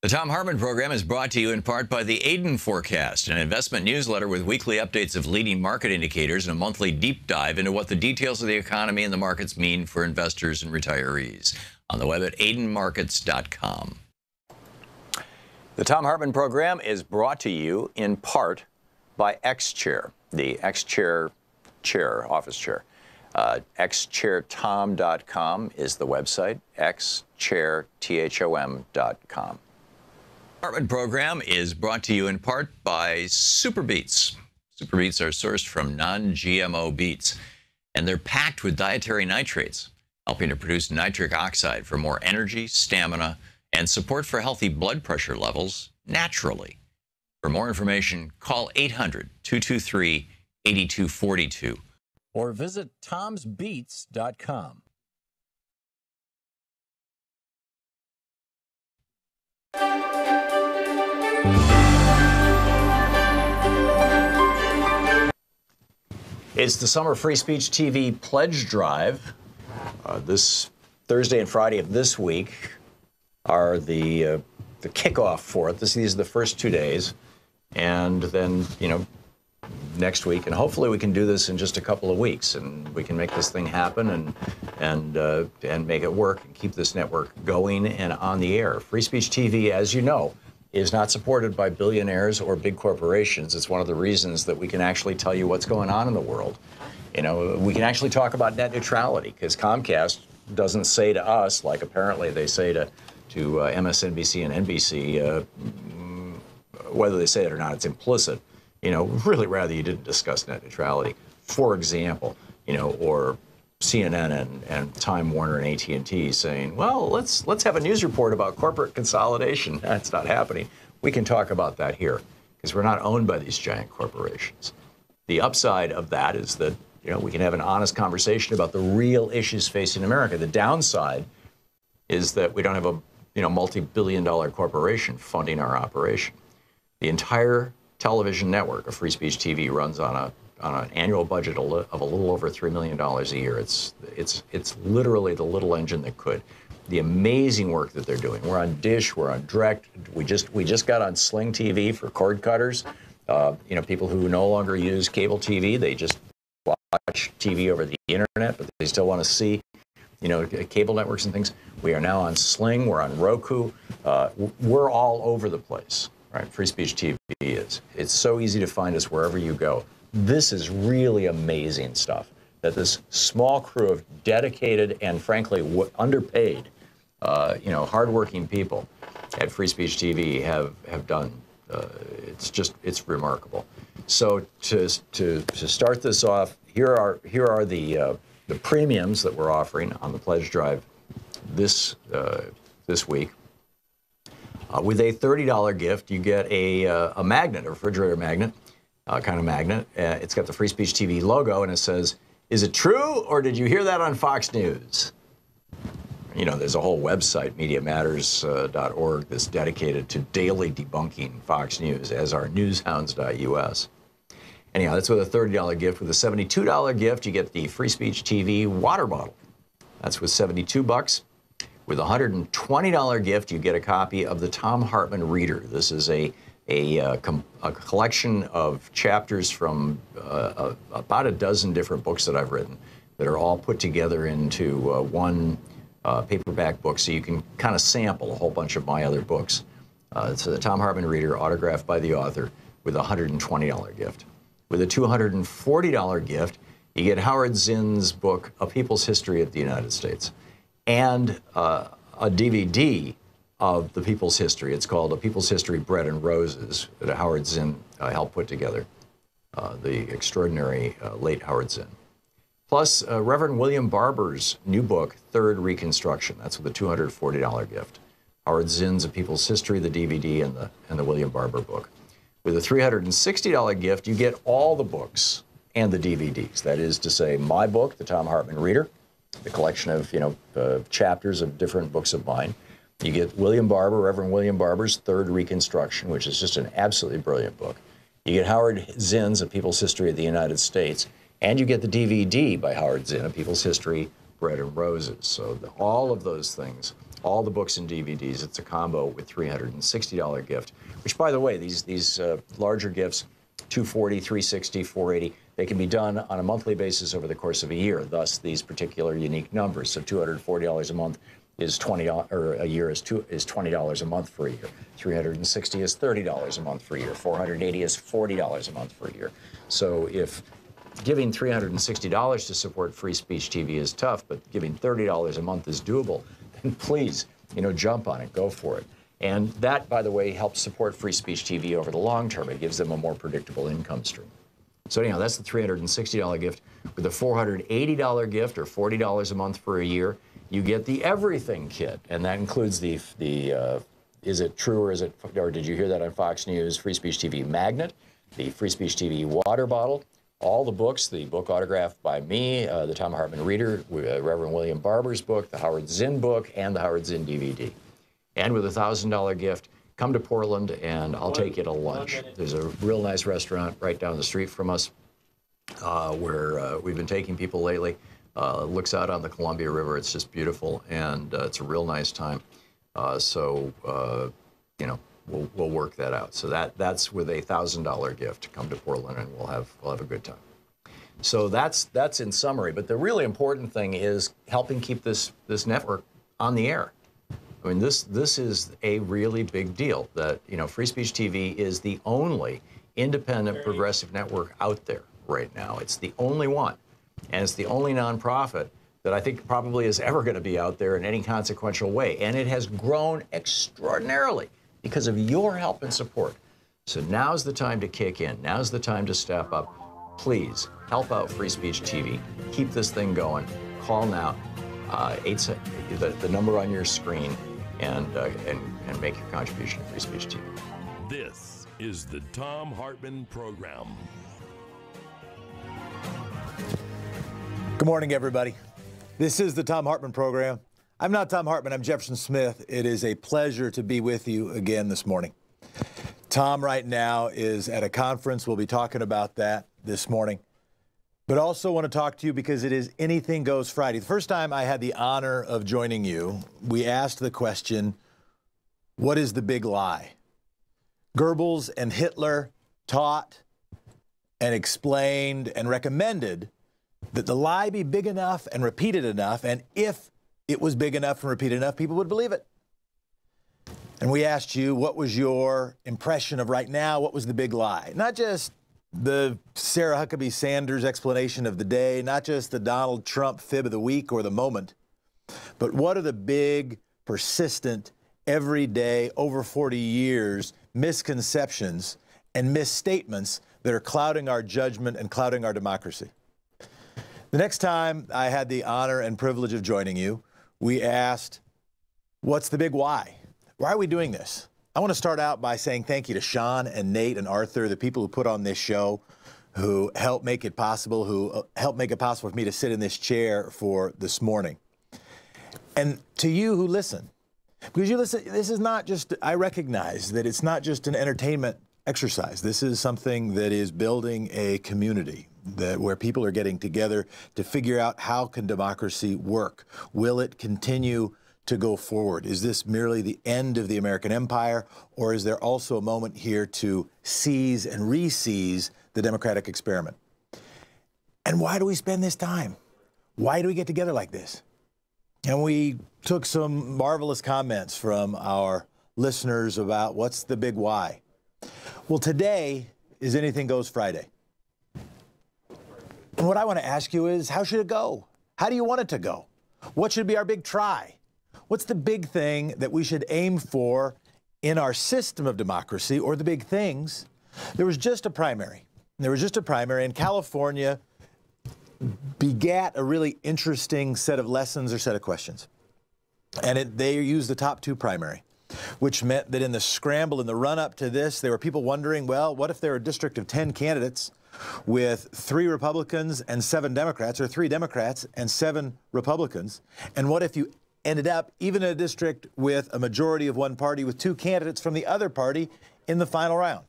The Thom Hartmann Program is brought to you in part by the Aiden Forecast, an investment newsletter with weekly updates of leading market indicators and a monthly deep dive into what the details of the economy and the markets mean for investors and retirees. On the web at aidenmarkets.com. The Thom Hartmann Program is brought to you in part by X-Chair, the X-Chair office chair. xchairthom.com is the website, xchairthom.com. Hartmann Program is brought to you in part by Super Beets. Super Beets are sourced from non-GMO beets, and they're packed with dietary nitrates, helping to produce nitric oxide for more energy, stamina, and support for healthy blood pressure levels naturally. For more information, call 800-223-8242 or visit tomsbeets.com. It's the Summer Free Speech TV Pledge Drive. This Thursday and Friday of this week are the kickoff for it. These are the first 2 days, and then next week, and hopefully we can do this in just a couple of weeks, and we can make this thing happen and make it work and keep this network going and on the air. Free Speech TV, as you know, is not supported by billionaires or big corporations. It's one of the reasons that we can actually tell you what's going on in the world. We can actually talk about net neutrality, because Comcast doesn't say to us, like apparently they say to MSNBC and NBC, whether they say it or not, it's implicit. Really rather you didn't discuss net neutrality, for example, or CNN and Time Warner and AT&T saying, well, let's have a news report about corporate consolidation. That's not happening. We can talk about that here because we're not owned by these giant corporations. The upside of that is that, we can have an honest conversation about the real issues facing America. The downside is that we don't have a, multi-billion-dollar corporation funding our operation. The entire television network of Free Speech TV runs on an annual budget of a little over $3 million a year. It's literally the little engine that could. The amazing work that they're doing. We're on Dish, we're on Direct. We just got on Sling TV for cord cutters. People who no longer use cable TV, they just watch TV over the internet, but they still want to see, cable networks and things. We are now on Sling, we're on Roku. We're all over the place. Right, Free Speech TV is. It's so easy to find us wherever you go. This is really amazing stuff that this small crew of dedicated and frankly underpaid, hardworking people at Free Speech TV have done. It's remarkable. So to start this off, here are the premiums that we're offering on the pledge drive this week. With a $30 gift, you get a magnet, a refrigerator magnet, kind of magnet. It's got the Free Speech TV logo, and it says, "Is it true, or did you hear that on Fox News?" There's a whole website, MediaMatters.org, that's dedicated to daily debunking Fox News, as are newshounds.us. Anyhow, that's with a $30 gift. With a $72 gift, you get the Free Speech TV water bottle. That's with $72. With a $120 gift, you get a copy of the Thom Hartmann Reader. This is a collection of chapters from about a dozen different books that I've written that are all put together into one paperback book, so you can kind of sample a whole bunch of my other books. So the Thom Hartmann Reader, autographed by the author, with a $120 gift. With a $240 gift, you get Howard Zinn's book, A People's History of the United States, and a DVD of the People's History. It's called A People's History, Bread and Roses, that Howard Zinn helped put together, the extraordinary late Howard Zinn. Plus, Reverend William Barber's new book, Third Reconstruction. That's with a $240 gift. Howard Zinn's A People's History, the DVD, and the William Barber book. With a $360 gift, you get all the books and the DVDs. That is to say, my book, the Thom Hartmann Reader, the collection of chapters of different books of mine. You get William Barber, Reverend William Barber's Third Reconstruction, which is just an absolutely brilliant book. You get Howard Zinn's A People's History of the United States, and you get the DVD by Howard Zinn, A People's History, Bread and Roses. So all of those things, all the books and DVDs. It's a combo with $360 gift, which, by the way, these larger gifts, $240, $360, $480, they can be done on a monthly basis over the course of a year, thus these particular unique numbers. So $240 a month is $20, or a year is $20 a month for a year. $360 is $30 a month for a year. $480 is $40 a month for a year. So if giving $360 to support Free Speech TV is tough, but giving $30 a month is doable, then please, jump on it, go for it. And that, by the way, helps support Free Speech TV over the long term. It gives them a more predictable income stream. So anyhow, that's the $360 gift. With a $480 gift, or $40 a month for a year, you get the everything kit, and that includes the is it true or did you hear that on Fox News, Free Speech TV magnet, the Free Speech TV water bottle, all the books, the book autographed by me, the Thom Hartmann Reader, Reverend William Barber's book, the Howard Zinn book, and the Howard Zinn DVD. And with a $1,000 gift, come to Portland and I'll take you to lunch. There's a real nice restaurant right down the street from us where we've been taking people lately. Looks out on the Columbia River. It's just beautiful, and it's a real nice time. We'll work that out. So that's with a $1,000 gift. Come to Portland, and we'll have a good time. So that's in summary. But the really important thing is helping keep this network on the air. I mean, this is a really big deal. That Free Speech TV is the only independent progressive network out there right now. It's the only one. And it's the only nonprofit that I think probably is ever going to be out there in any consequential way. And it has grown extraordinarily because of your help and support. So now's the time to kick in. Now's the time to step up. Please help out Free Speech TV. Keep this thing going. Call now, the number on your screen, and make your contribution to Free Speech TV. This is the Thom Hartmann Program. Good morning, everybody. This is the Thom Hartmann Program. I'm not Thom Hartmann, I'm Jefferson Smith. It is a pleasure to be with you again this morning. Tom right now is at a conference. We'll be talking about that this morning. But also want to talk to you because it is Anything Goes Friday. The first time I had the honor of joining you, we asked the question, what is the big lie? Goebbels and Hitler taught and explained and recommended that the lie be big enough and repeated enough, and if it was big enough and repeated enough, people would believe it. And we asked you, what was your impression of right now? What was the big lie? Not just the Sarah Huckabee Sanders explanation of the day, not just the Donald Trump fib of the week or the moment, but what are the big, persistent, everyday, over 40 years misconceptions and misstatements that are clouding our judgment and clouding our democracy? The next time I had the honor and privilege of joining you, we asked, what's the big why? Why are we doing this? I want to start out by saying thank you to Sean and Nate and Arthur, the people who put on this show, who helped make it possible, for me to sit in this chair for this morning. And to you who listen, because you listen, this is not just, I recognize that it's not just an entertainment exercise. This is something that is building a community where people are getting together to figure out how can democracy work. Will it continue to go forward? Is this merely the end of the American empire, or is there also a moment here to seize and re-seize the democratic experiment? And why do we spend this time? Why do we get together like this? And we took some marvelous comments from our listeners about what's the big why. Well, today is Anything Goes Friday. And what I want to ask you is, how should it go? How do you want it to go? What should be our big try? What's the big thing that we should aim for in our system of democracy, or the big things? There was just a primary. And California begat a really interesting set of lessons or set of questions. And they used the top two primary, which meant that in the scramble, in the run-up to this, there were people wondering, well, what if there are a district of 10 candidates with 3 Republicans and 7 Democrats, or 3 Democrats and 7 Republicans? And what if you ended up even in a district with a majority of one party with 2 candidates from the other party in the final round?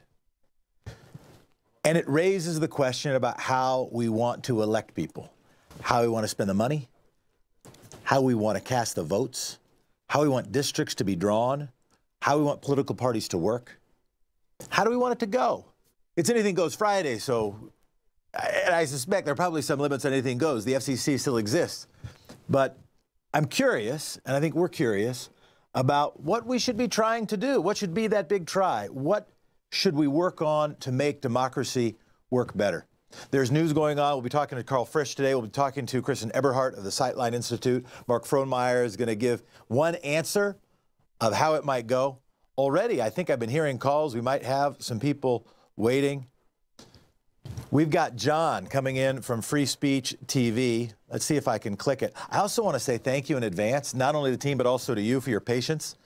And it raises the question about how we want to elect people, how we want to spend the money, how we want to cast the votes, how we want districts to be drawn, how we want political parties to work. How do we want it to go? It's anything goes Friday, so and I suspect there are probably some limits on anything goes. The FCC still exists. But I'm curious, and I think we're curious, about what we should be trying to do. What should be that big try? What should we work on to make democracy work better? There's news going on. We'll be talking to Carl Frisch today. We'll be talking to Kristen Eberhardt of the Sightline Institute. Mark Frohnmeyer is going to give one answer of how it might go. Already, I think I've been hearing calls. We might have some people waiting. We've got John coming in from Free Speech TV. Let's see if I can click it. I also want to say thank you in advance, not only to the team, but also to you for your patience.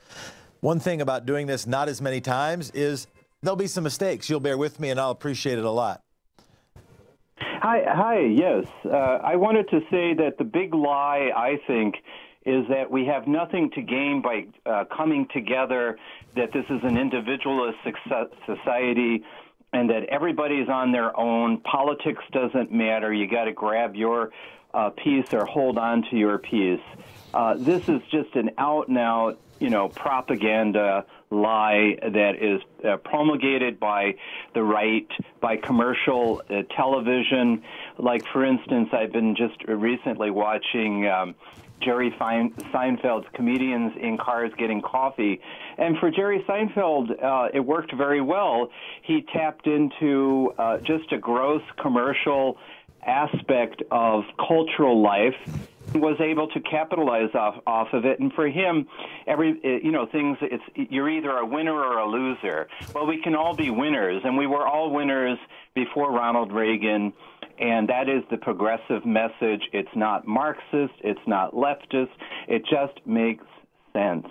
One thing about doing this not as many times is there'll be some mistakes. You'll bear with me, and I'll appreciate it a lot. Hi, yes. I wanted to say that the big lie, I think, is that we have nothing to gain by coming together, that this is an individualist society, and that everybody's on their own. Politics doesn't matter. You got to grab your piece or hold on to your piece. This is just an out-and-out, propaganda lie that is promulgated by the right, by commercial television. Like, for instance, I've been just recently watching Jerry Seinfeld's Comedians in Cars Getting Coffee. And for Jerry Seinfeld, it worked very well. He tapped into just a gross commercial aspect of cultural life, was able to capitalize off of it. And for him, you're either a winner or a loser. Well, we can all be winners, and we were all winners before Ronald Reagan. And that is the progressive message. It's not Marxist. It's not leftist. It just makes sense.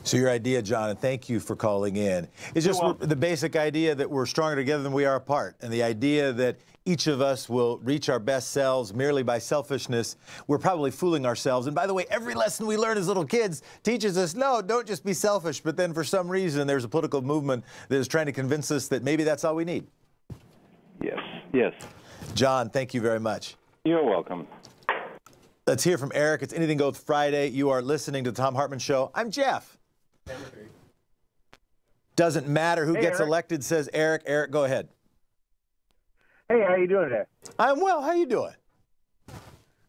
So your idea, John, and thank you for calling in, is just the basic idea that we're stronger together than we are apart. And the idea that each of us will reach our best selves merely by selfishness. We're probably fooling ourselves. And by the way, every lesson we learn as little kids teaches us, no, don't just be selfish. But then for some reason, there's a political movement that is trying to convince us that maybe that's all we need. Yes. John, thank you very much. You're welcome. Let's hear from Eric. It's Anything Goes Friday. You are listening to the Thom Hartmann Show. I'm Jeff. Doesn't matter who gets elected, says Eric. Eric, go ahead. Hey, how you doing today? I'm well. How you doing?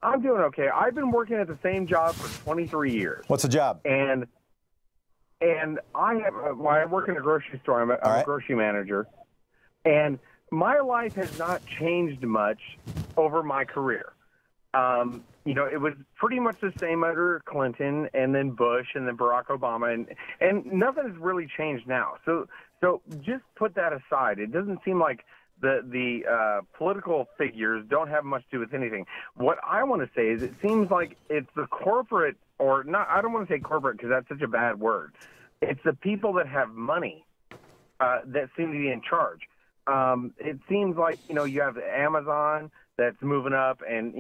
I'm doing okay. I've been working at the same job for 23 years. What's the job? And I work in a grocery store. I'm a grocery manager. And my life has not changed much over my career. It was pretty much the same under Clinton and then Bush and then Barack Obama, and nothing has really changed now. So just put that aside. It doesn't seem like the political figures don't have much to do with anything. What I want to say is it seems like it's the corporate, or not, I don't want to say corporate because that's such a bad word. It's the people that have money that seem to be in charge. It seems like, you have Amazon that's moving up and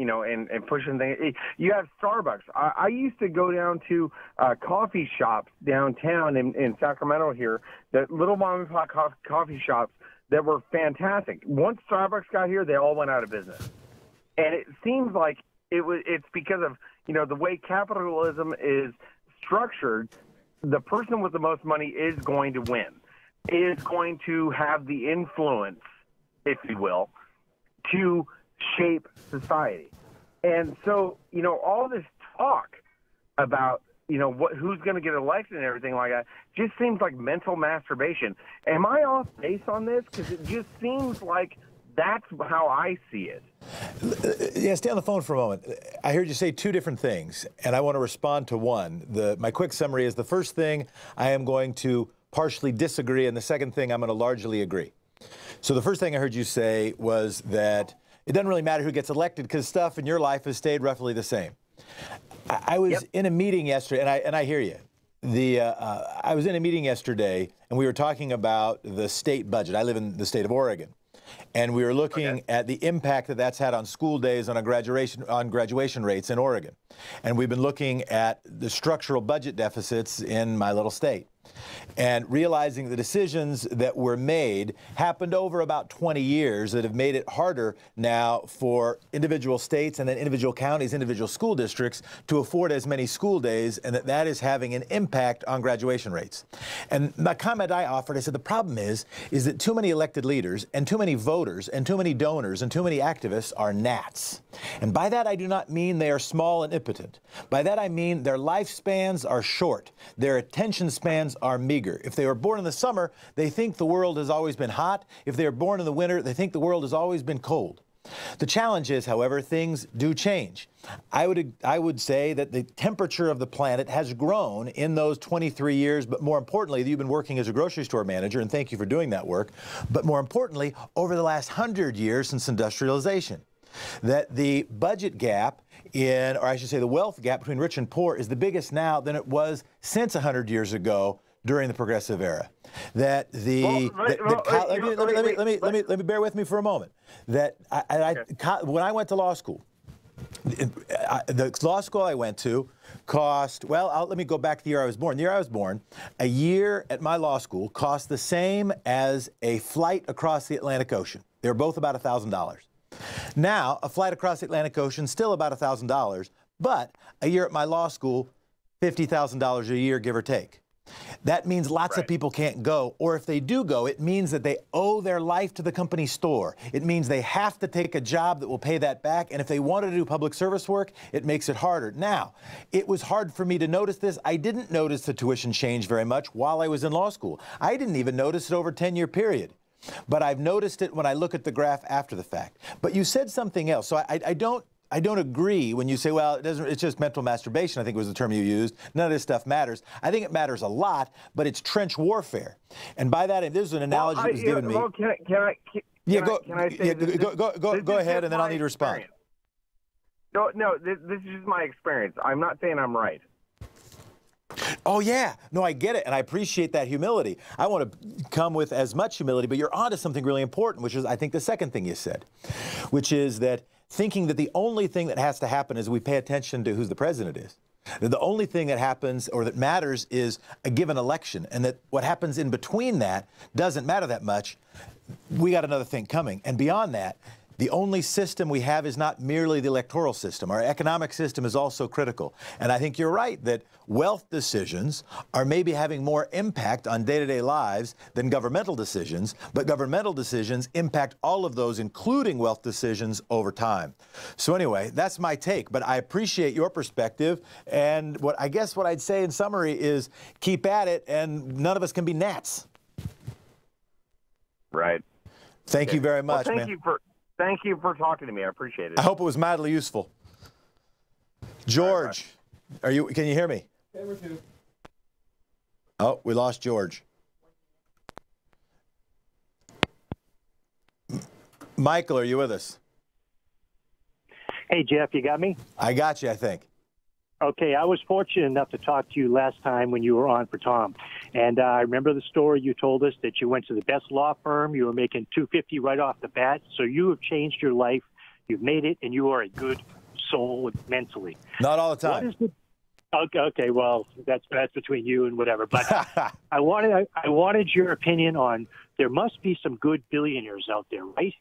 pushing things. You have Starbucks. I used to go down to coffee shops downtown in Sacramento here, that little mom and pop coffee shops that were fantastic. Once Starbucks got here, they all went out of business. And it seems like it's because of, the way capitalism is structured. The person with the most money is going to win, is going to have the influence, if you will, to shape society. And so, all this talk about, who's going to get elected and everything like that just seems like mental masturbation. Am I off base on this? Because it just seems like that's how I see it. Yeah, stay on the phone for a moment. I heard you say two different things, and I want to respond to one. My quick summary is the first thing I am going to partially disagree, and the second thing I'm going to largely agree. So the first thing I heard you say was that it doesn't really matter who gets elected because stuff in your life has stayed roughly the same. I was in a meeting yesterday, and I hear you. I was in a meeting yesterday, and we were talking about the state budget. I live in the state of Oregon, and we were looking at the impact that that's had on school days, on graduation rates in Oregon. And we've been looking at the structural budget deficits in my little state. and realizing the decisions that were made happened over about 20 years that have made it harder now for individual states and then individual counties, individual school districts to afford as many school days, and that is having an impact on graduation rates. And my comment I offered, I said the problem is that too many elected leaders and too many voters and too many donors and too many activists are gnats. And by that I do not mean they are small and impotent. By that I mean their lifespans are short. Their attention spans are meager. If they were born in the summer, they think the world has always been hot. If they are born in the winter, they think the world has always been cold. The challenge is, however, things do change. I would say that the temperature of the planet has grown in those 23 years, but more importantly, you've been working as a grocery store manager, and thank you for doing that work, but more importantly, over the last 100 years since industrialization. That the budget gap or I should say the wealth gap between rich and poor is the biggest now than it was since 100 years ago during the progressive era. That let me bear with me for a moment. That when I went to law school, the law school I went to cost, let me go back to the year I was born. The year I was born, a year at my law school cost the same as a flight across the Atlantic Ocean. They were both about $1,000. Now, a flight across the Atlantic Ocean, still about $1,000, but a year at my law school, $50,000 a year, give or take. That means lots of people can't go, or if they do go, it means that they owe their life to the company store. It means they have to take a job that will pay that back, and if they want to do public service work, it makes it harder. Now, it was hard for me to notice this. I didn't notice the tuition change very much while I was in law school. I didn't even notice it over a 10-year period. But I've noticed it when I look at the graph after the fact. But you said something else, so I don't agree when you say, well, it's just mental masturbation, I think was the term you used. None of this stuff matters. I think it matters a lot, but it's trench warfare. And by that, this is an analogy that was given me. Well, can I say go ahead, and then I'll need to respond. No, this is just my experience. I'm not saying I'm right. Oh, yeah. No, I get it, and I appreciate that humility. I want to come with as much humility, but you're onto something really important, which is, I think, the second thing you said, which is that thinking that the only thing that has to happen is we pay attention to who the president is. That the only thing that happens or that matters is a given election, and that what happens in between that doesn't matter that much. We got another thing coming. And beyond that, the only system we have is not merely the electoral system. Our economic system is also critical. And I think you're right that wealth decisions are maybe having more impact on day-to-day lives than governmental decisions, but governmental decisions impact all of those, including wealth decisions, over time. So anyway, that's my take, but I appreciate your perspective. And what I'd say in summary is keep at it, and none of us can be gnats. Right. Thank you very much, man. Thank you for talking to me. I appreciate it. I hope it was mildly useful. George, can you hear me? Yeah, we're two. Oh, we lost George. Michael, are you with us? Hey, Jeff, you got me? I got you, I think. Okay, I was fortunate enough to talk to you last time when you were on for Tom. And I remember the story you told us that you went to the best law firm. You were making $250 right off the bat. So you have changed your life. You've made it, and you are a good soul mentally. Not all the time. Okay, well, that's between you and whatever. But I wanted your opinion on there must be some good billionaires out there, right?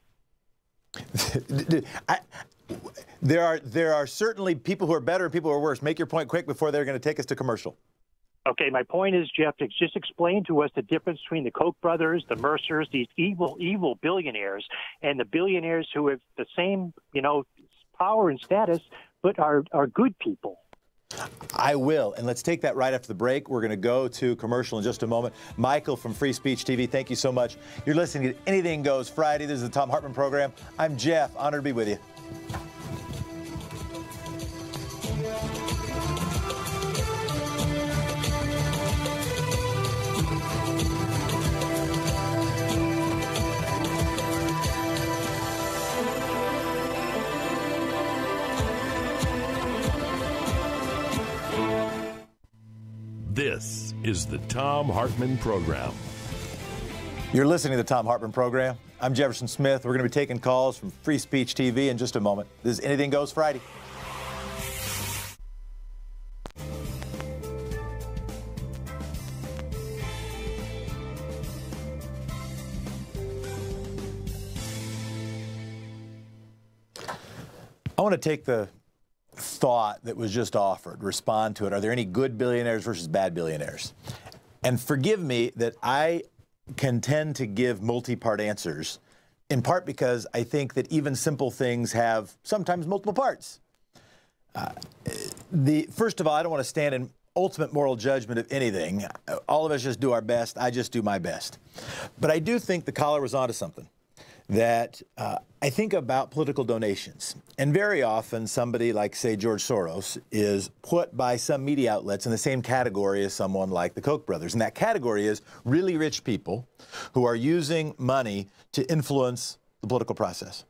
There are certainly people who are better and people who are worse. Make your point quick before they're going to take us to commercial. Okay, my point is, Jeff, to just explain to us the difference between the Koch brothers, the Mercers, these evil billionaires, and the billionaires who have the same, power and status, but are good people. I will, and let's take that right after the break. We're going to go to commercial in just a moment. Michael from Free Speech TV, thank you so much. You're listening to Anything Goes Friday. This is the Thom Hartmann Program. I'm Jeff. Honored to be with you. This is the Thom Hartmann Program. You're listening to the Thom Hartmann Program. I'm Jefferson Smith. We're going to be taking calls from Free Speech TV in just a moment. This is Anything Goes Friday. want to take the thought that was just offered, respond to it. Are there any good billionaires versus bad billionaires? And forgive me that I can tend to give multi-part answers, in part because I think that even simple things have sometimes multiple parts. First of all, I don't want to stand in ultimate moral judgment of anything. All of us just do our best. I just do my best. But I do think the caller was onto something. That I think about political donations. And very often somebody like, say, George Soros is put by some media outlets in the same category as someone like the Koch brothers. And that category is really rich people who are using money to influence the political process.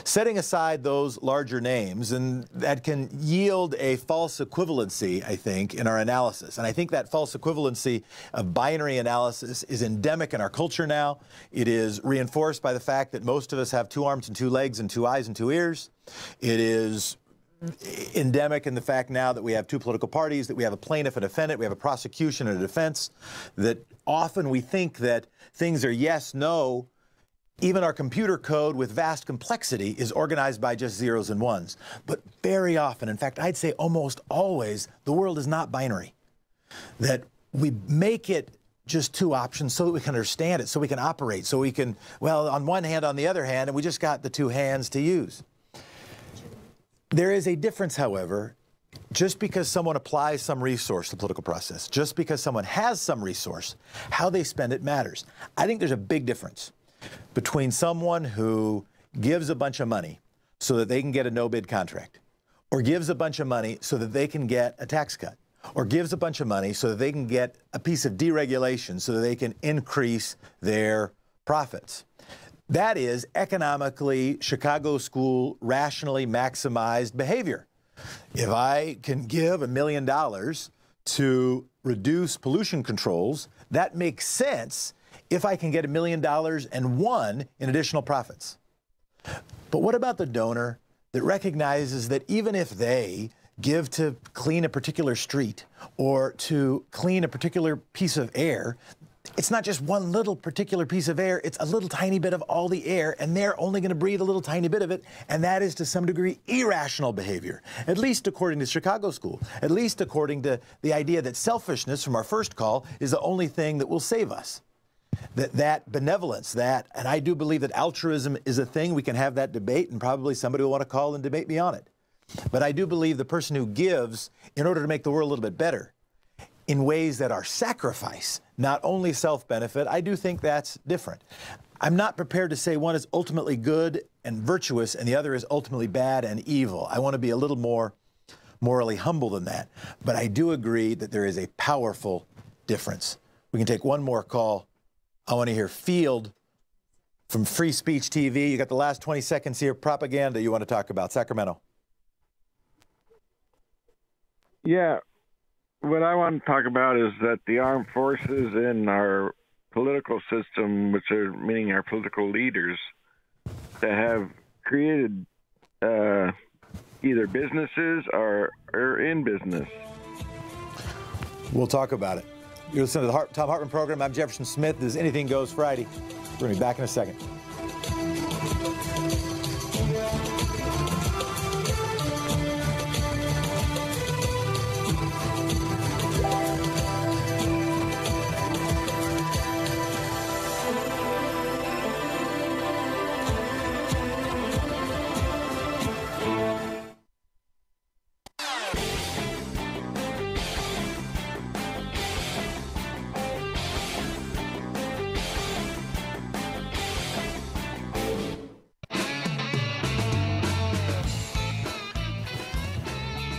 Setting aside those larger names, and that can yield a false equivalency, I think, in our analysis. And I think that false equivalency of binary analysis is endemic in our culture now. It is reinforced by the fact that most of us have 2 arms and 2 legs and 2 eyes and 2 ears. It is endemic in the fact now that we have 2 political parties, that we have a plaintiff and defendant, we have a prosecution and a defense, that often we think that things are yes, no. Even our computer code with vast complexity is organized by just zeros and ones. But very often, in fact, I'd say almost always, the world is not binary. That we make it just 2 options so that we can understand it, so we can operate, so we can, well, on one hand, on the other hand, and we just got the 2 hands to use. There is a difference, however, just because someone applies some resource to the political process, just because someone has some resource, how they spend it matters. I think there's a big difference between someone who gives a bunch of money so that they can get a no-bid contract, or gives a bunch of money so that they can get a tax cut, or gives a bunch of money so that they can get a piece of deregulation so that they can increase their profits. That is economically Chicago school, rationally maximized behavior. If I can give $1 million to reduce pollution controls, that makes sense if I can get $1 million and 1 in additional profits. But what about the donor that recognizes that even if they give to clean a particular street or to clean a particular piece of air, it's not just one little particular piece of air, it's a little tiny bit of all the air, and they're only going to breathe a little tiny bit of it, and that is to some degree irrational behavior, at least according to Chicago School, at least according to the idea that selfishness from our first call is the only thing that will save us. That benevolence, and I do believe that altruism is a thing. We can have that debate, and probably somebody will want to call and debate me on it. But I do believe the person who gives in order to make the world a little bit better in ways that are sacrifice, not only self-benefit, I do think that's different. I'm not prepared to say one is ultimately good and virtuous and the other is ultimately bad and evil. I want to be a little more morally humble than that. But I do agree that there is a powerful difference. We can take one more call. I want to hear Field from Free Speech TV. You got the last 20 seconds here. Propaganda you want to talk about. Sacramento. Yeah. What I want to talk about is that the armed forces in our political system, which are meaning our political leaders, that have created either businesses or in business. We'll talk about it. You're listening to the Thom Hartmann Program. I'm Jefferson Smith. This is Anything Goes Friday. We're going to be back in a second.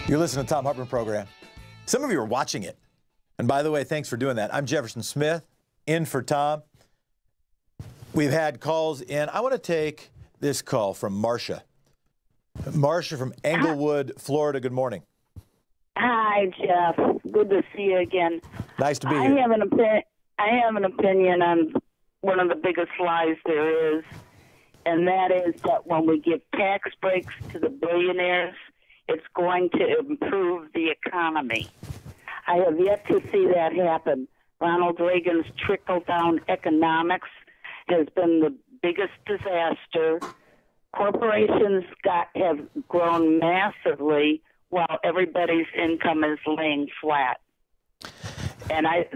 You're listening to the Thom Hartmann Program. Some of you are watching it. And by the way, thanks for doing that. I'm Jefferson Smith, in for Tom. We've had calls in. I want to take this call from Marcia. Marcia from Englewood, Florida. Good morning. Hi, Jeff. Good to see you again. Nice to be here. I have an opinion on one of the biggest lies there is, and that is that when we give tax breaks to the billionaires, it's going to improve the economy. I have yet to see that happen. Ronald Reagan's trickle-down economics has been the biggest disaster corporations have grown massively while everybody's income is laying flat. And I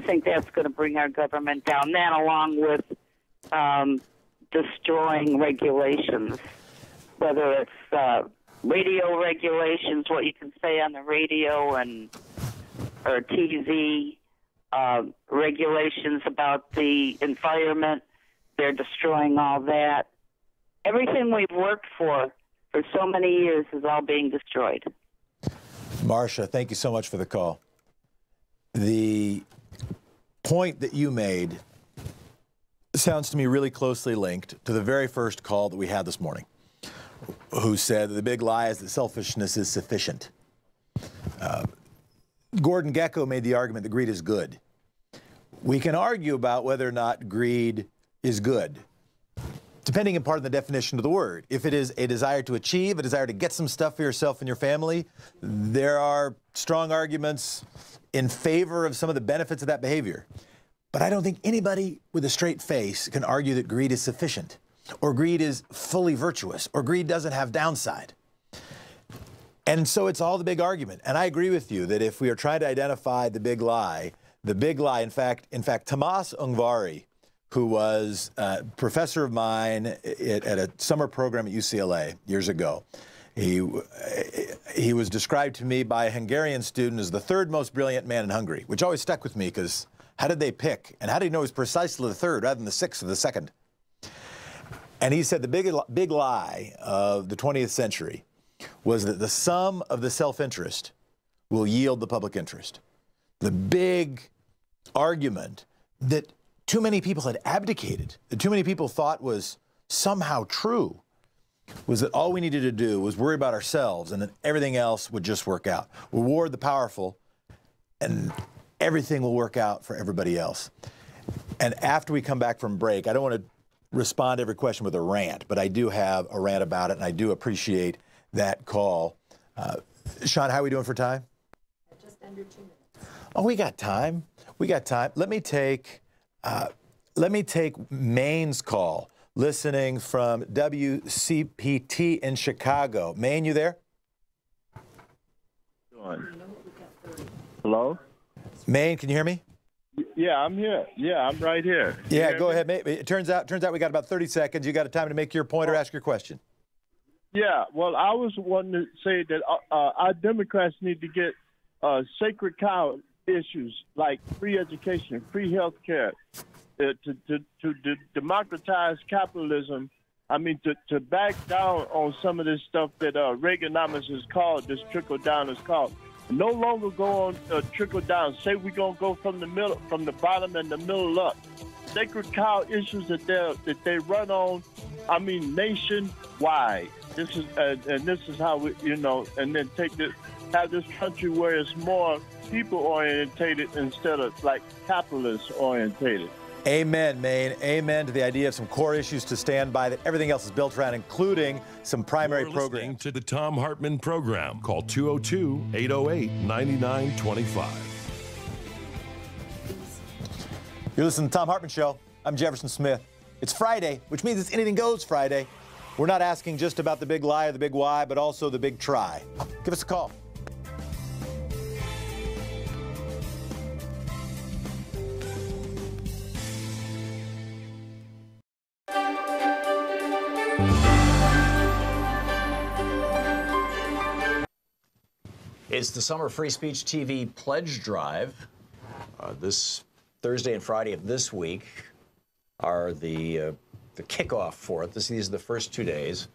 think that's going to bring our government down. That, along with destroying regulations, whether it's radio regulations, what you can say on the radio or TV, regulations about the environment. They're destroying all that. Everything we've worked for so many years is all being destroyed. Marcia, thank you so much for the call. The point that you made sounds to me really closely linked to the very first call that we had this morning, who said that the big lie is that selfishness is sufficient. Gordon Gekko made the argument that greed is good. We can argue about whether or not greed is good, depending upon the definition of the word. If it is a desire to achieve, a desire to get some stuff for yourself and your family, there are strong arguments in favor of some of the benefits of that behavior. But I don't think anybody with a straight face can argue that greed is sufficient, or greed is fully virtuous, or greed doesn't have downside. And so it's all the big argument. And I agree with you that if we are trying to identify the big lie, in fact, Tomas Ungvari, who was a professor of mine at a summer program at UCLA years ago, he was described to me by a Hungarian student as the third most brilliant man in Hungary, which always stuck with me, because how did they pick? And how did he know he was precisely the third rather than the sixth or the second? And he said the big lie of the 20th century was that the sum of the self-interest will yield the public interest. The big argument that too many people had abdicated, that too many people thought was somehow true, was that all we needed to do was worry about ourselves, and then everything else would just work out. Reward the powerful, and everything will work out for everybody else. And after we come back from break, I don't want to respond to every question with a rant, but I do have a rant about it, and I do appreciate that call. Sean, how are we doing for time? Just under 2 minutes. Oh, we got time. We got time. Let me take Maine's call, listening from WCPT in Chicago. Maine, you there? Hello? Maine, can you hear me? Yeah, I'm here. Yeah, I'm right here. Yeah, go ahead. It turns out we got about 30 seconds. You got time to make your point or ask your question. Yeah, well, I was wanting to say that our Democrats need to get sacred cow issues like free education, free health care, to democratize capitalism. I mean, to back down on some of this stuff that Reaganomics is called, this trickle down is called. No longer go on trickle down. Say we're gonna go from the bottom and the middle up. Sacred cow issues that they run on. I mean, nationwide. This is how we, and then have this country where it's more people orientated instead of like capitalist orientated. Amen, Maine. Amen to the idea of some core issues to stand by that everything else is built around, including some primary programs. To the Thom Hartmann Program. Call 202-808-9925. You're listening to the Thom Hartmann Show. I'm Jefferson Smith. It's Friday, which means it's Anything Goes Friday. We're not asking just about the big lie or the big why, but also the big try. Give us a call. It's the Summer Free Speech TV Pledge Drive. This Thursday and Friday of this week are the kickoff for it. These are the first 2 days.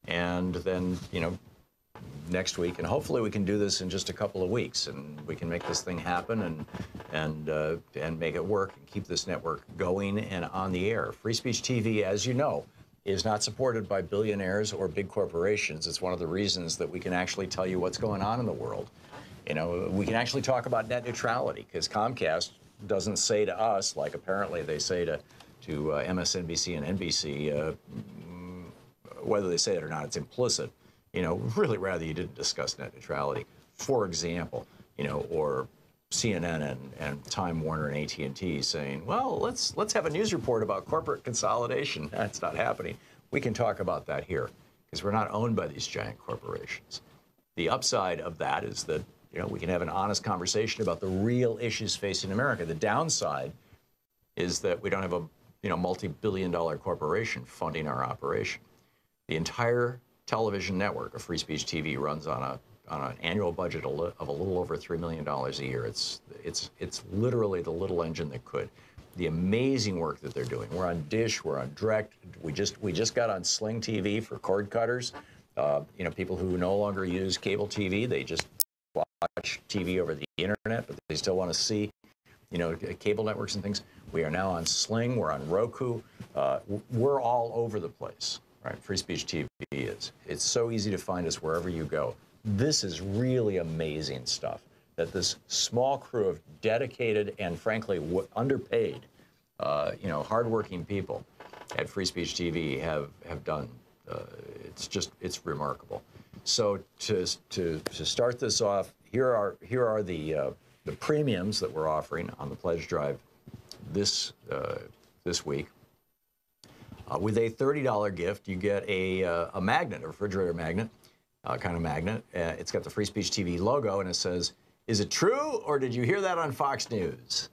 And then, next week, and hopefully we can do this in just a couple of weeks, and we can make this thing happen and make it work and keep this network going and on the air. Free Speech TV, as you know, is not supported by billionaires or big corporations. It's one of the reasons that we can actually tell you what's going on in the world. We can actually talk about net neutrality, because Comcast doesn't say to us, like apparently they say to MSNBC and NBC, whether they say it or not, it's implicit. Really rather you didn't discuss net neutrality, for example, or CNN and Time Warner and AT&T saying, well, let's have a news report about corporate consolidation. That's not happening. we can talk about that here because we're not owned by these giant corporations. The upside of that is that, you know, we can have an honest conversation about the real issues facing America. The downside is that we don't have a, you know, multi-billion-dollar corporation funding our operation. The entire television network of Free Speech TV runs on an annual budget of a little over $3 million a year. It's literally the little engine that could. The amazing work that they're doing. We're on Dish, we're on Direct. We just got on Sling TV for cord cutters. You know, people who no longer use cable TV, they just watch TV over the internet, but they still want to see, you know, cable networks and things. We are now on Sling, we're on Roku. We're all over the place, right? Free Speech TV is. It's so easy to find us wherever you go. This is really amazing stuff that this small crew of dedicated and frankly underpaid, you know, hardworking people at Free Speech TV have done. It's remarkable. So to start this off, here are the premiums that we're offering on the pledge drive this week. With a $30 gift, you get a magnet, a refrigerator magnet, kind of magnet. It's got the Free Speech TV logo, and it says, "Is it true, or did you hear that on Fox News?"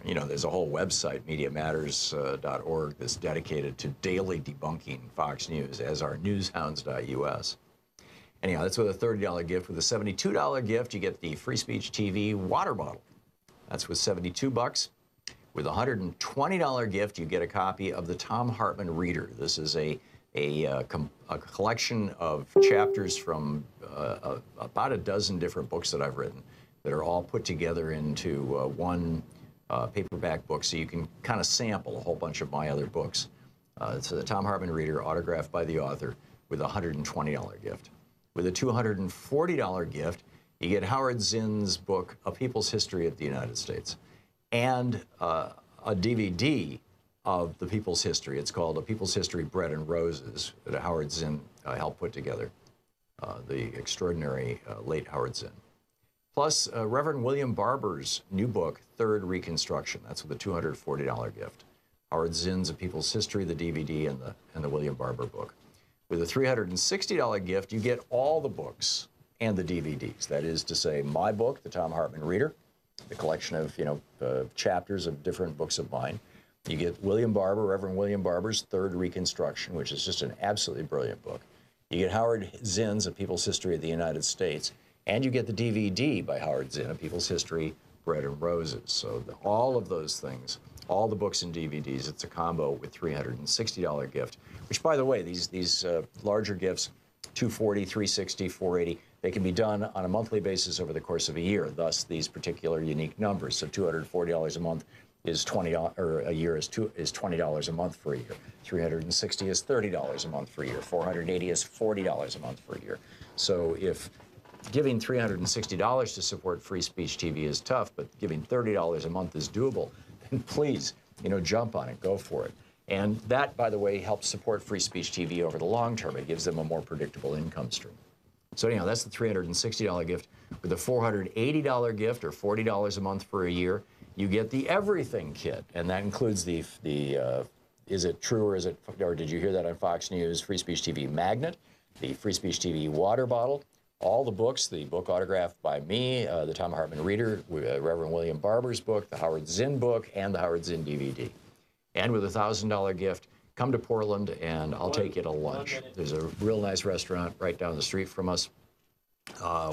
You know, there's a whole website, MediaMatters.org, that's dedicated to daily debunking Fox News, as are newshounds.us. Anyhow, that's with a $30 gift. With a $72 gift, you get the Free Speech TV water bottle. That's with $72. With a $120 gift, you get a copy of the Thom Hartmann Reader. This is a collection of chapters from about a dozen different books that I've written that are all put together into one paperback book, so you can kind of sample a whole bunch of my other books. It's the Thom Hartmann Reader, autographed by the author, with a $120 gift. With a $240 gift, you get Howard Zinn's book, A People's History of the United States, and a DVD of the People's History. It's called A People's History, Bread and Roses, that Howard Zinn helped put together, the extraordinary late Howard Zinn. Plus, Reverend William Barber's new book, Third Reconstruction. That's with a $240 gift. Howard Zinn's A People's History, the DVD, and the William Barber book. With a $360 gift, you get all the books and the DVDs. That is to say, my book, the Thom Hartmann Reader, the collection of, you know, chapters of different books of mine. You get William Barber, Reverend William Barber's Third Reconstruction, which is just an absolutely brilliant book. You get Howard Zinn's A People's History of the United States, and you get the DVD by Howard Zinn, A People's History, Bread and Roses. So all of those things, all the books and DVDs, it's a combo with $360 gift, which, by the way, these larger gifts, $240, $360, $480, they can be done on a monthly basis over the course of a year, thus these particular unique numbers. So $240 a month is $20, or a year is $20 a month for a year. $360 is $30 a month for a year. $480 is $40 a month for a year. So if giving $360 to support Free Speech TV is tough, but giving $30 a month is doable, then please, you know, jump on it, go for it. And that, by the way, helps support Free Speech TV over the long term. It gives them a more predictable income stream. So anyhow, that's the $360 gift. With a $480 gift, or $40 a month for a year, you get the Everything Kit, and that includes the Is It True or Did You Hear That on Fox News Free Speech TV magnet, the Free Speech TV water bottle, all the books, the book autographed by me, the Thom Hartmann Reader, Reverend William Barber's book, the Howard Zinn book, and the Howard Zinn DVD. And with a $1,000 gift, come to Portland and I'll take you to lunch. There's a real nice restaurant right down the street from us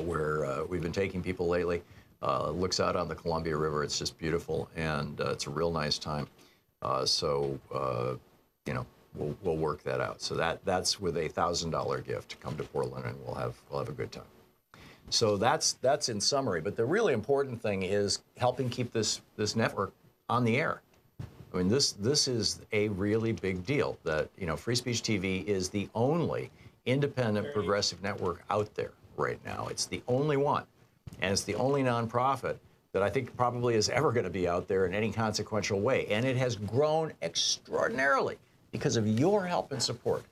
where we've been taking people lately. Looks out on the Columbia River. It's just beautiful, and it's a real nice time. You know, we'll work that out. So that's with a $1,000 gift. Come to Portland, and we'll have a good time. So that's in summary. But the really important thing is helping keep this network on the air. I mean, this is a really big deal. That, you know, Free Speech TV is the only independent progressive network out there right now. It's the only one, and it's the only nonprofit that I think probably is ever going to be out there in any consequential way. And it has grown extraordinarily because of your help and support.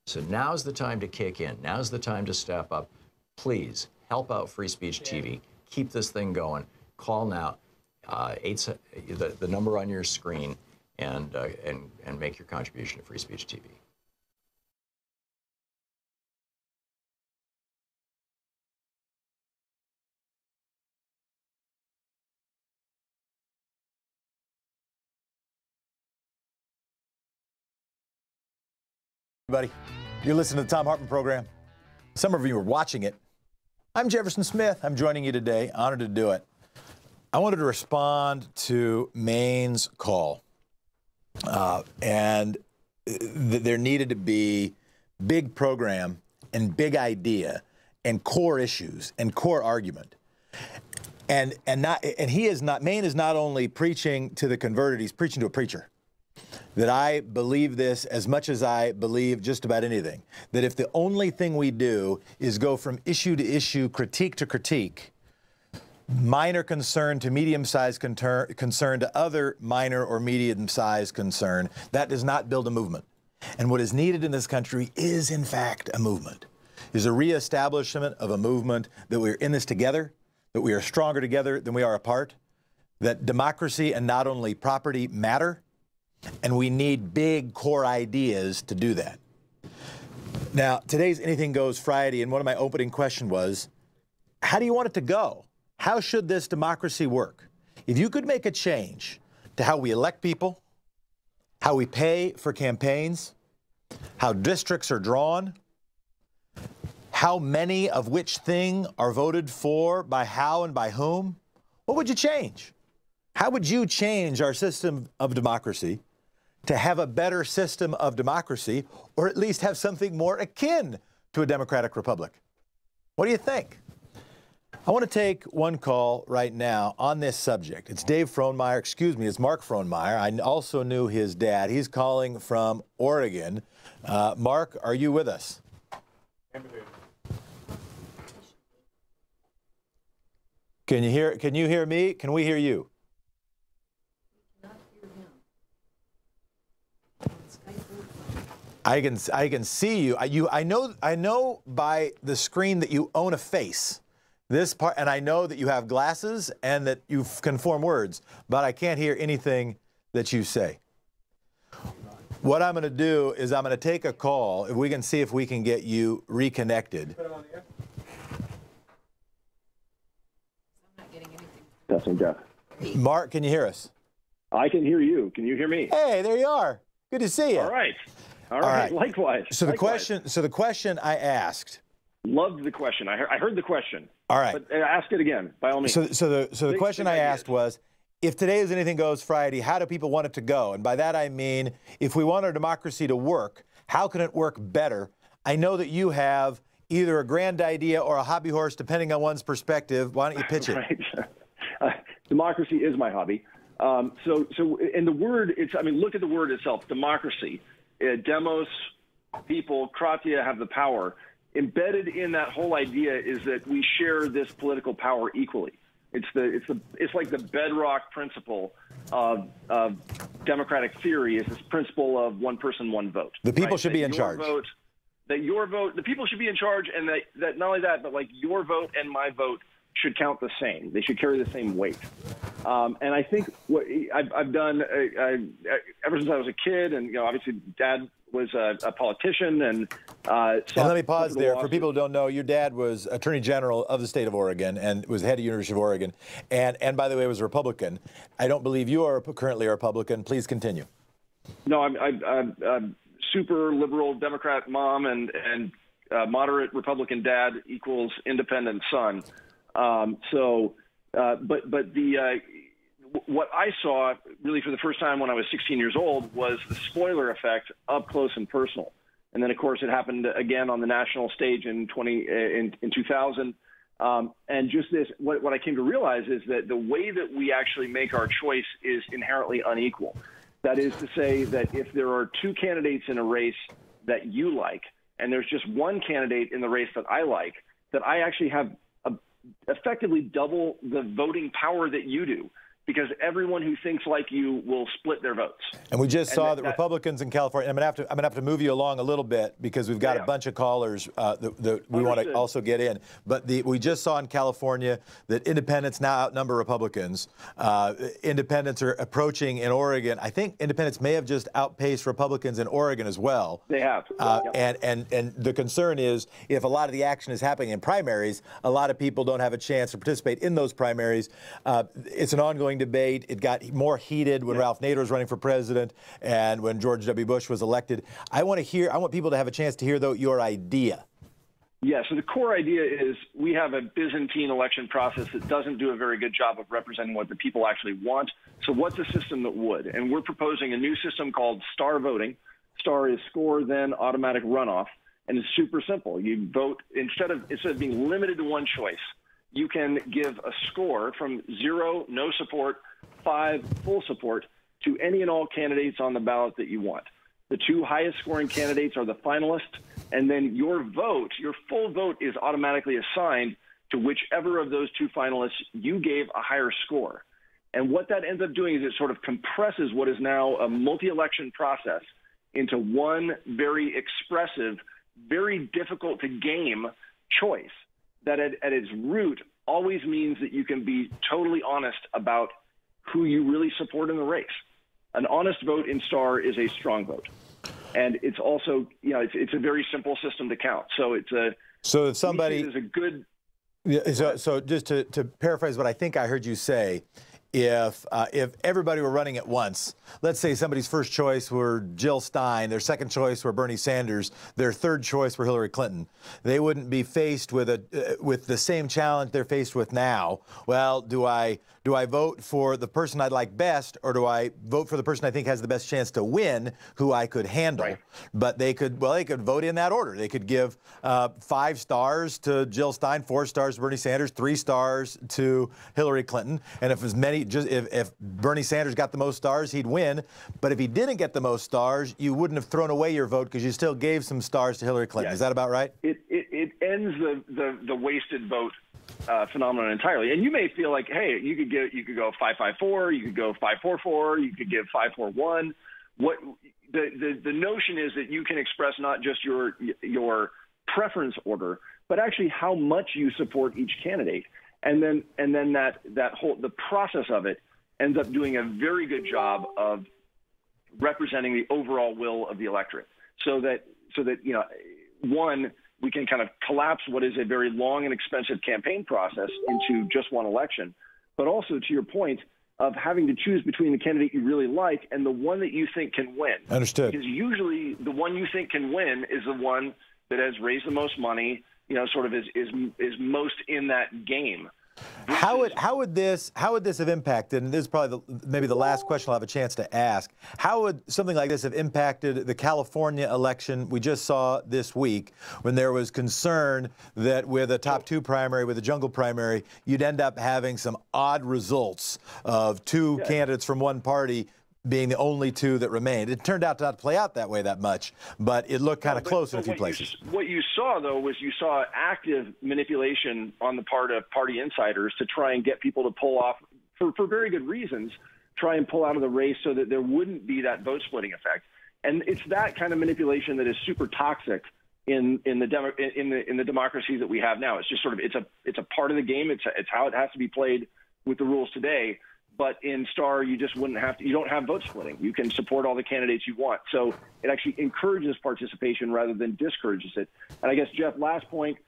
So now's the time to kick in. Now's the time to step up. Please help out Free Speech TV. Keep this thing going. Call now, the number on your screen, and make your contribution to Free Speech TV. Everybody, you're listening to the Thom Hartmann Program. Some of you are watching it. I'm Jefferson Smith. I'm joining you today. Honored to do it. I wanted to respond to Maine's call. And there needed to be big program and big idea and core issues and core argument. And he is not, Maine is not only preaching to the converted, he's preaching to a preacher. That I believe this as much as I believe just about anything. That if the only thing we do is go from issue to issue, critique to critique, minor concern to medium-sized concern to other minor or medium-sized concern, that does not build a movement. And what is needed in this country is, in fact, a movement. Is a reestablishment of a movement that we're in this together, that we are stronger together than we are apart, that democracy and not only property matter, and we need big core ideas to do that. Now, today's Anything Goes Friday, and one of my opening questions was, how do you want it to go? How should this democracy work? If you could make a change to how we elect people, how we pay for campaigns, how districts are drawn, how many of which thing are voted for by how and by whom, what would you change? How would you change our system of democracy to have a better system of democracy, or at least have something more akin to a democratic republic? What do you think? I want to take one call right now on this subject. It's Dave Frohnmeyer, it's Mark Frohnmeyer. I also knew his dad. He's calling from Oregon. Mark, are you with us? Can you hear me? Can we hear you? I can see you. I know by the screen that you own a face. This part, and I know that you have glasses and that you can form words, but I can't hear anything that you say. What I'm going to do is I'm going to take a call. If we can see if we can get you reconnected. Testing, Jeff. Mark, can you hear us? I can hear you. Can you hear me? Hey, there you are. Good to see you. All right. All right. Likewise. So the question I asked. Loved the question. I heard the question. All right. But ask it again, by all means. So the question I asked was, if today is Anything Goes Friday, how do people want it to go? And by that I mean, if we want our democracy to work, how can it work better? I know that you have either a grand idea or a hobby horse, depending on one's perspective. Why don't you pitch it? Right. Democracy is my hobby. So in the word, look at the word itself, democracy. Demos, people, kratia have the power. Embedded in that whole idea is that we share this political power equally. It's like the bedrock principle of democratic theory is this principle of one person, one vote. The people should be in charge. The people should be in charge, and that not only that, but like your vote and my vote should count the same. They should carry the same weight. And I think what I've done ever since I was a kid, and obviously Dad was a politician, and let me pause there. For people who don't know, your dad was Attorney General of the state of Oregon and was head of University of Oregon, and by the way, was a Republican. I don't believe you are currently a Republican. Please continue. No, I'm super liberal Democrat mom and moderate Republican dad equals independent son. What I saw really for the first time when I was 16 years old was the spoiler effect up close and personal. And then, of course, it happened again on the national stage in 2000. And just this, what I came to realize is that the way that we actually make our choice is inherently unequal. That is to say that if there are two candidates in a race that you like, and there's just one candidate in the race that I like, that I actually have effectively double the voting power that you do, because everyone who thinks like you will split their votes. And we just saw that Republicans in California. I'm gonna have to move you along a little bit because we've got a bunch of callers that we want to also get in. But we just saw in California that independents now outnumber Republicans. Independents are approaching in Oregon. I think independents may have just outpaced Republicans in Oregon as well. They have. And the concern is if a lot of the action is happening in primaries, a lot of people don't have a chance to participate in those primaries. It's an ongoing ongoing debate. It got more heated when Ralph Nader was running for president and when George W. Bush was elected. I want people to have a chance to hear, though, your idea. Yeah, so the core idea is we have a Byzantine election process that doesn't do a very good job of representing what the people actually want. So what's a system that would? And we're proposing a new system called star voting. Star is score, then automatic runoff. And it's super simple. You vote, instead of being limited to one choice, you can give a score from 0, no support, 5, full support, to any and all candidates on the ballot that you want. The 2 highest scoring candidates are the finalists, and then your vote, your full vote, is automatically assigned to whichever of those 2 finalists you gave a higher score. And what that ends up doing is it sort of compresses what is now a multi-election process into one very expressive, very difficult to game choice that at its root always means that you can be totally honest about who you really support in the race. An honest vote in Star is a strong vote. And it's also, it's a very simple system to count. So so if somebody is a good. So just to paraphrase what I think I heard you say, if everybody were running at once, let's say somebody's first choice were Jill Stein, their second choice were Bernie Sanders, their third choice were Hillary Clinton, they wouldn't be faced with the same challenge they're faced with now. Well, do I vote for the person I like best, or do I vote for the person I think has the best chance to win, who I could handle? Right. But they could vote in that order. They could give 5 stars to Jill Stein, 4 stars to Bernie Sanders, 3 stars to Hillary Clinton, and if Bernie Sanders got the most stars, he'd win. But if he didn't get the most stars, you wouldn't have thrown away your vote because you still gave some stars to Hillary Clinton. Yes. Is that about right? It ends the wasted vote phenomenon entirely. And you may feel like, hey, you could go 5-5-4, you could go 5-4-4, you could give 5-4-1. What the notion is that you can express not just your preference order, but actually how much you support each candidate. And then that whole the process of it ends up doing a very good job of representing the overall will of the electorate. So that one, we can kind of collapse what is a very long and expensive campaign process into just one election, but also, to your point, of having to choose between the candidate you really like and the one that you think can win. Understood. Because usually the one you think can win is the one that has raised the most money, sort of is most in that game. How would this have impacted, and this is probably maybe the last question I'll have a chance to ask, how would something like this have impacted the California election we just saw this week, when there was concern that with a top 2 primary, with a jungle primary, you'd end up having some odd results of 2 candidates from one party being the only 2 that remained? It turned out to not play out that way that much, but it looked kind of close in a few places. What you saw, though, was you saw active manipulation on the part of party insiders to try and get people to pull off, for very good reasons, try and pull out of the race so that there wouldn't be that vote splitting effect. And it's that kind of manipulation that is super toxic in the democracies that we have now. It's just sort of it's a part of the game. It's how it has to be played with the rules today. But in Star, you just wouldn't have to. You don't have vote splitting. You can support all the candidates you want. So it actually encourages participation rather than discourages it. And I guess, Jeff, last point,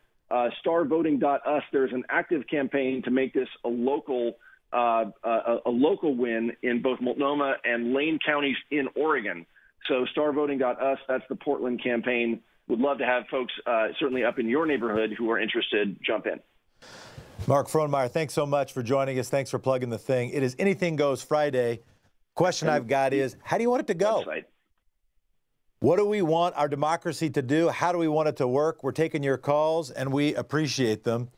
starvoting.us. There's an active campaign to make this a local win in both Multnomah and Lane counties in Oregon. So starvoting.us. That's the Portland campaign. Would love to have folks certainly up in your neighborhood who are interested jump in. Mark Frohnmeyer, thanks so much for joining us. Thanks for plugging the thing. It is Anything Goes Friday. Question I've got is, how do you want it to go? Website. What do we want our democracy to do? How do we want it to work? We're taking your calls, and we appreciate them.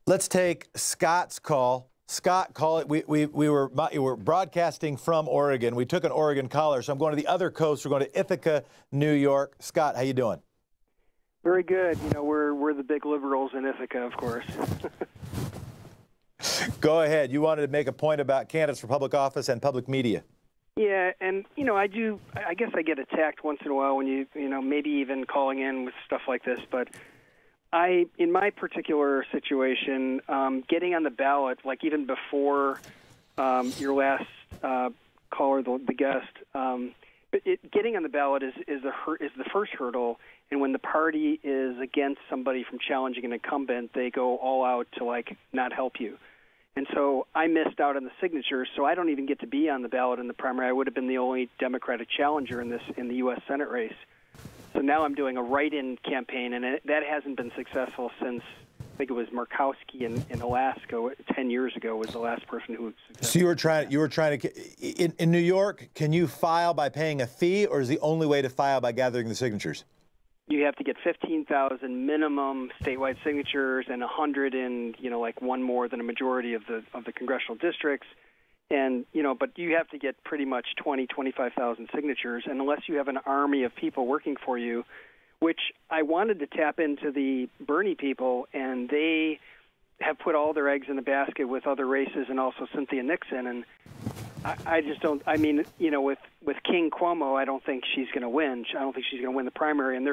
Let's take Scott's call. Scott, call it. We were broadcasting from Oregon. We took an Oregon caller, so I'm going to the other coast. We're going to Ithaca, New York. Scott, how you doing? Very good. We're the big liberals in Ithaca, of course. Go ahead. You wanted to make a point about candidates for public office and public media. Yeah, and I guess I get attacked once in a while when you maybe even calling in with stuff like this. But in my particular situation, getting on the ballot, like even before your last caller, the guest, getting on the ballot is the first hurdle. And when the party is against somebody from challenging an incumbent, they go all out to not help you. And so I missed out on the signatures, so I don't even get to be on the ballot in the primary. I would have been the only Democratic challenger in the U.S. Senate race. So now I'm doing a write-in campaign, and that hasn't been successful since, I think it was Murkowski in Alaska 10 years ago was the last person who was successful. So you were trying to in New York, can you file by paying a fee, or is the only way to file by gathering the signatures? You have to get 15,000 minimum statewide signatures and 100 in, like one more than a majority of the congressional districts. And, but you have to get pretty much 25,000 signatures. And unless you have an army of people working for you, which I wanted to tap into the Bernie people, and they have put all their eggs in the basket with other races and also Cynthia Nixon. And I just don't. I mean, with King Cuomo, I don't think she's going to win. I don't think she's going to win the primary, and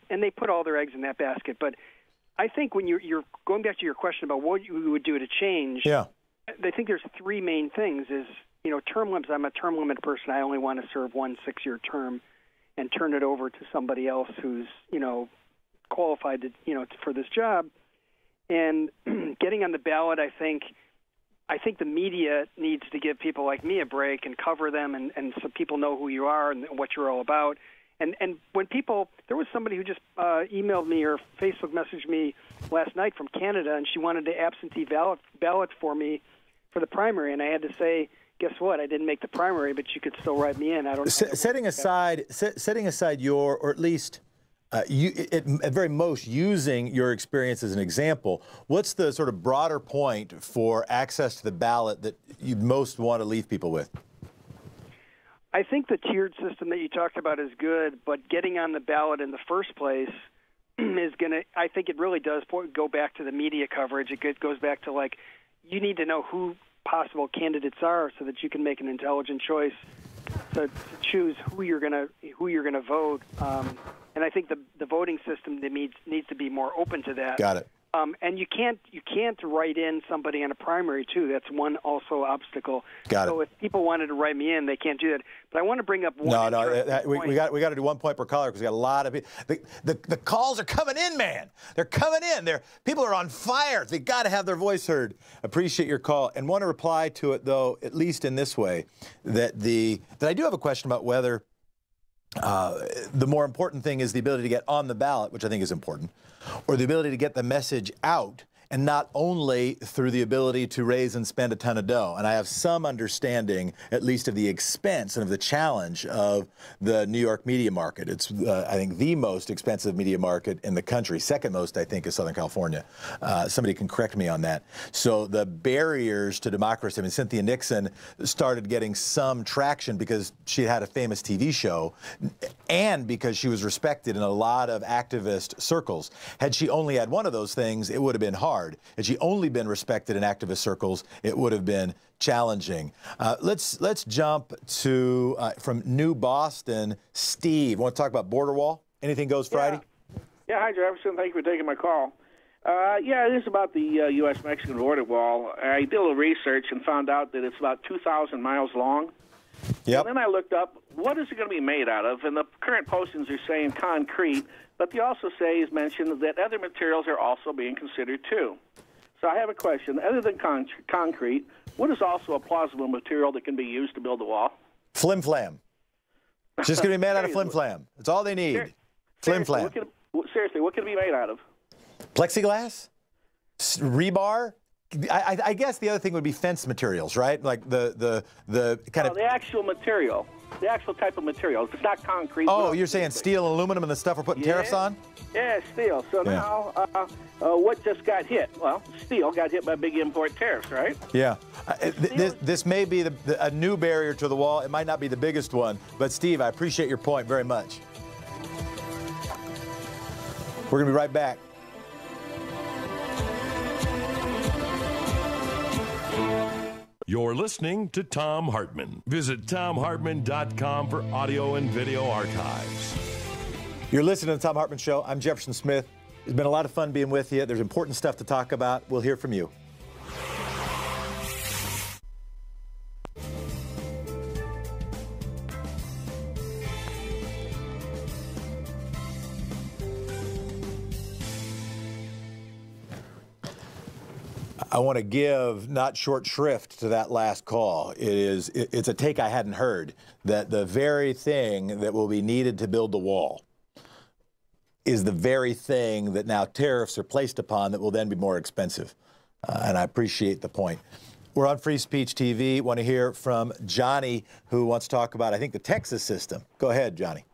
they put all their eggs in that basket. But I think when you're going back to your question about what you would do to change, yeah, I think there's three main things. Is term limits. I'm a term limit person. I only want to serve 1 6-year term, and turn it over to somebody else who's qualified to for this job. And getting on the ballot, I think the media needs to give people like me a break and cover them, and so people know who you are and what you're all about. And when people, there was somebody who just emailed me or Facebook messaged me last night from Canada, and she wanted to absentee ballot for me for the primary, and I had to say, guess what? I didn't make the primary, but you could still write me in. I don't. Setting aside your, or at least. At very most, using your experience as an example, what's the sort of broader point for access to the ballot that you most want to leave people with? I think the tiered system that you talked about is good, but getting on the ballot in the first place is going to, I think it really does go back to the media coverage. It goes back to, you need to know who possible candidates are so that you can make an intelligent choice to choose who you're going to vote. And I think the voting system needs to be more open to that. Got it. And you can't write in somebody in a primary too. That's one also obstacle. Got it. So if people wanted to write me in, they can't do that. But I want to bring up one. We got to do 1 point per caller because we got a lot of the calls are coming in, man. They're coming in. People are on fire. They got to have their voice heard. Appreciate your call and want to reply to it though, at least in this way, that I do have a question about whether. The more important thing is the ability to get on the ballot, which I think is important, or the ability to get the message out, and not only through the ability to raise and spend a ton of dough. And I have some understanding, at least, of the expense and of the challenge of the New York media market. It's, I think, the most expensive media market in the country. Second most, I think, is Southern California. Somebody can correct me on that. So the barriers to democracy, I mean, Cynthia Nixon started getting some traction because she had a famous TV show and because she was respected in a lot of activist circles. Had she only had one of those things, it would have been hard. Had she only been respected in activist circles, it would have been challenging. Let's jump to, from New Boston, Steve. Want to talk about border wall? Anything goes Friday? Yeah, hi, Jefferson. Thank you for taking my call. It is about the U.S.-Mexican border wall. I did a little research and found out that it's about 2,000 miles long. Yep. And then I looked up, what is it going to be made out of? And the current postings are saying concrete, but they also mention that other materials are also being considered too. So I have a question. Other than concrete, what is also a plausible material that can be used to build the wall? Flim flam. It's just going to be made out of flim flam. That's all they need. Flim flam. Seriously, what can it be made out of? Plexiglass? Rebar? I guess the other thing would be fence materials, right? Like the kind of the actual material, the actual type of material. If it's not concrete. Oh, you're saying steel, aluminum, and the stuff we're putting tariffs on? Yeah, steel. So now, what just got hit? Well, steel got hit by big import tariffs, right? Yeah. This may be a new barrier to the wall. It might not be the biggest one, but Steve, I appreciate your point very much. We're going to be right back. You're listening to Thom Hartmann. Visit ThomHartmann.com for audio and video archives. You're listening to the Thom Hartmann Show. I'm Jefferson Smith. It's been a lot of fun being with you. There's important stuff to talk about. We'll hear from you. I want to give not short shrift to that last call. It's a take I hadn't heard, that the very thing that will be needed to build the wall is the very thing that now tariffs are placed upon that will then be more expensive. And I appreciate the point. We're on Free Speech TV. Want to hear from Johnny, who wants to talk about, I think, the Texas system. Go ahead, Johnny.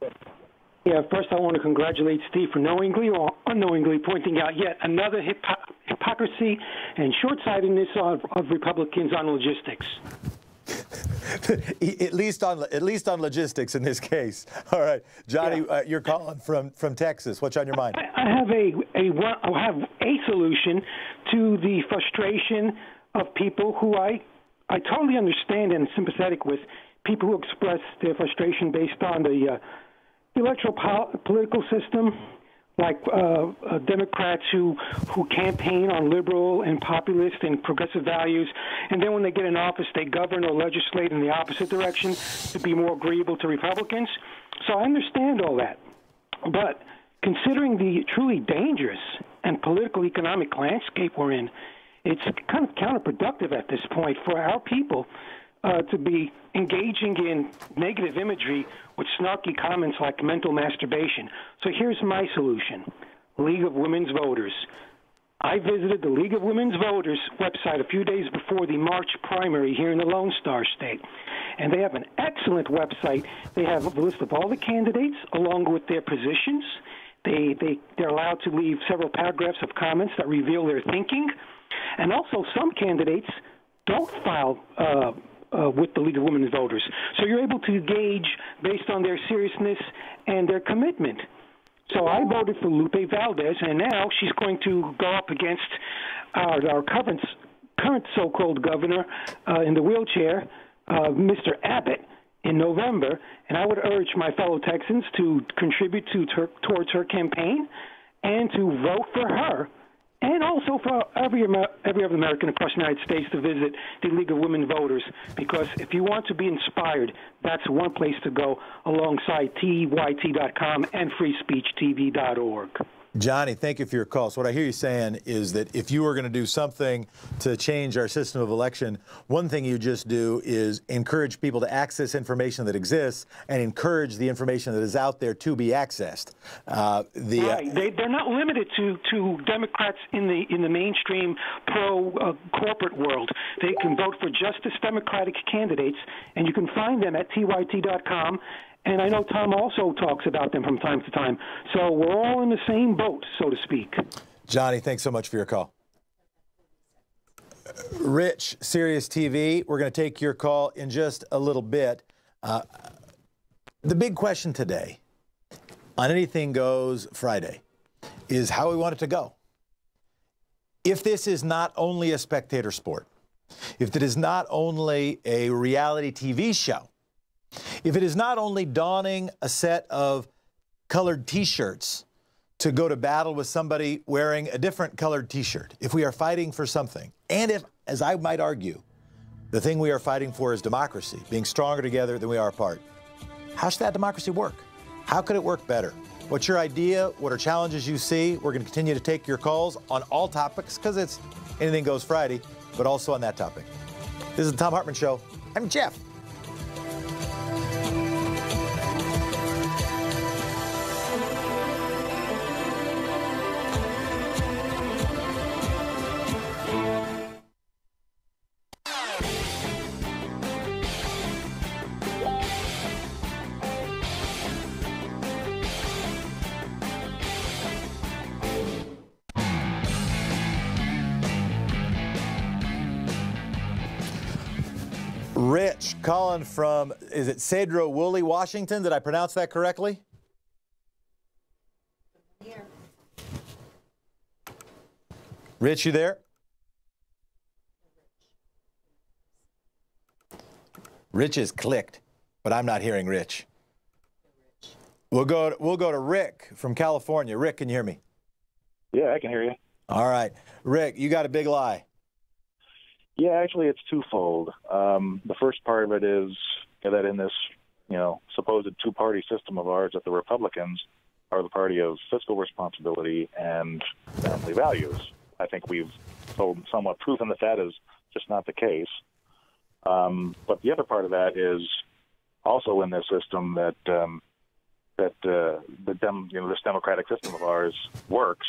Yeah, first I want to congratulate Steve for knowingly or unknowingly pointing out yet another hypocrisy and short-sightedness of Republicans on logistics. At least on logistics in this case. All right, Johnny, you're calling from Texas. What's on your mind? I have a solution to the frustration of people who I totally understand and sympathetic with, people who express their frustration based on the electoral political system, like Democrats who campaign on liberal and populist and progressive values, and then when they get in office, they govern or legislate in the opposite direction to be more agreeable to Republicans. So I understand all that. But considering the truly dangerous and political economic landscape we're in, it's kind of counterproductive at this point for our people to be engaging in negative imagery with snarky comments like mental masturbation. So here's my solution. League of Women's Voters. I visited the League of Women's Voters website a few days before the March primary here in the Lone Star State. And they have an excellent website. They have a list of all the candidates along with their positions. They're allowed to leave several paragraphs of comments that reveal their thinking. And also some candidates don't file with the League of Women Voters. So you're able to gauge based on their seriousness and their commitment. So I voted for Lupe Valdez, and now she's going to go up against our current so-called governor in the wheelchair, Mr. Abbott, in November. And I would urge my fellow Texans to contribute towards her campaign and to vote for her, and also for every other American across the United States to visit the League of Women Voters, because if you want to be inspired, that's one place to go alongside TYT.com and freespeechtv.org. Johnny, thank you for your call. So what I hear you saying is that if you were going to do something to change our system of election, one thing you just do is encourage people to access information that exists and encourage the information that is out there to be accessed. Right. They're not limited to Democrats in the mainstream pro-corporate world. They can vote for Justice Democratic candidates, and you can find them at TYT.com. And I know Tom also talks about them from time to time. So we're all in the same boat, so to speak. Johnny, thanks so much for your call. Rich, Sirius TV, we're going to take your call in just a little bit. The big question today on Anything Goes Friday is how we want it to go. If this is not only a spectator sport, if it is not only a reality TV show, if it is not only donning a set of colored T-shirts to go to battle with somebody wearing a different colored T-shirt, if we are fighting for something, and if, as I might argue, the thing we are fighting for is democracy, being stronger together than we are apart, how should that democracy work? How could it work better? What's your idea? What are challenges you see? We're going to continue to take your calls on all topics because it's Anything Goes Friday, but also on that topic. This is the Thom Hartmann Show. I'm Jeff. Rich, calling from, is it Cedro Woolley, Washington? Did I pronounce that correctly? Here. Rich, you there? Rich is clicked, but I'm not hearing Rich. We'll go to Rick from California. Rick, can you hear me? Yeah, I can hear you. All right. Rick, you got a big lie. Yeah, actually, it's twofold. The first part of it is that in this, supposed two-party system of ours, that the Republicans are the party of fiscal responsibility and family values. I think we've somewhat proven that that is just not the case. But the other part of that is also in this system that this democratic system of ours works,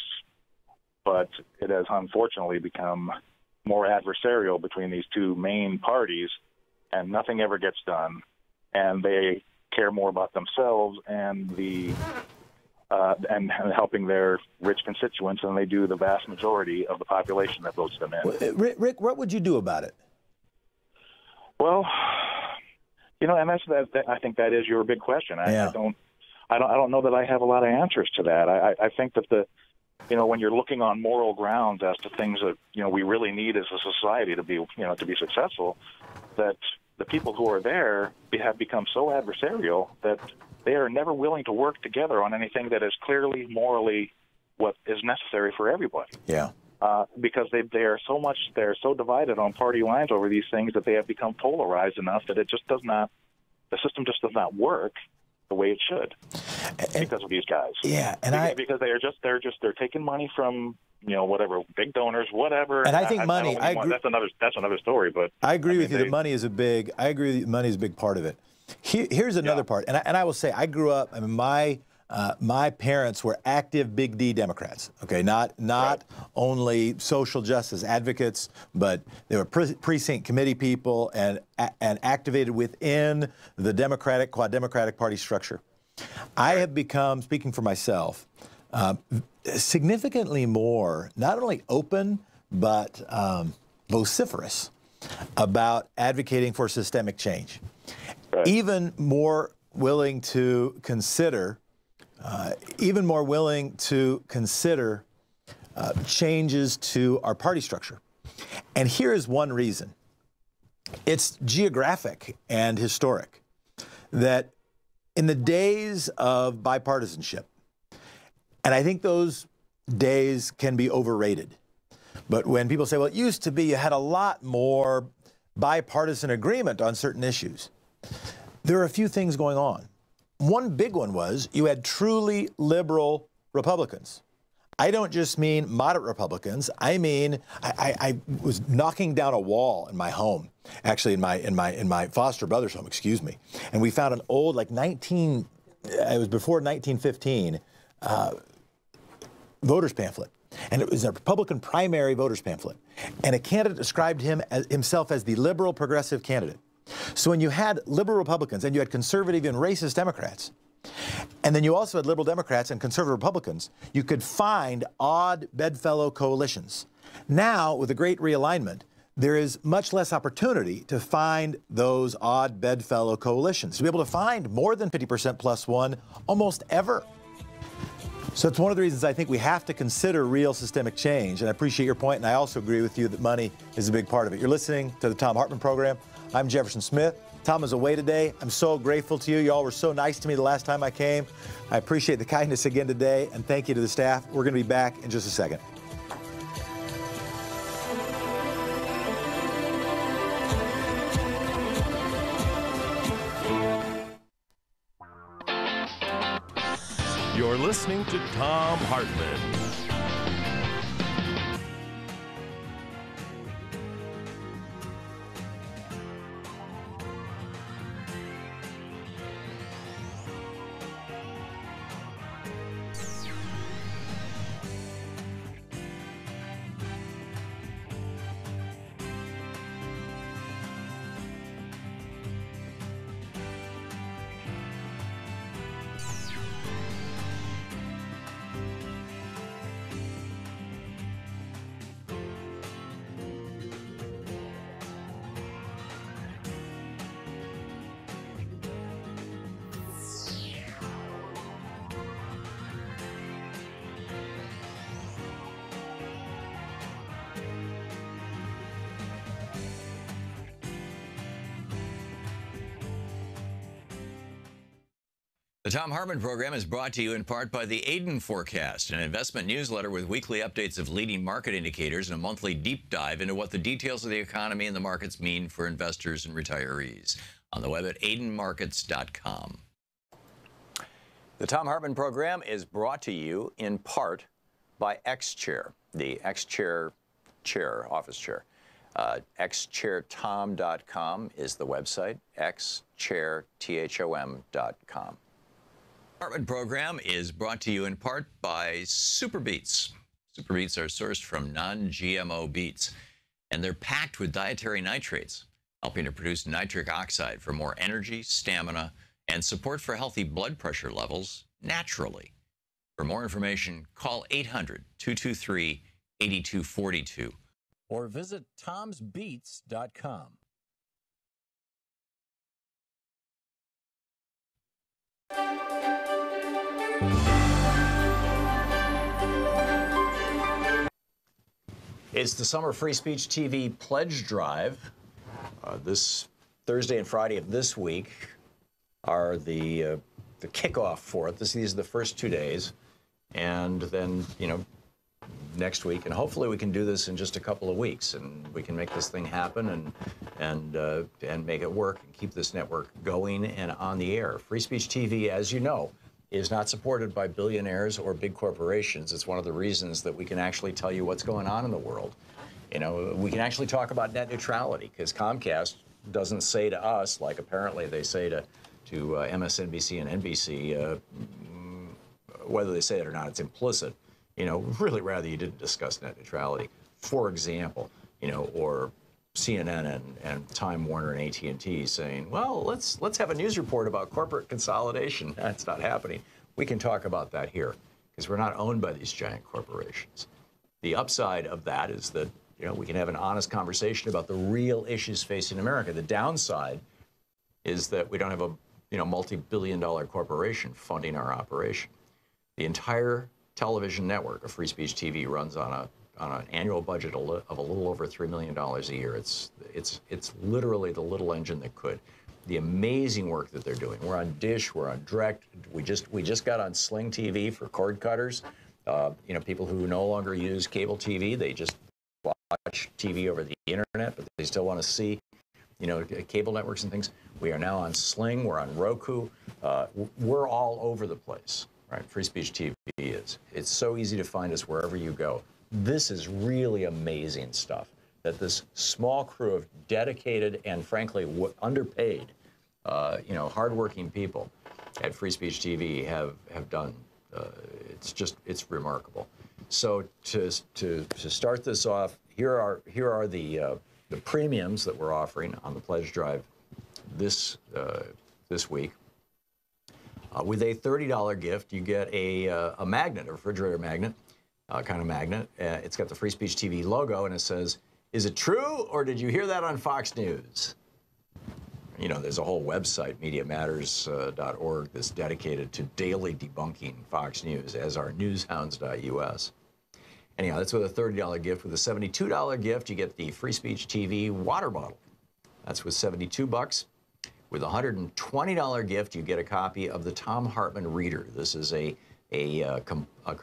but it has unfortunately become more adversarial between these two main parties, and nothing ever gets done. And they care more about themselves and and helping their rich constituents than they do the vast majority of the population that votes them in. Rick, what would you do about it? Well, and I think that is your big question. I don't know that I have a lot of answers to that. I think that when you're looking on moral grounds as to things that we really need as a society to be successful, that the people who are there have become so adversarial that they are never willing to work together on anything that is clearly morally what is necessary for everybody. Yeah. Because they're so divided on party lines over these things that they have become polarized enough that the system just does not work the way it should because of these guys. Yeah, because they're taking money from whatever big donors, whatever. And I think money. That's another story. But I agree with you that money is a big. I agree that money is a big part of it. Here's another part, and I will say I grew up. I mean, my parents were active Big D Democrats. Okay, not right. only social justice advocates, but they were precinct committee people and activated within the Quad Democratic Party structure. I have become, speaking for myself, significantly more not only open but vociferous about advocating for systemic change. Right. Even more willing to consider changes to our party structure. And here is one reason. It's geographic and historic that in the days of bipartisanship, and I think those days can be overrated, but when people say, well, it used to be you had a lot more bipartisan agreement on certain issues, there are a few things going on. One big one was you had truly liberal Republicans. I don't just mean moderate Republicans. I mean, I was knocking down a wall in my home, actually in my foster brother's home, excuse me. And we found an old, it was before 1915, voters pamphlet. And it was a Republican primary voters pamphlet. And a candidate described himself as the liberal progressive candidate. So when you had liberal Republicans and you had conservative and racist Democrats, and then you also had liberal Democrats and conservative Republicans, you could find odd bedfellow coalitions. Now, with the great realignment, there is much less opportunity to find those odd bedfellow coalitions, to be able to find more than 50% plus one almost ever. So it's one of the reasons I think we have to consider real systemic change. And I appreciate your point, and I also agree with you that money is a big part of it. You're listening to the Thom Hartmann Program. I'm Jefferson Smith. Tom is away today. I'm so grateful to you. Y'all were so nice to me the last time I came. I appreciate the kindness again today, and thank you to the staff. We're going to be back in just a second. You're listening to Thom Hartmann. The Thom Hartmann Program is brought to you in part by the Aiden Forecast, an investment newsletter with weekly updates of leading market indicators and a monthly deep dive into what the details of the economy and the markets mean for investors and retirees. On the web at aidenmarkets.com. The Thom Hartmann Program is brought to you in part by X-Chair. the ex-chair, office chair. Xchairtom.com is the website, xchairtom.com. Hartmann Program is brought to you in part by Super Beets. Super Beets are sourced from non-GMO beets, and they're packed with dietary nitrates, helping to produce nitric oxide for more energy, stamina, and support for healthy blood pressure levels naturally. For more information, call 800-223-8242 or visit tomsbeets.com. It's the Summer Free Speech TV Pledge Drive. This Thursday and Friday of this week are the kickoff for it. These are the first 2 days, and then next week, and hopefully we can do this in just a couple of weeks, and we can make this thing happen and make it work and keep this network going and on the air. Free Speech TV, as you know, is not supported by billionaires or big corporations. It's one of the reasons that we can actually tell you what's going on in the world. We can actually talk about net neutrality, because Comcast doesn't say to us, like apparently they say to MSNBC and NBC, whether they say it or not, it's implicit. Really rather you didn't discuss net neutrality, for example, or CNN and Time Warner and AT&T saying, well, let's have a news report about corporate consolidation. That's not happening. We can talk about that here because we're not owned by these giant corporations. The upside of that is that we can have an honest conversation about the real issues facing America. The downside is that we don't have a multi-billion-dollar corporation funding our operation. The entire television network of Free Speech TV runs on an annual budget of a little over $3 million a year. It's literally the little engine that could. The amazing work that they're doing. We're on Dish, we're on Direct. We just got on Sling TV for cord cutters. People who no longer use cable TV, they just watch TV over the internet, but they still want to see cable networks and things. We are now on Sling, we're on Roku. We're all over the place, right? Free Speech TV is. It's so easy to find us wherever you go. This is really amazing stuff that this small crew of dedicated and frankly underpaid, hardworking people at Free Speech TV have done. It's remarkable. So to start this off, here are the premiums that we're offering on the pledge drive this week. With a $30 gift, you get a magnet, a refrigerator magnet, kind of magnet. It's got the Free Speech TV logo, and it says, "Is it true, or did you hear that on Fox News?" There's a whole website, MediaMatters.org, that's dedicated to daily debunking Fox News, as are newshounds.us. Anyhow, that's with a $30 gift. With a $72 gift, you get the Free Speech TV water bottle. That's with $72. With a $120 gift, you get a copy of the Thom Hartmann Reader. This is a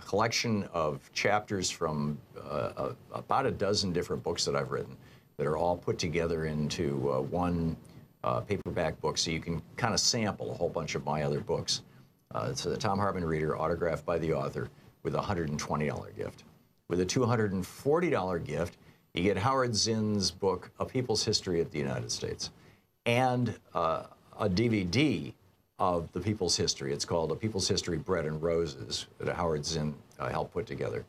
collection of chapters from about a dozen different books that I've written that are all put together into one paperback book, so you can kind of sample a whole bunch of my other books. It's the Thom Hartmann Reader, autographed by the author, with a $120 gift. With a $240 gift, you get Howard Zinn's book, A People's History of the United States, and a DVD of the People's History. It's called A People's History, Bread and Roses, that Howard Zinn helped put together,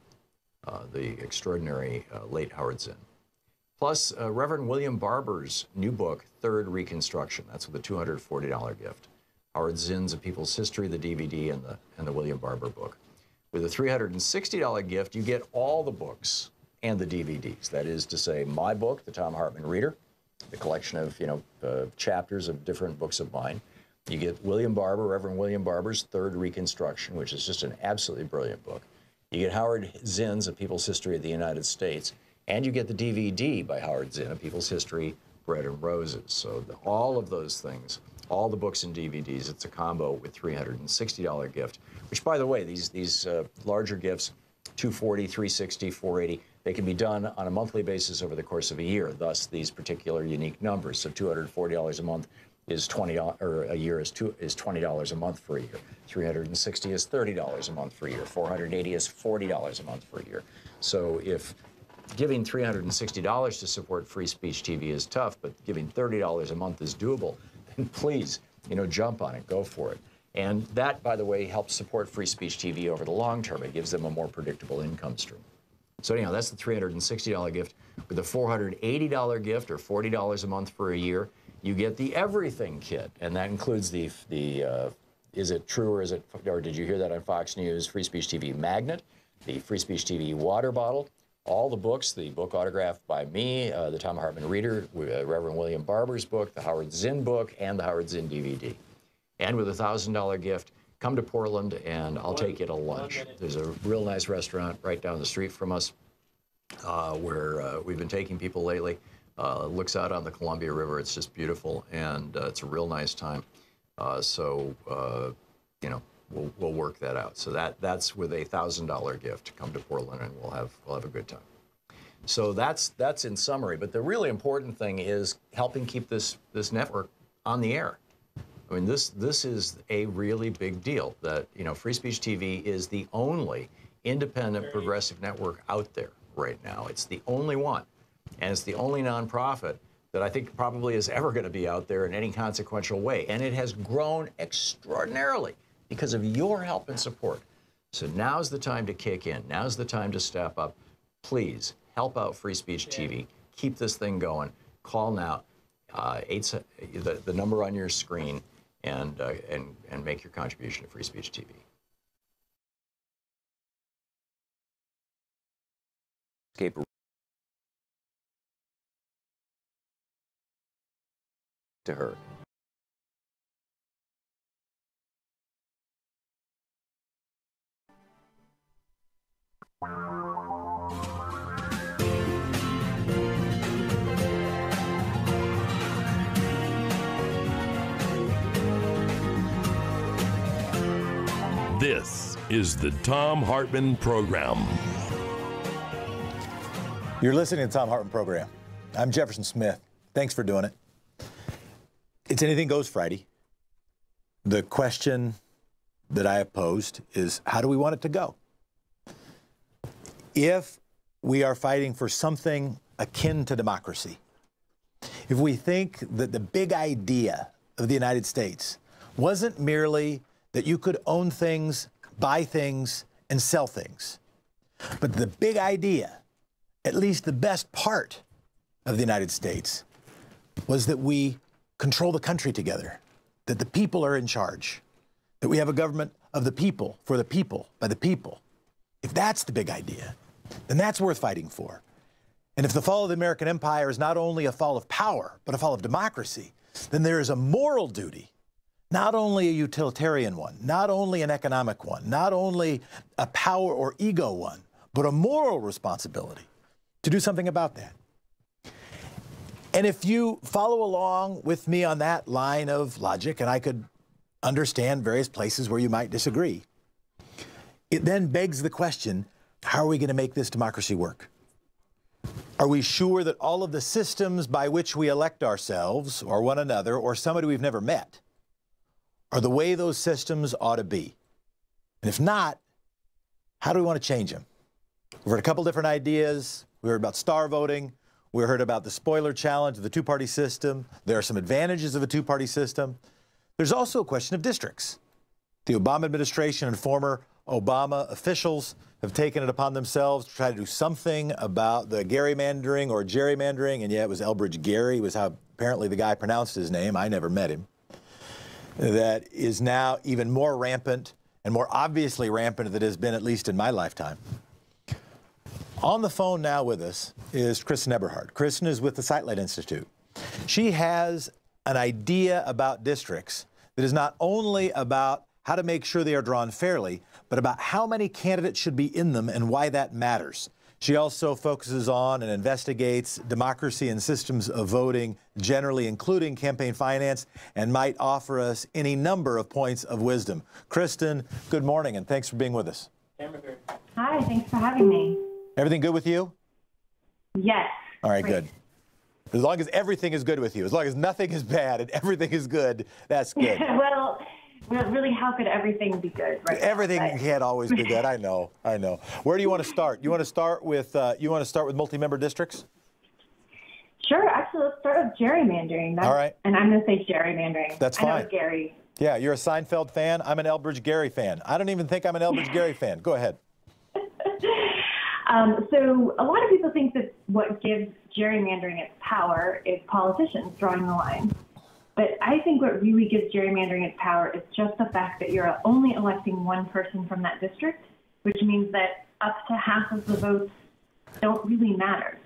the extraordinary late Howard Zinn. Plus, Reverend William Barber's new book, Third Reconstruction. That's with a $240 gift. Howard Zinn's A People's History, the DVD, and the William Barber book. With a $360 gift, you get all the books and the DVDs. That is to say, my book, the Thom Hartmann Reader, the collection of chapters of different books of mine. You get Reverend William Barber's Third Reconstruction, which is just an absolutely brilliant book. You get Howard Zinn's A People's History of the United States, and you get the DVD by Howard Zinn, A People's History, Bread and Roses. So all of those things, all the books and DVDs, it's a combo with $360 gift, which, by the way, these larger gifts, $240, $360, $480, they can be done on a monthly basis over the course of a year, thus these particular unique numbers. So $240 a month is $20 a month for a year. $360 is $30 a month for a year. $480 is $40 a month for a year. So if giving $360 to support free speech TV is tough, but giving $30 a month is doable, then please, jump on it, go for it. And that, by the way, helps support free speech TV over the long term. It gives them a more predictable income stream. So anyhow, that's the $360 gift. With the $480 gift, or $40 a month for a year, you get the everything kit, and that includes the is it true or did you hear that on Fox News? Free Speech TV magnet, the Free Speech TV water bottle, all the books, the book autographed by me, the Thom Hartmann Reader, Reverend William Barber's book, the Howard Zinn book, and the Howard Zinn DVD. And with a $1,000 gift, come to Portland and I'll take you to lunch. There's a real nice restaurant right down the street from us where we've been taking people lately. Looks out on the Columbia River. It's just beautiful, and it's a real nice time. We'll work that out. So that's with a $1,000 gift. Come to Portland, and we'll have a good time. So that's in summary. But the really important thing is helping keep this network on the air. I mean, this is a really big deal. That Free Speech TV is the only independent progressive network out there right now. It's the only one, and it's the only nonprofit that I think probably is ever going to be out there in any consequential way. And it has grown extraordinarily because of your help and support. So now's the time to kick in. Now's the time to step up. Please help out Free Speech TV. Keep this thing going. Call now, the number on your screen, and make your contribution to Free Speech TV. Escape to her. This is the Thom Hartmann Program. You're listening to the Thom Hartmann Program. I'm Jefferson Smith. Thanks for doing it. It's Anything Goes Friday. The question that I have posed is, how do we want it to go? If we are fighting for something akin to democracy, if we think that the big idea of the United States wasn't merely that you could own things, buy things, and sell things, but the big idea, at least the best part of the United States, was that we control the country together, that the people are in charge, that we have a government of the people, for the people, by the people. If that's the big idea, then that's worth fighting for. And if the fall of the American empire is not only a fall of power, but a fall of democracy, then there is a moral duty, not only a utilitarian one, not only an economic one, not only a power or ego one, but a moral responsibility to do something about that. And if you follow along with me on that line of logic, and I could understand various places where you might disagree, it then begs the question, how are we going to make this democracy work? Are we sure that all of the systems by which we elect ourselves, or one another, or somebody we've never met, are the way those systems ought to be? And if not, how do we want to change them? We've heard a couple different ideas. We heard about star voting. We heard about the spoiler challenge of the two-party system. There are some advantages of a two-party system. There's also a question of districts. The Obama administration and former Obama officials have taken it upon themselves to try to do something about the gerrymandering or gerrymandering, and yeah, it was Elbridge Gerry was how apparently the guy pronounced his name. I never met him. That is now even more rampant and more obviously rampant than it has been, at least in my lifetime. On the phone now with us is Kristen Eberhard. Kristen is with the Sightline Institute. She has an idea about districts that is not only about how to make sure they are drawn fairly, but about how many candidates should be in them and why that matters. She also focuses on and investigates democracy and systems of voting generally, including campaign finance, and might offer us any number of points of wisdom. Kristen, good morning, and thanks for being with us. Hi, thanks for having me. Everything good with you? Yes. All right, good. As long as everything is good with you, as long as nothing is bad and everything is good, that's good. Well, Really, how could everything be good? Right. Everything can't always be good. I know. Where do you want to start? You want to start with multi-member districts? Sure. Actually, let's start with gerrymandering. All right. And I'm going to say gerrymandering. That's fine. I know Gary. Yeah, you're a Seinfeld fan. I'm an Elbridge Gerry fan. I don't even think I'm an Elbridge Gerry fan. Go ahead. So a lot of people think that what gives gerrymandering its power is politicians drawing the line. But I think what really gives gerrymandering its power is just the fact that you're only electing one person from that district, which means that up to half of the votes don't really matter.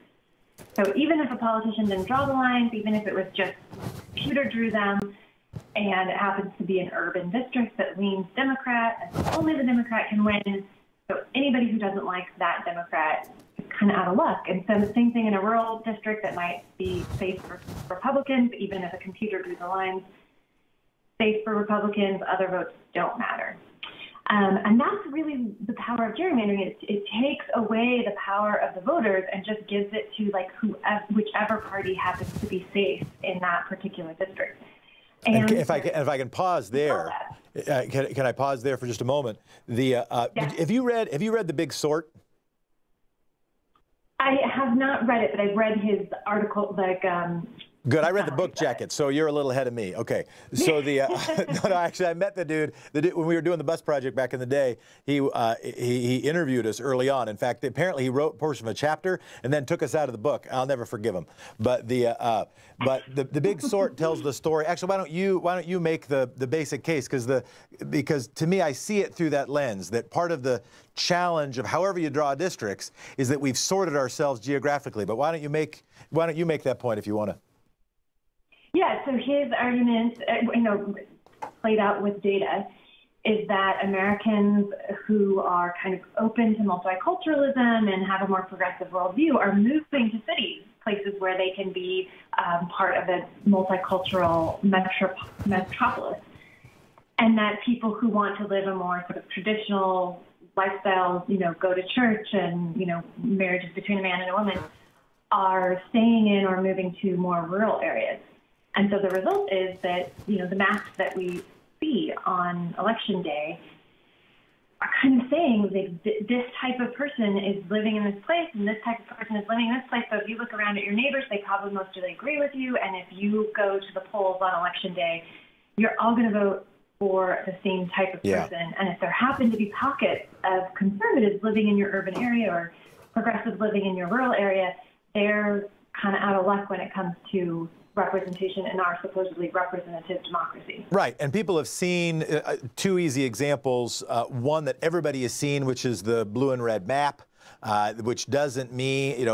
So even if a politician didn't draw the lines, even if it was just computer drew them, and it happens to be an urban district that leans Democrat, and only the Democrat can win, so anybody who doesn't like that Democrat is kind of out of luck. And so the same thing in a rural district that might be safe for Republicans, even if a computer drew the lines, safe for Republicans, other votes don't matter. And that's really the power of gerrymandering. It takes away the power of the voters and just gives it to whichever party happens to be safe in that particular district. And if I can pause there, can I pause there for just a moment? Have you read The Big Sort? I have not read it, but I've read his article, Good. I read the book jacket, so you're a little ahead of me. Okay. So actually, I met the dude when we were doing the bus project back in the day. He interviewed us early on. In fact, apparently he wrote a portion of a chapter and then took us out of the book. I'll never forgive him. But the Big Sort tells the story. Actually, why don't you make the basic case? Because to me, I see it through that lens. That part of the challenge of however you draw districts is that we've sorted ourselves geographically. But why don't you make that point if you want to? Yeah, so his argument, played out with data, is that Americans who are kind of open to multiculturalism and have a more progressive worldview are moving to cities, places where they can be part of a multicultural metropolis. And that people who want to live a more sort of traditional lifestyle, go to church and, marriages between a man and a woman, are staying in or moving to more rural areas. And so the result is that, the maps that we see on election day are kind of saying that this type of person is living in this place and this type of person is living in this place. So if you look around at your neighbors, they probably mostly agree with you. And if you go to the polls on election day, you're all going to vote for the same type of person. Yeah. And if there happen to be pockets of conservatives living in your urban area or progressives living in your rural area, they're kind of out of luck when it comes to representation in our supposedly representative democracy. Right, and people have seen two easy examples. One that everybody has seen, which is the blue and red map, which doesn't mean,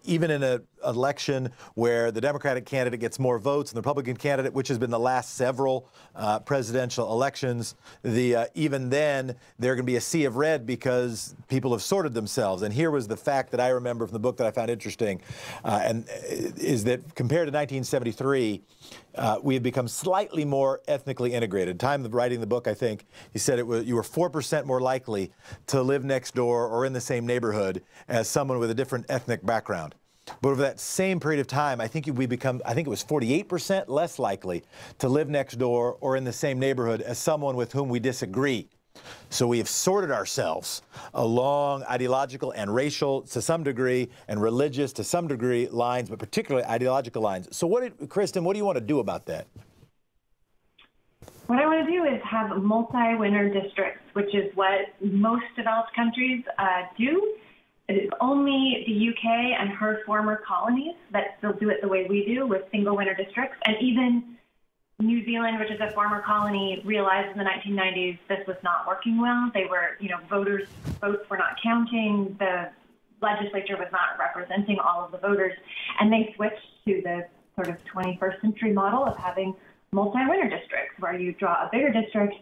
even in an election where the Democratic candidate gets more votes than the Republican candidate, which has been the last several presidential elections, even then there can be a sea of red because people have sorted themselves. And here was the fact that I remember from the book that I found interesting, and is that compared to 1973, we had become slightly more ethnically integrated. Time of writing the book, I think, he said you were 4% more likely to live next door or in the same neighborhood as someone with a different ethnic background. But over that same period of time, I think it was 48% less likely to live next door or in the same neighborhood as someone with whom we disagree. So we have sorted ourselves along ideological and racial to some degree and religious to some degree lines, but particularly ideological lines. So Kristen, what do you want to do about that? What I want to do is have multi-winner districts, which is what most developed countries do. It is only the UK and her former colonies that still do it the way we do with single winner districts. And even New Zealand, which is a former colony, realized in the 1990s this was not working well. They were, votes were not counting. The legislature was not representing all of the voters. And they switched to the sort of 21st century model of having multi-winner districts where you draw a bigger district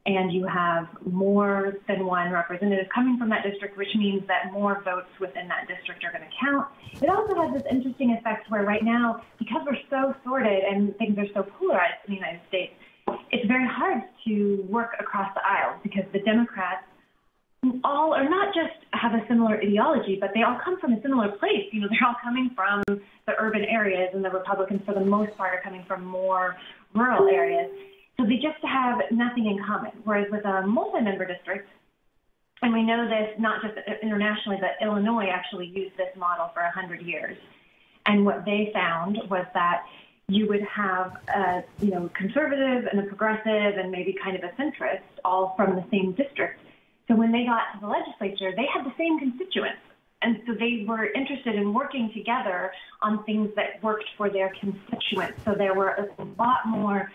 and you have more than one representative coming from that district, which means that more votes within that district are going to count. It also has this interesting effect where right now, because we're so sorted and things are so polarized in the United States, it's very hard to work across the aisles because the Democrats all are not just have a similar ideology, but they all come from a similar place. They're all coming from the urban areas, and the Republicans, for the most part, are coming from more rural areas. So they just have nothing in common. Whereas with a multi-member district, and we know this not just internationally, but Illinois actually used this model for 100 years. And what they found was that you would have a conservative and a progressive and maybe kind of a centrist all from the same district. So when they got to the legislature, they had the same constituents. And so they were interested in working together on things that worked for their constituents. So there were a lot more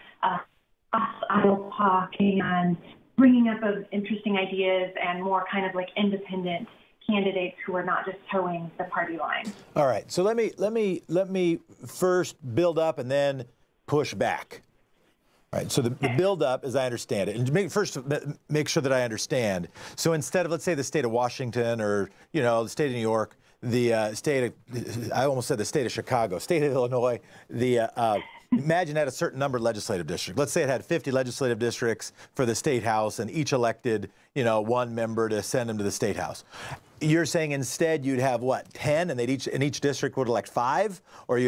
cross-aisle talk and bringing up of interesting ideas and more kind of like independent candidates who are not just towing the party line. All right. So let me first build up and then push back. All right. So the build up, as I understand it, and make sure that I understand. So instead of, let's say, the state of Washington or the state of New York, the state of, I almost said the state of Chicago, state of Illinois, imagine it had a certain number of legislative districts. Let's say it had 50 legislative districts for the state house, and each elected, one member to send them to the state house. You're saying instead you'd have what, 10, and each district would elect 5, or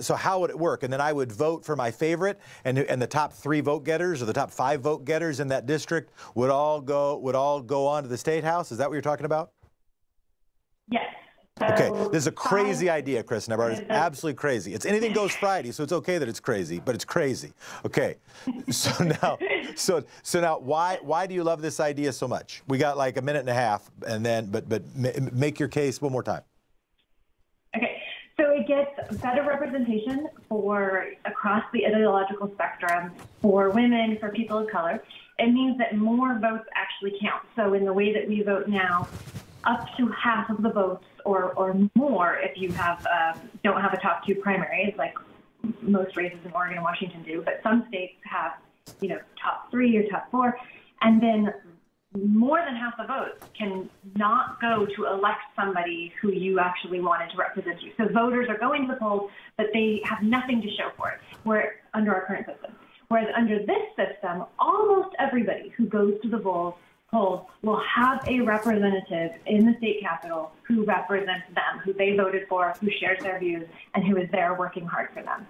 so how would it work? And then I would vote for my favorite, and the top 3 vote getters or the top 5 vote getters in that district would all go on to the state house. Is that what you're talking about? Yes. Okay, this is a crazy idea, Chris Nebardt. It's absolutely crazy. It's anything goes Friday, so it's okay that it's crazy, but it's crazy. Okay, so now, why do you love this idea so much? We got like a minute and a half, and then, but make your case one more time. Okay, so it gets better representation for across the ideological spectrum for women, for people of color. It means that more votes actually count. So in the way that we vote now, up to half of the votes or more if you don't have a top 2 primaries, like most races in Oregon and Washington do, but some states have, top 3 or top 4, and then more than half the votes can not go to elect somebody who you actually wanted to represent you. So voters are going to the polls, but they have nothing to show for it. We're under our current system. Whereas under this system, almost everybody who goes to the polls will have a representative in the state capitol who represents them, who they voted for, who shares their views, and who is there working hard for them.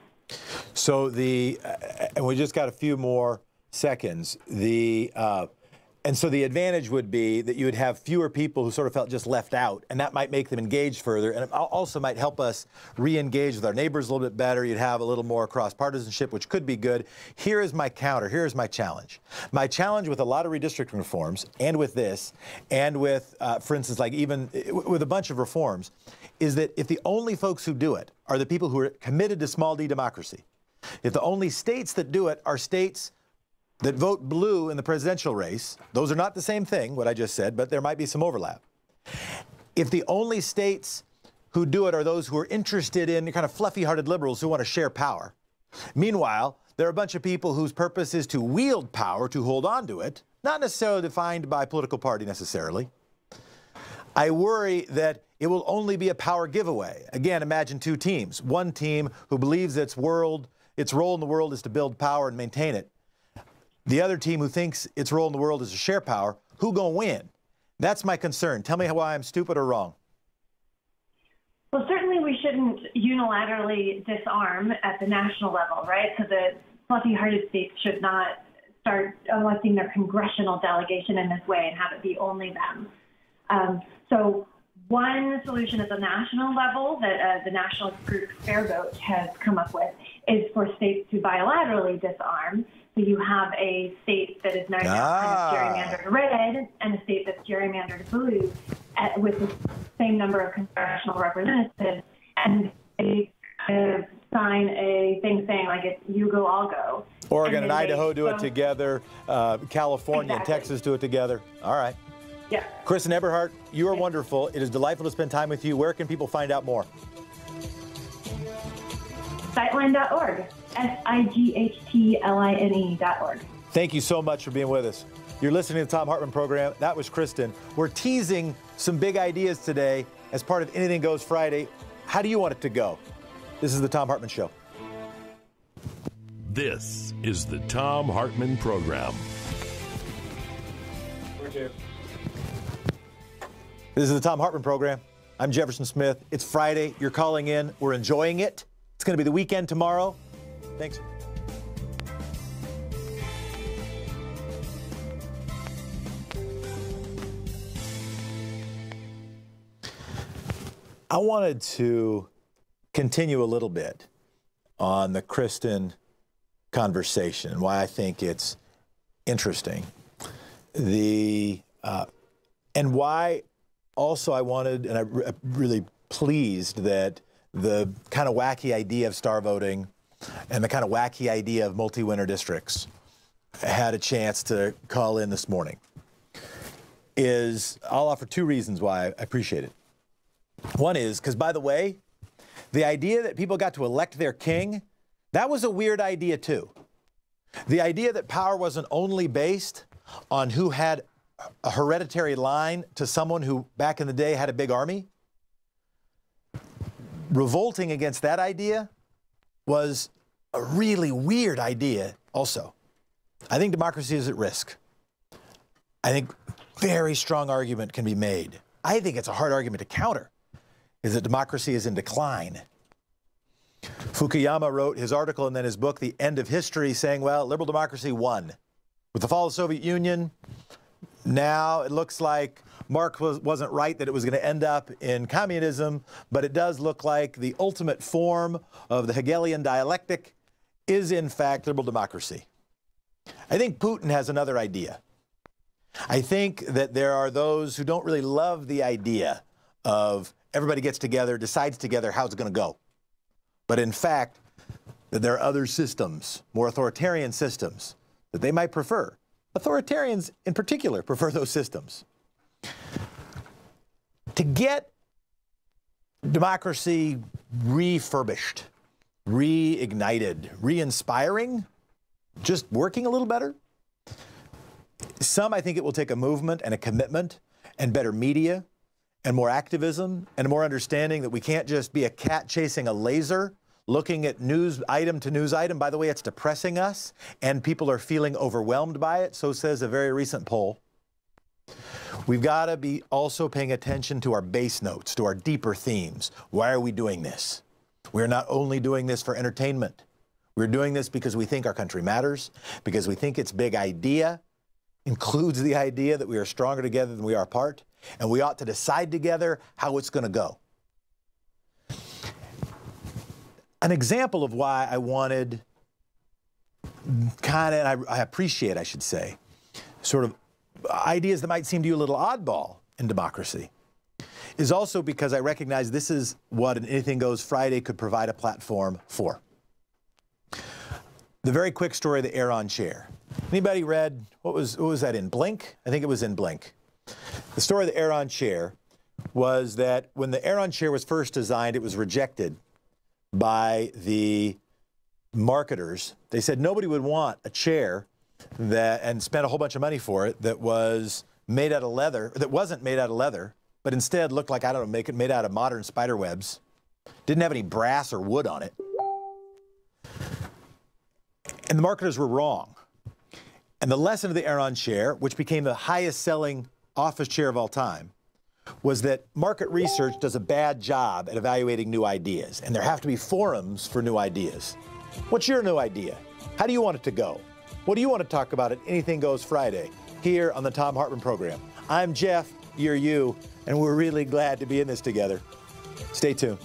So and we just got a few more seconds. And so the advantage would be that you would have fewer people who sort of felt just left out, and that might make them engage further, and it also might help us re-engage with our neighbors a little bit better. You'd have a little more cross-partisanship, which could be good. Here is my counter. Here is my challenge. My challenge with a lot of redistricting reforms, and with this, and with, for instance, like even with a bunch of reforms, is that if the only folks who do it are the people who are committed to small d democracy, if the only states that do it are states that vote blue in the presidential race, those are not the same thing, what I just said, but there might be some overlap. If the only states who do it are those who are interested in kind of fluffy-hearted liberals who want to share power, meanwhile, there are a bunch of people whose purpose is to wield power, to hold on to it, not necessarily defined by political party necessarily, I worry that it will only be a power giveaway. Again, imagine 2 teams. One team who believes its role in the world is to build power and maintain it. The other team who thinks its role in the world is to share power. Who gonna win? That's my concern. Tell me why I'm stupid or wrong. Well, certainly we shouldn't unilaterally disarm at the national level, right? So the fluffy-hearted states should not start electing their congressional delegation in this way and have it be only them. So one solution at the national level that the national group Fair Vote has come up with is for states to bilaterally disarm. So you have a state that is now kind of gerrymandered red and a state that's gerrymandered blue with the same number of congressional representatives, and they sign a thing saying, like, it's you go, I'll go. Oregon and Idaho do it together. California and Texas do it together. All right. Yeah. Kristen Eberhardt, you are wonderful. It is delightful to spend time with you. Where can people find out more? Sightline.org. SIGHTLINE.org. Thank you so much for being with us. You're listening to the Thom Hartmann Program. That was Kristen. We're teasing some big ideas today as part of Anything Goes Friday. How do you want it to go? This is the Thom Hartmann Show. This is the Thom Hartmann Program. This is the Thom Hartmann Program. I'm Jefferson Smith. It's Friday. You're calling in. We're enjoying it. It's going to be the weekend tomorrow. Thanks. I wanted to continue a little bit on the Kristen conversation and why I think it's interesting. And why also I wanted, and I'm really pleased that the kind of wacky idea of star voting and the kind of wacky idea of multi-winner districts had a chance to call in this morning. I'll offer two reasons why I appreciate it. One is because, by the way, the idea that people got to elect their king, that was a weird idea too. The idea that power wasn't only based on who had a hereditary line to someone who back in the day had a big army, revolting against that idea was a really weird idea also. I think democracy is at risk. I think very strong argument can be made. I think it's a hard argument to counter, is that democracy is in decline. Fukuyama wrote his article and then his book, The End of History, saying, well, liberal democracy won. With the fall of the Soviet Union, now it looks like Marx wasn't right that it was going to end up in communism, but it does look like the ultimate form of the Hegelian dialectic is, in fact, liberal democracy. I think Putin has another idea. I think that there are those who don't really love the idea of everybody gets together, decides together how it's going to go. But in fact, that there are other systems, more authoritarian systems, that they might prefer. Authoritarians, in particular, prefer those systems. To get democracy refurbished, reignited, re-inspiring, just working a little better, I think it will take a movement and a commitment and better media and more activism and more understanding that we can't just be a cat chasing a laser, looking at news item to news item. By the way, it's depressing us, and people are feeling overwhelmed by it, so says a very recent poll. We've got to be also paying attention to our base notes, to our deeper themes. Why are we doing this? We're not only doing this for entertainment. We're doing this because we think our country matters, because we think its big idea includes the idea that we are stronger together than we are apart, and we ought to decide together how it's going to go. An example of why I wanted and I appreciate, I should say, sort of ideas that might seem to you a little oddball in democracy is also because I recognize this is what an Anything Goes Friday could provide a platform for. The very quick story of the Aeron chair. Anybody read, what was that in Blink? I think it was in Blink. The story of the Aeron chair was that when the Aeron chair was first designed, it was rejected by the marketers. They said nobody would want a chair and spent a whole bunch of money for it that was made out of leather, that wasn't made out of leather, but instead looked like, I don't know, made out of modern spider webs. Didn't have any brass or wood on it. And the marketers were wrong. And the lesson of the Aeron chair, which became the highest selling office chair of all time, was that market research does a bad job at evaluating new ideas, and there have to be forums for new ideas. What's your new idea? How do you want it to go? What do you want to talk about at Anything Goes Friday here on the Thom Hartmann Program? I'm Jeff, you're you, and we're really glad to be in this together. Stay tuned.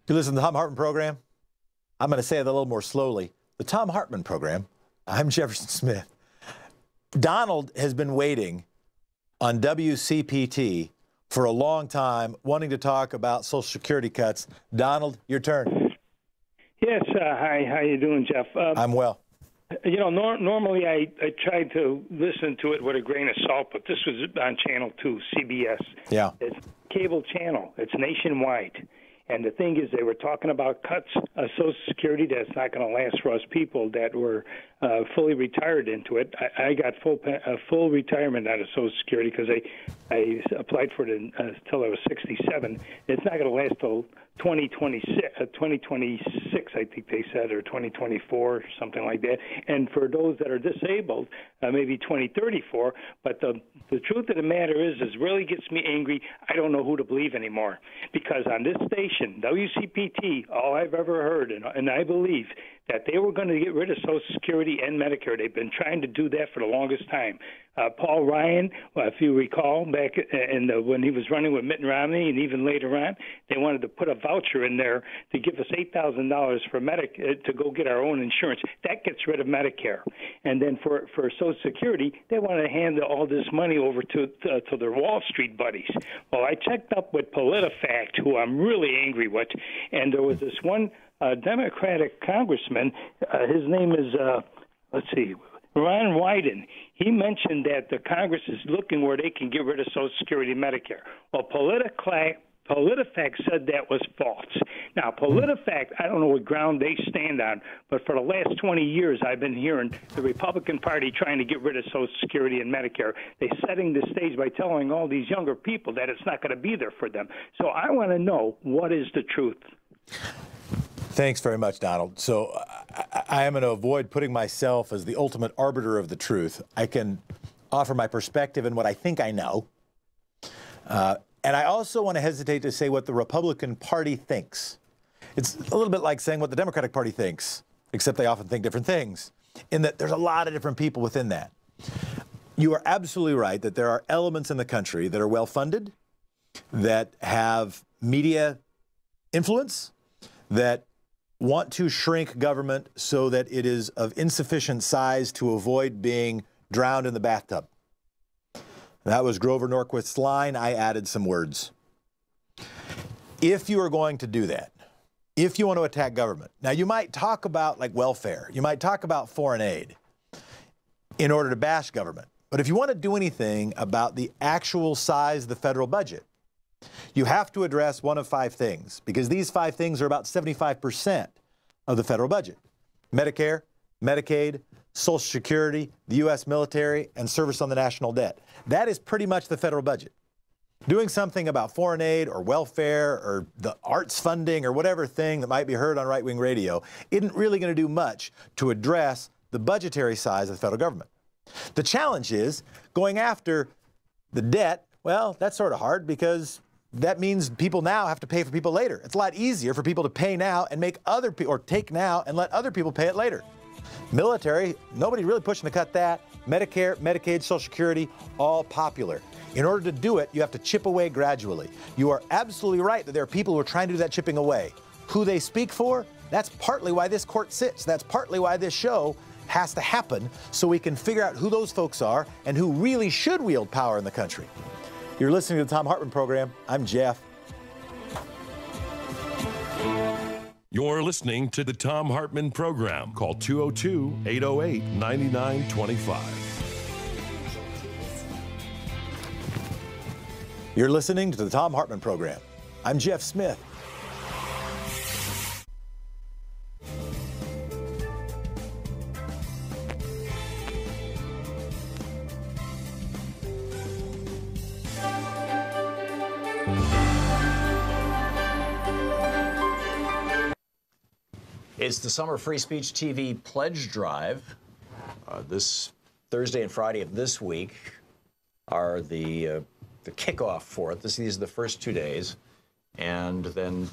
You listen to the Thom Hartmann Program? I'm going to say it a little more slowly. The Thom Hartmann Program. I'm Jefferson Smith. Donald has been waiting on WCPT for a long time, wanting to talk about Social Security cuts. Donald, your turn. Yes, hi. How you doing, Jeff? I'm well. You know, normally I try to listen to it with a grain of salt, but this was on Channel 2, CBS. Yeah. It's cable channel. It's nationwide. And the thing is, they were talking about cuts of Social Security that's not going to last for us people that were fully retired into it. I got full retirement out of Social Security because I applied for it until I was 67. It's not going to last till 2026, I think they said, or 2024, something like that. And for those that are disabled, maybe 2034. But the truth of the matter is really gets me angry. I don't know who to believe anymore, because on this station, WCPT, all I've ever heard, and I believe that they were going to get rid of Social Security and Medicare. They've been trying to do that for the longest time. Paul Ryan, if you recall, back when he was running with Mitt Romney, and even later on, they wanted to put a voucher in there to give us $8,000 for to go get our own insurance. That gets rid of Medicare. And then for Social Security, they wanted to hand all this money over to their Wall Street buddies. Well, I checked up with PolitiFact, who I'm really angry with, and there was this one Democratic congressman. His name is, Ron Wyden. He mentioned that the Congress is looking where they can get rid of Social Security and Medicare. Well, PolitiFact said that was false. Now, PolitiFact, I don't know what ground they stand on, but for the last 20 years, I've been hearing the Republican Party trying to get rid of Social Security and Medicare. They're setting the stage by telling all these younger people that it's not going to be there for them. So I want to know, what is the truth? Thanks very much, Donald. So I am going to avoid putting myself as the ultimate arbiter of the truth. I can offer my perspective and what I think I know. And I also want to hesitate to say what the Republican Party thinks. It's a little bit like saying what the Democratic Party thinks, except they often think different things, in that there's a lot of different people within that. You are absolutely right that there are elements in the country that are well-funded, that have media influence, that want to shrink government so that it is of insufficient size to avoid being drowned in the bathtub. That was Grover Norquist's line. I added some words. If you are going to do that, if you want to attack government, now you might talk about like welfare, you might talk about foreign aid in order to bash government. But if you want to do anything about the actual size of the federal budget, you have to address one of 5 things, because these 5 things are about 75% of the federal budget: Medicare, Medicaid, Social Security, the U.S. military, and service on the national debt. That is pretty much the federal budget. Doing something about foreign aid or welfare or the arts funding or whatever thing that might be heard on right-wing radio isn't really going to do much to address the budgetary size of the federal government. The challenge is going after the debt. Well, that's sort of hard, because that means people now have to pay for people later. It's a lot easier for people to pay now and make other people, or take now and let other people pay it later. Military, nobody really pushing to cut that. Medicare, Medicaid, Social Security, all popular. In order to do it, you have to chip away gradually. You are absolutely right that there are people who are trying to do that chipping away. Who they speak for, that's partly why this court sits. That's partly why this show has to happen, so we can figure out who those folks are and who really should wield power in the country. You're listening to the Thom Hartmann Program. I'm Jeff. You're listening to the Thom Hartmann Program. Call 202-808-9925. You're listening to the Thom Hartmann Program. I'm Jeff Smith. It's the Summer Free Speech TV Pledge Drive. This Thursday and Friday of this week are the kickoff for it. These are the first 2 days. And then,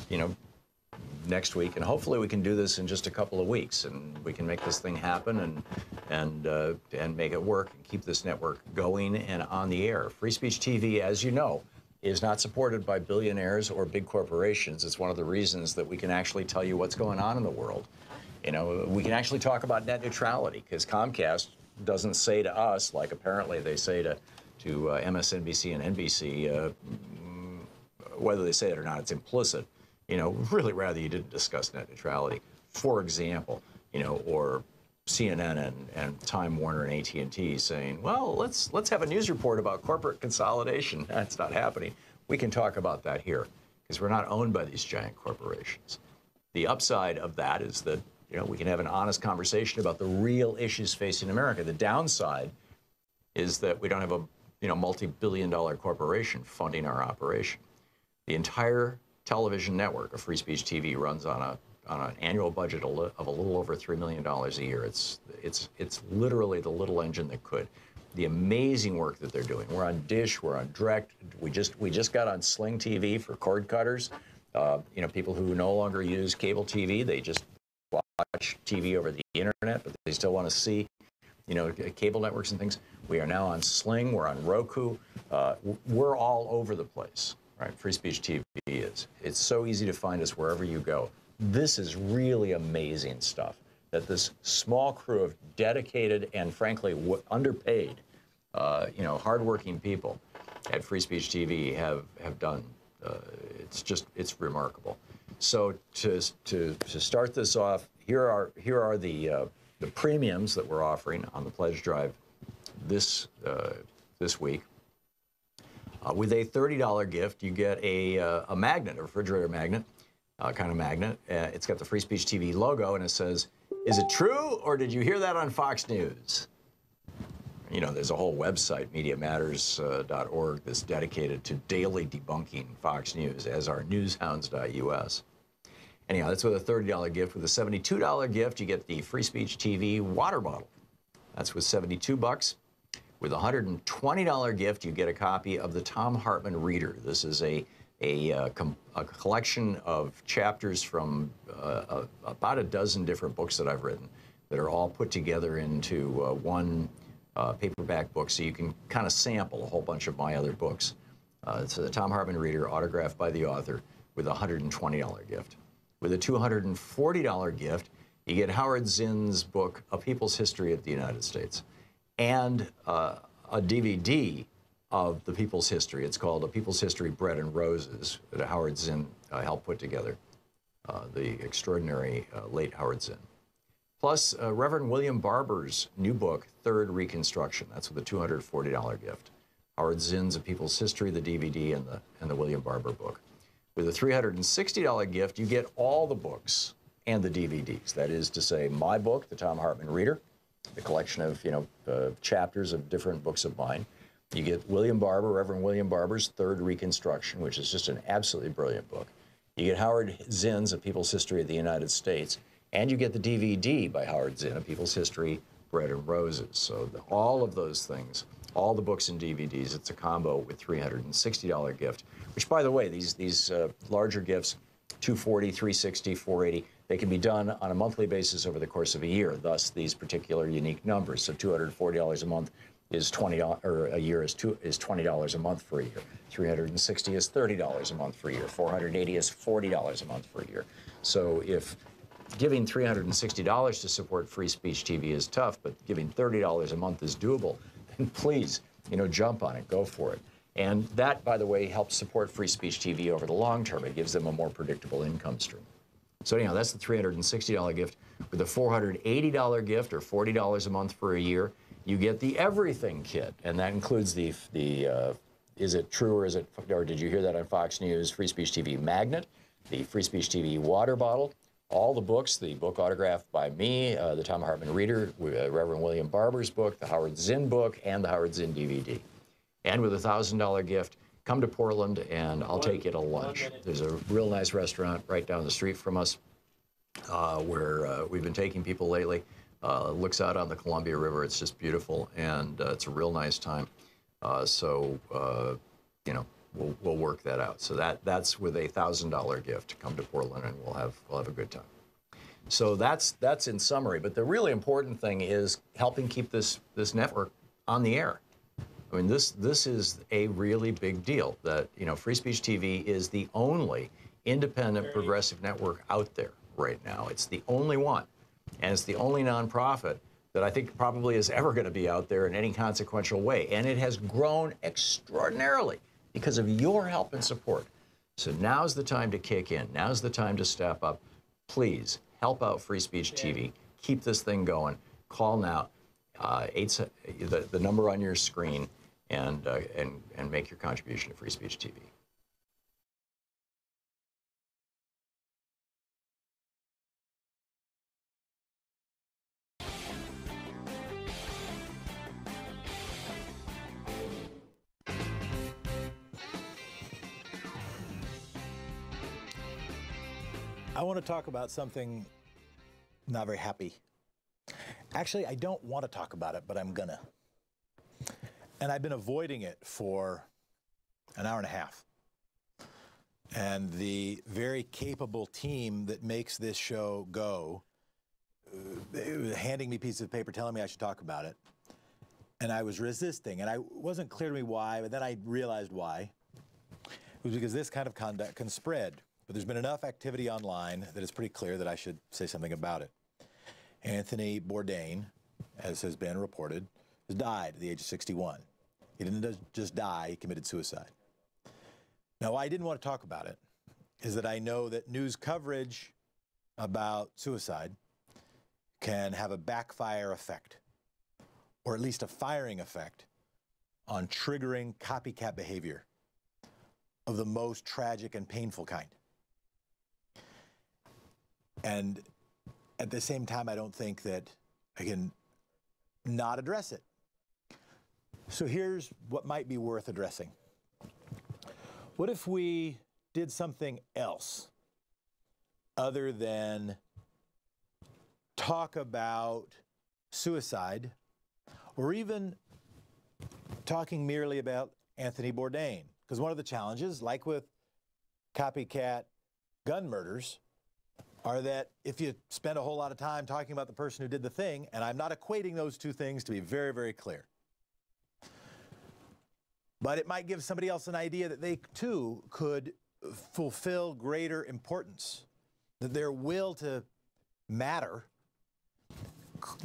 next week, and hopefully we can do this in just a couple of weeks, and we can make this thing happen and make it work and keep this network going and on the air. Free Speech TV, as you know, is not supported by billionaires or big corporations. It's one of the reasons that we can actually tell you what's going on in the world. We can actually talk about net neutrality, because Comcast doesn't say to us, like apparently they say to MSNBC and NBC, whether they say it or not, it's implicit. Really rather you didn't discuss net neutrality, for example, or CNN and Time Warner and AT&T saying, well, let's have a news report about corporate consolidation. That's not happening. We can talk about that here, because we're not owned by these giant corporations. The upside of that is that, you know, we can have an honest conversation about the real issues facing America. The downside is that we don't have a, you know, multi-billion-dollar corporation funding our operation. The entire television network of Free Speech TV runs on an annual budget of a little over $3 million a year. It's literally the little engine that could. The amazing work that they're doing. We're on Dish, we're on Direct. We just got on Sling TV for cord cutters. You know, people who no longer use cable TV, they just watch TV over the internet, but they still want to see, you know, cable networks and things. We are now on Sling, we're on Roku. We're all over the place, right? Free Speech TV is. It's so easy to find us wherever you go. This is really amazing stuff that this small crew of dedicated and frankly underpaid, you know, hardworking people at Free Speech TV have done. It's remarkable. So to start this off, here are the premiums that we're offering on the pledge drive this week. With a $30 gift, you get a magnet, a refrigerator magnet, kind of magnet. It's got the Free Speech TV logo, and it says, "Is it true, or did you hear that on Fox News?" You know, there's a whole website, MediaMatters.org, that's dedicated to daily debunking Fox News, as are newshounds.us. Anyhow, that's with a $30 gift. With a $72 gift, you get the Free Speech TV water bottle. That's with $72. With a $120 gift, you get a copy of the Thom Hartmann Reader. This is a collection of chapters from about a dozen different books that I've written that are all put together into one paperback book, so you can kind of sample a whole bunch of my other books. So the Thom Hartmann Reader, autographed by the author, with a $120 gift. With a $240 gift, you get Howard Zinn's book, A People's History of the United States, and a DVD of the People's History. It's called A People's History, Bread and Roses, that Howard Zinn helped put together, the extraordinary late Howard Zinn. Plus, Reverend William Barber's new book, Third Reconstruction. That's with a $240 gift. Howard Zinn's A People's History, the DVD, and the William Barber book. With a $360 gift, you get all the books and the DVDs. That is to say, my book, the Thom Hartmann Reader, the collection of, you know, chapters of different books of mine. You get Reverend William Barber's Third Reconstruction, which is just an absolutely brilliant book. You get Howard Zinn's A People's History of the United States, and you get the DVD by Howard Zinn, A People's History, Bread and Roses. So all of those things, all the books and DVDs, it's a combo with $360 gift, which, by the way, these larger gifts, $240, $360, $480, they can be done on a monthly basis over the course of a year, thus these particular unique numbers. So $240 a month is $20, or a year is $20 a month for a year. $360 is $30 a month for a year. $480 is $40 a month for a year. So if giving $360 to support Free Speech TV is tough, but giving $30 a month is doable, then please, you know, jump on it, go for it. And that, by the way, helps support Free Speech TV over the long term. It gives them a more predictable income stream. So anyhow, that's the $360 gift. With a $480 gift, or $40 a month for a year, you get the Everything Kit, and that includes the Is It True, or Did You Hear That on Fox News? Free Speech TV magnet, the Free Speech TV water bottle, all the books, the book autographed by me, the Thom Hartmann Reader, Reverend William Barber's book, the Howard Zinn book, and the Howard Zinn DVD. And with a $1,000 gift, come to Portland and I'll take you to lunch. There's a real nice restaurant right down the street from us where we've been taking people lately. Looks out on the Columbia River. It's just beautiful, and it's a real nice time. You know, we'll work that out. So that's with a $1,000 gift. Come to Portland, and we'll have a good time. So that's in summary. But the really important thing is helping keep this network on the air. I mean, this is a really big deal. That, you know, Free Speech TV is the only independent progressive network out there right now. It's the only one. And it's the only nonprofit that I think probably is ever going to be out there in any consequential way. And it has grown extraordinarily because of your help and support. So now's the time to kick in. Now's the time to step up. Please help out Free Speech TV. Keep this thing going. Call now, the number on your screen, and make your contribution to Free Speech TV. I want to talk about something not very happy. Actually, I don't want to talk about it, but I'm gonna. And I've been avoiding it for an hour and a half. And the very capable team that makes this show go handing me pieces of paper telling me I should talk about it. And I was resisting, and it wasn't clear to me why, but then I realized why. It was because this kind of conduct can spread. But there's been enough activity online that it's pretty clear that I should say something about it. Anthony Bourdain, as has been reported, has died at the age of 61. He didn't just die, he committed suicide. Now, why I didn't want to talk about it is that I know that news coverage about suicide can have a backfire effect, or at least a firing effect, on triggering copycat behavior of the most tragic and painful kind. And at the same time, I don't think that I can not address it. So here's what might be worth addressing. What if we did something else other than talk about suicide, or even talking merely about Anthony Bourdain? Because one of the challenges, like with copycat gun murders, are that if you spend a whole lot of time talking about the person who did the thing, and I'm not equating those two things to be very, very clear, but it might give somebody else an idea that they too could fulfill greater importance, that their will to matter,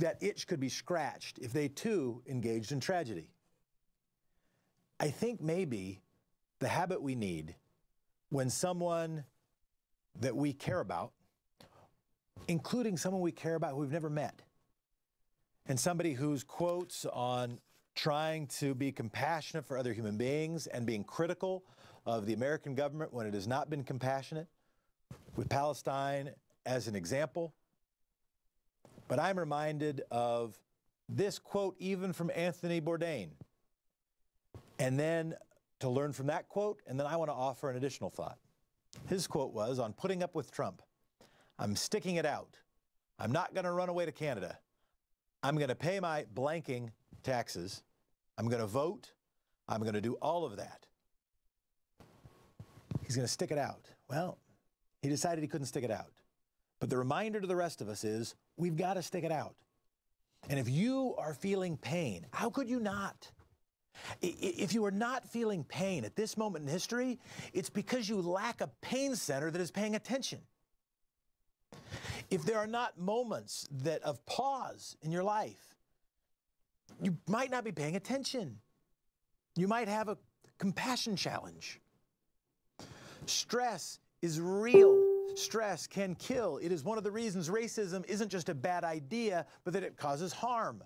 that itch could be scratched if they too engaged in tragedy. I think maybe the habit we need when someone that we care about, including someone we care about who we've never met, and somebody whose quotes on trying to be compassionate for other human beings and being critical of the American government when it has not been compassionate, with Palestine as an example. But I'm reminded of this quote even from Anthony Bourdain. And then to learn from that quote, and then I want to offer an additional thought. His quote was, on putting up with Trump, I'm sticking it out. I'm not going to run away to Canada. I'm going to pay my blanking taxes. I'm going to vote. I'm going to do all of that. He's going to stick it out. Well, he decided he couldn't stick it out. But the reminder to the rest of us is we've got to stick it out. And if you are feeling pain, how could you not? If you are not feeling pain at this moment in history, it's because you lack a pain center that is paying attention. If there are not moments of pause in your life, you might not be paying attention. You might have a compassion challenge. Stress is real. Stress can kill. It is one of the reasons racism isn't just a bad idea, but that it causes harm.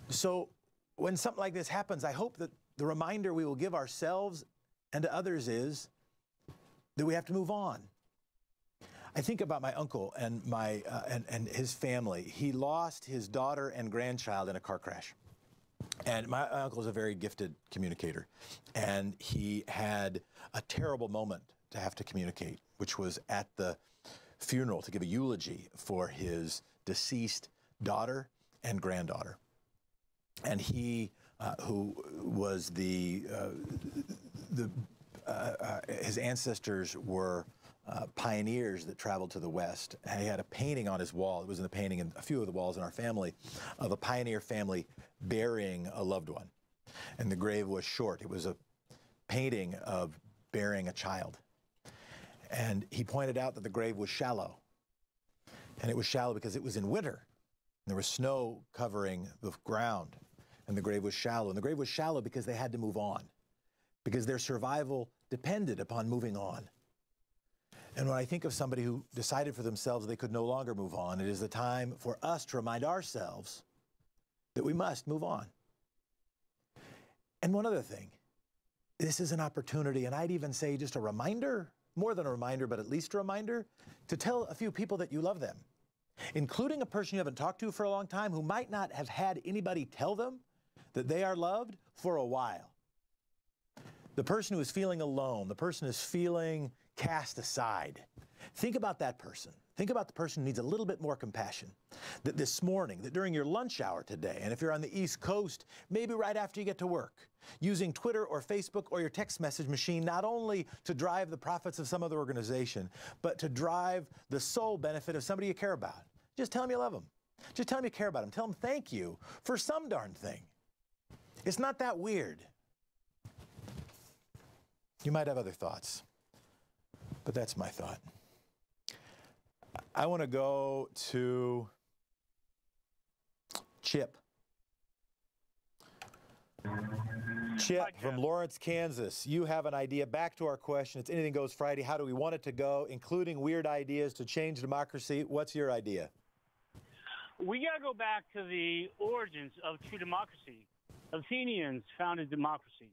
So when something like this happens, I hope that the reminder we will give ourselves and to others is that we have to move on. I think about my uncle and and his family. He lost his daughter and grandchild in a car crash. And my uncle is a very gifted communicator. And he had a terrible moment to have to communicate, which was at the funeral to give a eulogy for his deceased daughter and granddaughter. And he, who was his ancestors were pioneers that traveled to the West. And he had a painting on his wall. It was in the painting and a few of the walls in our family of a pioneer family burying a loved one. And the grave was short. It was a painting of burying a child. And he pointed out that the grave was shallow. And it was shallow because it was in winter. There was snow covering the ground. And the grave was shallow. And the grave was shallow because they had to move on, because their survival depended upon moving on. And when I think of somebody who decided for themselves they could no longer move on, it is the time for us to remind ourselves that we must move on. And one other thing, this is an opportunity, and I'd even say just a reminder, more than a reminder, but at least a reminder, to tell a few people that you love them, including a person you haven't talked to for a long time who might not have had anybody tell them that they are loved for a while. The person who is feeling alone, the person who is feeling cast aside. Think about that person. Think about the person who needs a little bit more compassion. That this morning, that during your lunch hour today, and if you're on the East Coast, maybe right after you get to work, using Twitter or Facebook or your text message machine not only to drive the profits of some other organization, but to drive the sole benefit of somebody you care about. Just tell them you love them. Just tell them you care about them. Tell them thank you for some darn thing. It's not that weird. You might have other thoughts, but that's my thought. I want to go to Chip. Chip from Lawrence, Kansas. You have an idea. Back to our question. It's Anything Goes Friday. How do we want it to go, including weird ideas to change democracy? What's your idea? We got to go back to the origins of true democracy. Athenians founded democracy.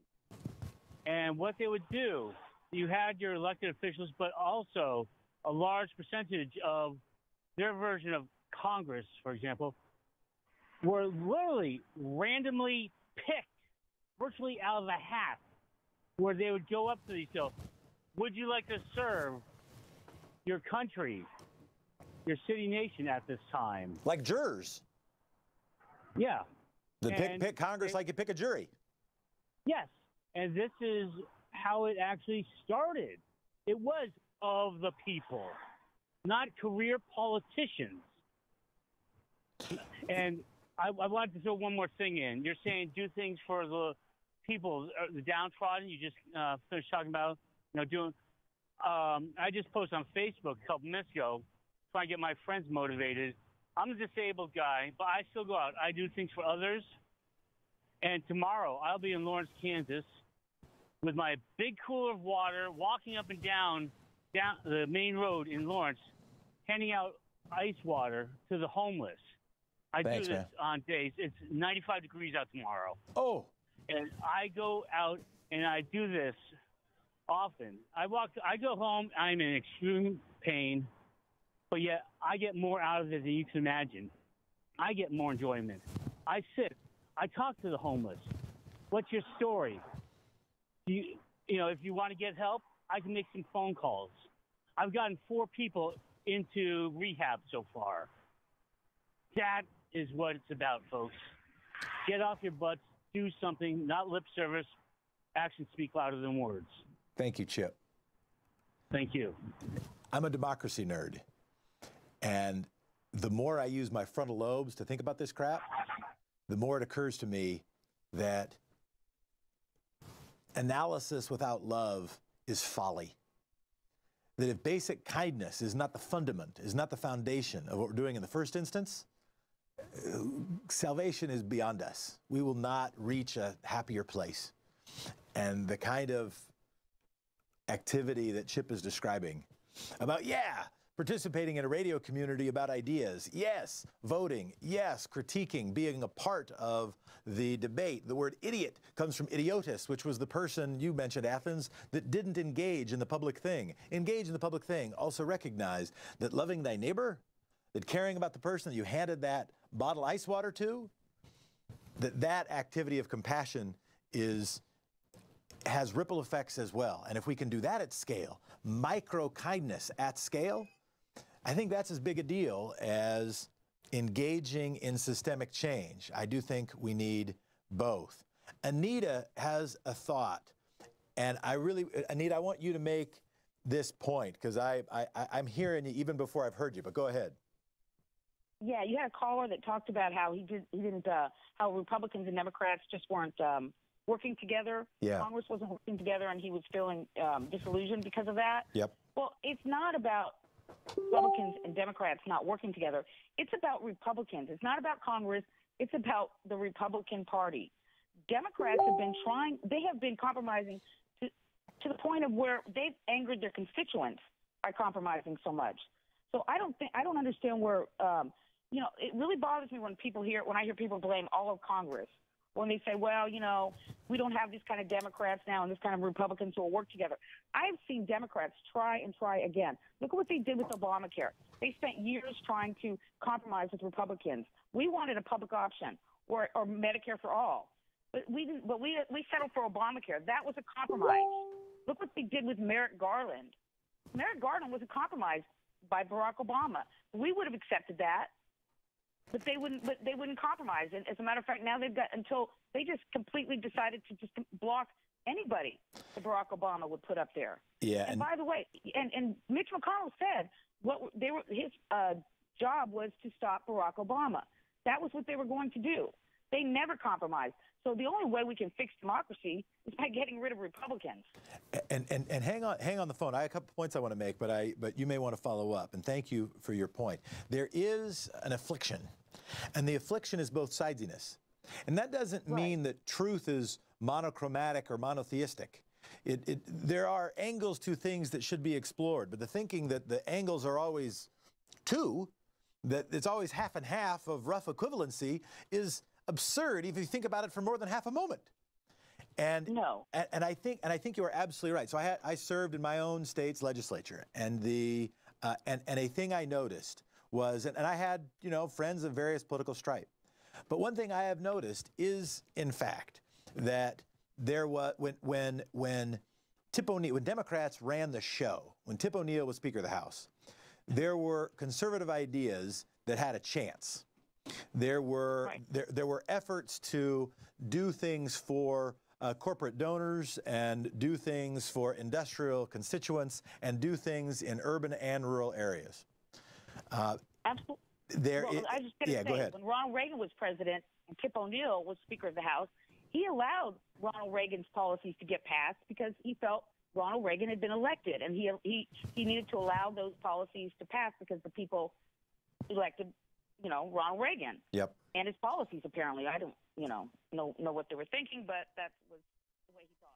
And what they would do, you had your elected officials, but also a large percentage of their version of Congress, for example, were literally randomly picked virtually out of the hat, where they would go up to these people. Would you like to serve your country, your city nation at this time? Like jurors. Yeah. Pick Congress like you pick a jury. Yes. And this is how it actually started. It was of the people, not career politicians. And I wanted to throw one more thing in. You're saying do things for the people, the downtrodden. You just finished talking about, doing. I just posted on Facebook a couple minutes ago, trying to get my friends motivated. I'm a disabled guy, but I still go out. I do things for others. And tomorrow I'll be in Lawrence, Kansas, with my big cooler of water, walking up and down the main road in Lawrence, handing out ice water to the homeless. Thanks, do this on days. It's 95 degrees out tomorrow. Oh. And I go out and I do this often. I go home, I'm in extreme pain, but yet I get more out of it than you can imagine. I get more enjoyment. I sit. I talk to the homeless. What's your story? If you want to get help, I can make some phone calls. I've gotten 4 people into rehab so far. That is what it's about, folks. Get off your butts, do something, not lip service. Actions speak louder than words. Thank you, Chip. Thank you. I'm a democracy nerd. And the more I use my frontal lobes to think about this crap, the more it occurs to me that analysis without love is folly. That if basic kindness is not the fundament, is not the foundation of what we're doing in the first instance, salvation is beyond us. We will not reach a happier place. And the kind of activity that Chip is describing about, participating in a radio community about ideas, yes, voting, yes, critiquing, being a part of the debate. The word idiot comes from idiotus, which was the person, you mentioned Athens, that didn't engage in the public thing. Engage in the public thing. Also recognize that loving thy neighbor, that caring about the person that you handed that bottle ice water to, that activity of compassion has ripple effects as well. And if we can do that at scale, micro kindness at scale, I think that's as big a deal as engaging in systemic change. I do think we need both. Anita has a thought, and Anita, I want you to make this point, because I'm hearing you even before I've heard you, but go ahead. Yeah, you had a caller that talked about how how Republicans and Democrats just weren't working together. Yeah. Congress wasn't working together, and he was feeling disillusioned because of that. Yep. Well, it's not about Republicans and Democrats not working together. It's about Republicans. It's not about Congress. It's about the Republican Party. Democrats have been compromising to the point of where they've angered their constituents by compromising so much. So I don't understand where, it really bothers me when I hear people blame all of Congress. When they say, well, we don't have these kind of Democrats now and this kind of Republicans who will work together. I've seen Democrats try and try again. Look at what they did with Obamacare. They spent years trying to compromise with Republicans. We wanted a public option or Medicare for all. But we didn't. But we settled for Obamacare. That was a compromise. Look what they did with Merrick Garland. Merrick Garland wasn't compromised by Barack Obama. We would have accepted that, but they wouldn't. But they wouldn't compromise. And as a matter of fact, now they've got until they just completely decided to just block anybody that Barack Obama would put up there. Yeah. And by the way, and Mitch McConnell said his job was to stop Barack Obama. That was what they were going to do. They never compromised. So the only way we can fix democracy is by getting rid of Republicans. And hang on the phone. I have a couple points I want to make, but you may want to follow up. And thank you for your point. There is an affliction, and the affliction is both sidesiness. And that doesn't mean that truth is monochromatic or monotheistic. There are angles to things that should be explored, but the thinking that the angles are always two, that it's always half and half of rough equivalency, is absurd if you think about it for more than half a moment. And and I think you are absolutely right. So I served in my own state's legislature, and a thing I noticed was, and I had friends of various political stripe, but one thing I have noticed is, in fact, that there was when Tip O'Neill, when Democrats ran the show, when Tip O'Neill was Speaker of the House, there were conservative ideas that had a chance. There were efforts to do things for corporate donors and do things for industrial constituents and do things in urban and rural areas. Absolutely. I was just going to say, go ahead. When Ronald Reagan was president and Tip O'Neill was Speaker of the House, he allowed Ronald Reagan's policies to get passed because he felt Ronald Reagan had been elected, and he needed to allow those policies to pass because the people elected Ronald Reagan. Yep. And his policies, apparently. I don't, know what they were thinking, but that was the way he thought.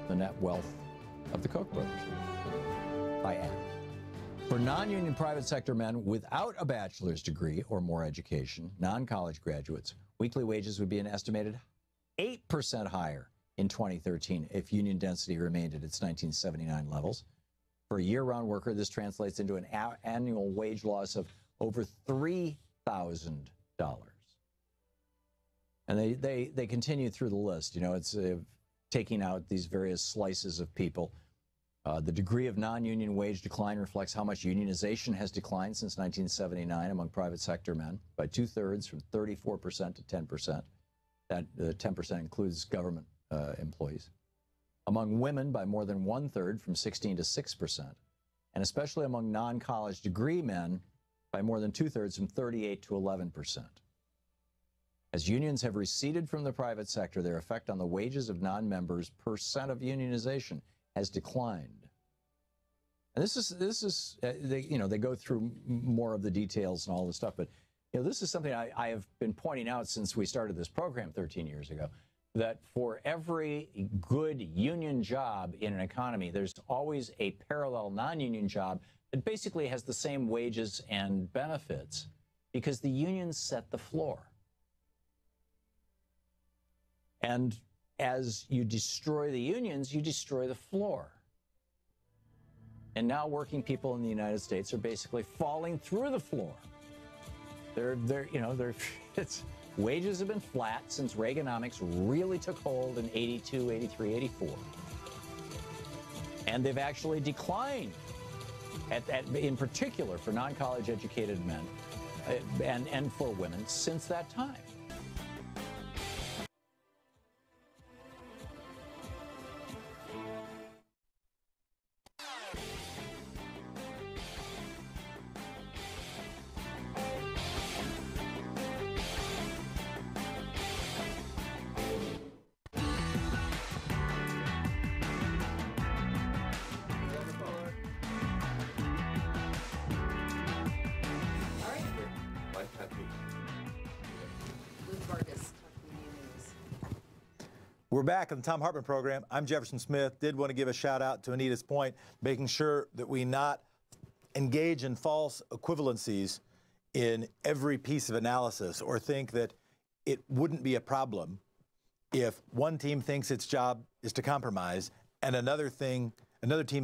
The net wealth of the Koch brothers by Ann. For non-union private sector men without a bachelor's degree or more education, non-college graduates, weekly wages would be an estimated 8% higher in 2013 if union density remained at its 1979 levels. For a year-round worker, this translates into an annual wage loss of over $3,000. And they continue through the list. It's taking out these various slices of people. The degree of non-union wage decline reflects how much unionization has declined since 1979 among private sector men by 2/3, from 34% to 10%. That 10% includes government employees. Among women by more than 1/3, from 16 to 6%. And especially among non-college degree men by more than 2/3, from 38 to 11%. As unions have receded from the private sector, their effect on the wages of non-members percent of unionization has declined. And this is they go through more of the details and all this stuff, but this is something I have been pointing out since we started this program 13 years ago. that for every good union job in an economy, there's always a parallel non-union job that basically has the same wages and benefits because the unions set the floor. And as you destroy the unions, you destroy the floor. And now working people in the United States are basically falling through the floor. Wages have been flat since Reaganomics really took hold in 82, 83, 84. And they've actually declined, in particular for non-college educated men and for women since that time. We're back on the Thom Hartmann Program. I'm Jefferson Smith. Did want to give a shout out to Anita's point, making sure that we not engage in false equivalencies in every piece of analysis or think that it wouldn't be a problem if one team thinks its job is to compromise and another team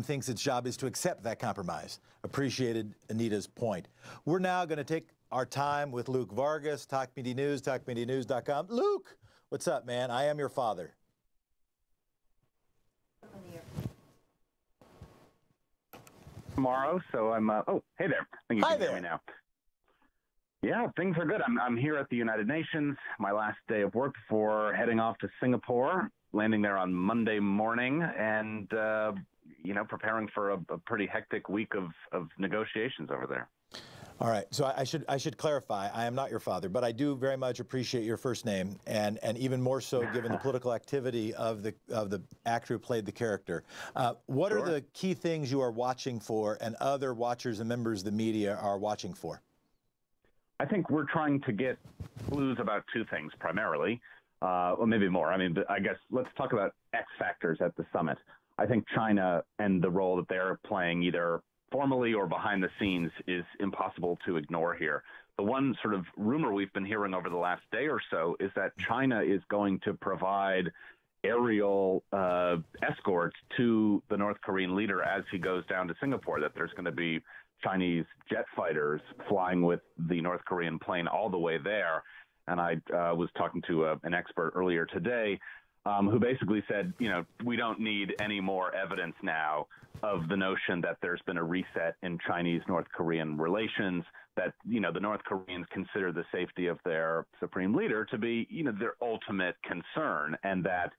thinks its job is to accept that compromise. Appreciated Anita's point. We're now going to take our time with Luke Vargas, Talk Media News, talkmedianews.com. Luke, what's up, man? I am your father. Tomorrow, so I'm oh, hey there. I think you can hear me now. Yeah, things are good. I'm here at the United Nations, my last day of work before heading off to Singapore, landing there on Monday morning, and preparing for a pretty hectic week of negotiations over there. All right, so I should clarify, I am not your father, but I do very much appreciate your first name, and even more so given the political activity of the actor who played the character. What are the key things you are watching for and other watchers and members of the media are watching for? I think we're trying to get clues about two things primarily, or maybe more. I mean, I guess let's talk about X factors at the summit. I think China and the role that they're playing either formally or behind the scenes is impossible to ignore here. The one sort of rumor we've been hearing over the last day or so is that China is going to provide aerial escorts to the North Korean leader as he goes down to Singapore, that there's going to be Chinese jet fighters flying with the North Korean plane all the way there. And I was talking to an expert earlier today who basically said, we don't need any more evidence now of the notion that there's been a reset in Chinese-North Korean relations, that, the North Koreans consider the safety of their supreme leader to be, their ultimate concern, and that,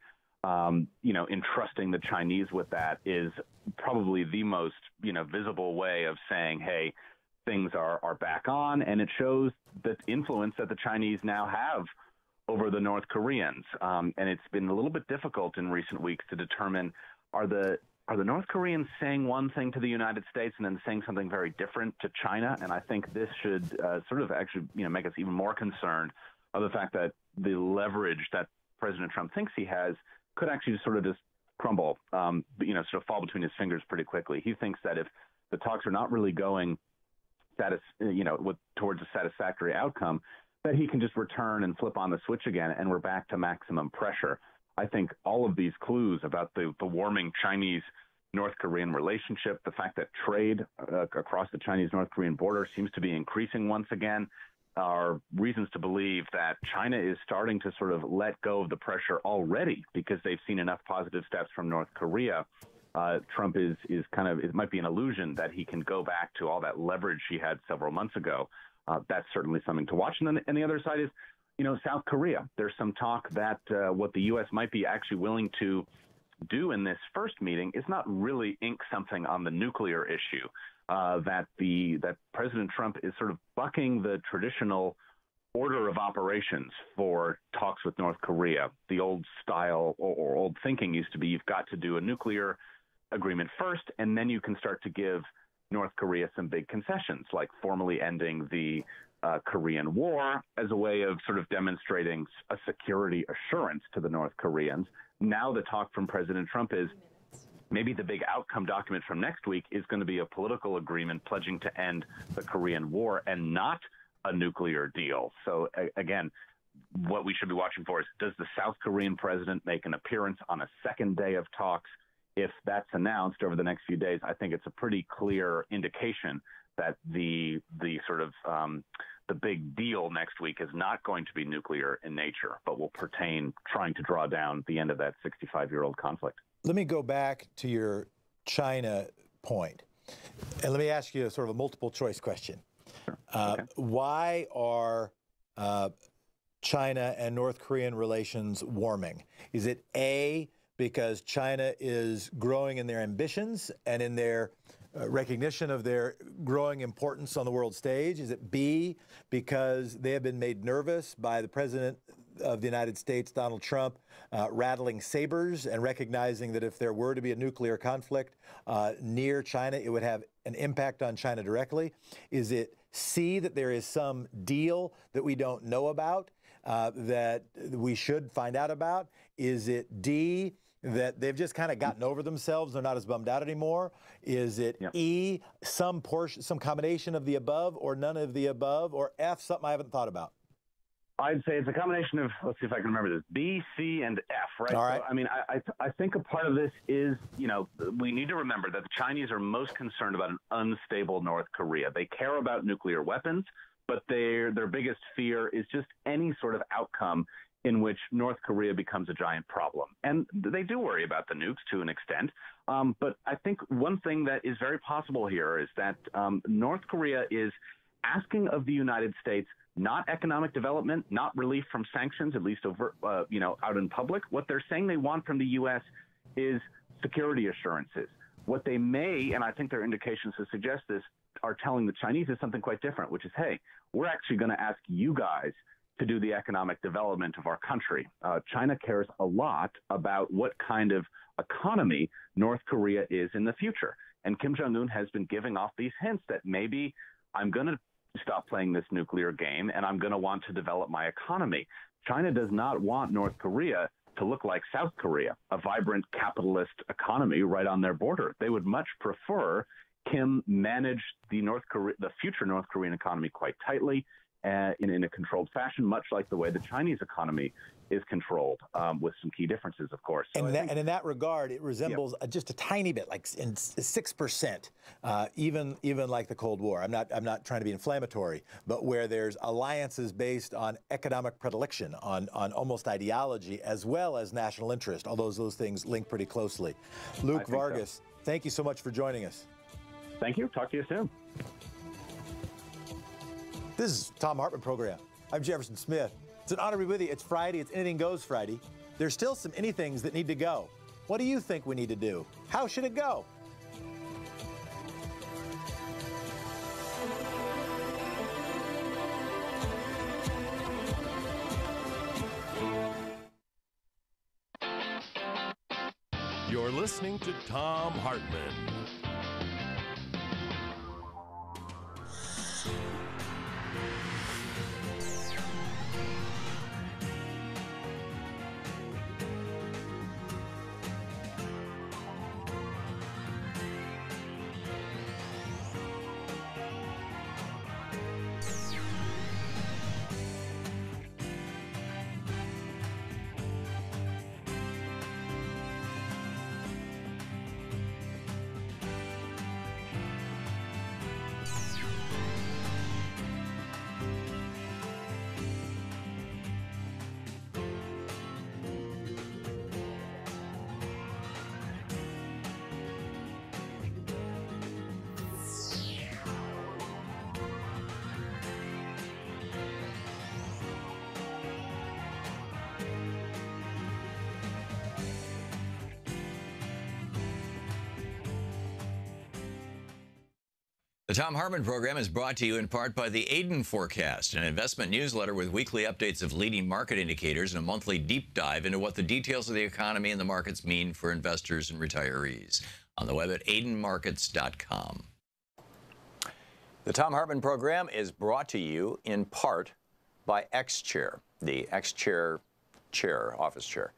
entrusting the Chinese with that is probably the most, visible way of saying, hey, things are back on, and it shows the influence that the Chinese now have over the North Koreans. And it's been a little bit difficult in recent weeks to determine, are the North Koreans saying one thing to the United States and then saying something very different to China? And I think this should sort of actually, make us even more concerned of the fact that the leverage that President Trump thinks he has could actually sort of just crumble, sort of fall between his fingers pretty quickly. He thinks that if the talks are not really going towards a satisfactory outcome, that he can just return and flip on the switch again, and we're back to maximum pressure. I think all of these clues about the warming Chinese-North Korean relationship, the fact that trade across the Chinese-North Korean border seems to be increasing once again, are reasons to believe that China is starting to sort of let go of the pressure already because they've seen enough positive steps from North Korea. Trump is kind of, it might be an illusion that he can go back to all that leverage he had several months ago. That's certainly something to watch. And then the other side is, South Korea. There's some talk that what the U.S. might be actually willing to do in this first meeting is not really ink something on the nuclear issue, that President Trump is sort of bucking the traditional order of operations for talks with North Korea. The old style or old thinking used to be you've got to do a nuclear agreement first, and then you can start to give North Korea some big concessions, like formally ending the Korean War as a way of sort of demonstrating a security assurance to the North Koreans. Now the talk from President Trump is maybe the big outcome document from next week is going to be a political agreement pledging to end the Korean War and not a nuclear deal. So again, what we should be watching for is, does the South Korean president make an appearance on a second day of talks? If that's announced over the next few days, I think it's a pretty clear indication that the sort of the big deal next week is not going to be nuclear in nature, but will pertain trying to draw down the end of that 65-year-old conflict. Let me go back to your China point, and let me ask you a sort of a multiple choice question. Sure. Okay. Why are China and North Korean relations warming? Is it A, because China is growing in their ambitions and in their recognition of their growing importance on the world stage? Is it B, because they have been made nervous by the President of the United States, Donald Trump, rattling sabers and recognizing that if there were to be a nuclear conflict near China, it would have an impact on China directly? Is it C, that there is some deal that we don't know about that we should find out about? Is it D, that they've just kind of gotten over themselves, they're not as bummed out anymore? Is it E, some portion, some combination of the above, or none of the above, or F, something I haven't thought about? I'd say it's a combination of, let's see if I can remember this, B, C, and F, right? All right. So, I mean, I think a part of this is, you know, we need to remember that the Chinese are most concerned about an unstable North Korea. They care about nuclear weapons, but their biggest fear is just any sort of outcome in which North Korea becomes a giant problem. And they do worry about the nukes to an extent. But I think one thing that is very possible here is that North Korea is asking of the United States not economic development, not relief from sanctions, at least over, out in public. What they're saying they want from the U.S. is security assurances. What they may, and I think there are indications to suggest this, are telling the Chinese is something quite different, which is, hey, we're actually going to ask you guys to do the economic development of our country. China cares a lot about what kind of economy North Korea is in the future. And Kim Jong-un has been giving off these hints that maybe I'm going to stop playing this nuclear game and I'm going to want to develop my economy. China does not want North Korea to look like South Korea, a vibrant capitalist economy right on their border. They would much prefer Kim manage the future North Korean economy quite tightly, in a controlled fashion, much like the way the Chinese economy is controlled, with some key differences, of course. So and in that regard, it resembles just a tiny bit, like in 6%, even like the Cold War. I'm not trying to be inflammatory, but where there's alliances based on economic predilection, on almost ideology, as well as national interest. Although those things link pretty closely. Luke Vargas, thank you so much for joining us. Thank you. Talk to you soon. This is Thom Hartmann Program. I'm Jefferson Smith. It's an honor to be with you. It's Friday. It's Anything Goes Friday. There's still some anythings that need to go. What do you think we need to do? How should it go? You're listening to Thom Hartmann. The Thom Hartmann Program is brought to you in part by the Aiden Forecast, an investment newsletter with weekly updates of leading market indicators and a monthly deep dive into what the details of the economy and the markets mean for investors and retayees. On the web at aidenmarkets.com. The Thom Hartmann Program is brought to you in part by X-Chair, the X-Chair office chair.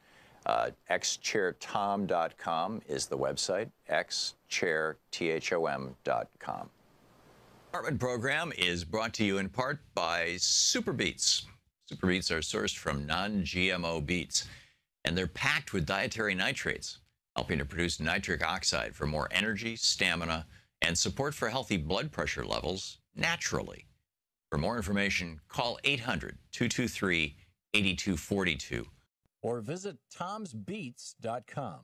xchairtom.com is the website, xchairtom.com. Hartmann Program is brought to you in part by Super Beets. Super Beets are sourced from non-GMO beets, and they're packed with dietary nitrates, helping to produce nitric oxide for more energy, stamina, and support for healthy blood pressure levels naturally. For more information, call 800-223-8242 or visit tomsbeets.com.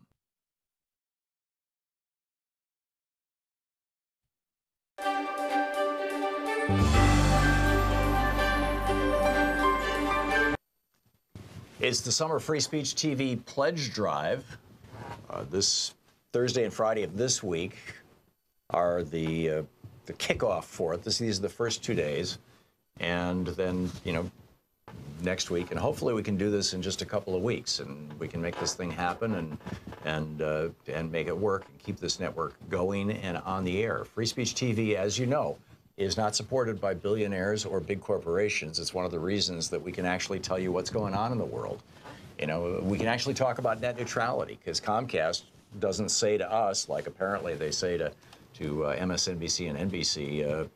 It's the Summer Free Speech TV Pledge Drive. This Thursday and Friday of this week are the kickoff for it. These are the first 2 days, and then next week, and hopefully we can do this in just a couple of weeks, and we can make this thing happen and make it work and keep this network going and on the air. Free Speech TV, as you know, is not supported by billionaires or big corporations. It's one of the reasons that we can actually tell you what's going on in the world. We can actually talk about net neutrality, because Comcast doesn't say to us, like apparently they say to MSNBC and NBC,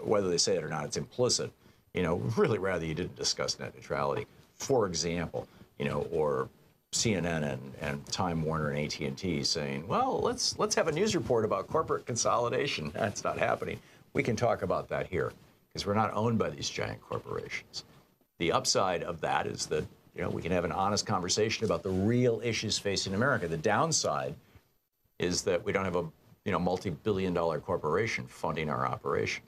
whether they say it or not, it's implicit. Really rather you didn't discuss net neutrality, for example, or CNN and Time Warner and AT&T saying, well, let's have a news report about corporate consolidation. That's not happening. We can talk about that here because we're not owned by these giant corporations. The upside of that is that we can have an honest conversation about the real issues facing America. The downside is that we don't have a multi-billion-dollar corporation funding our operation.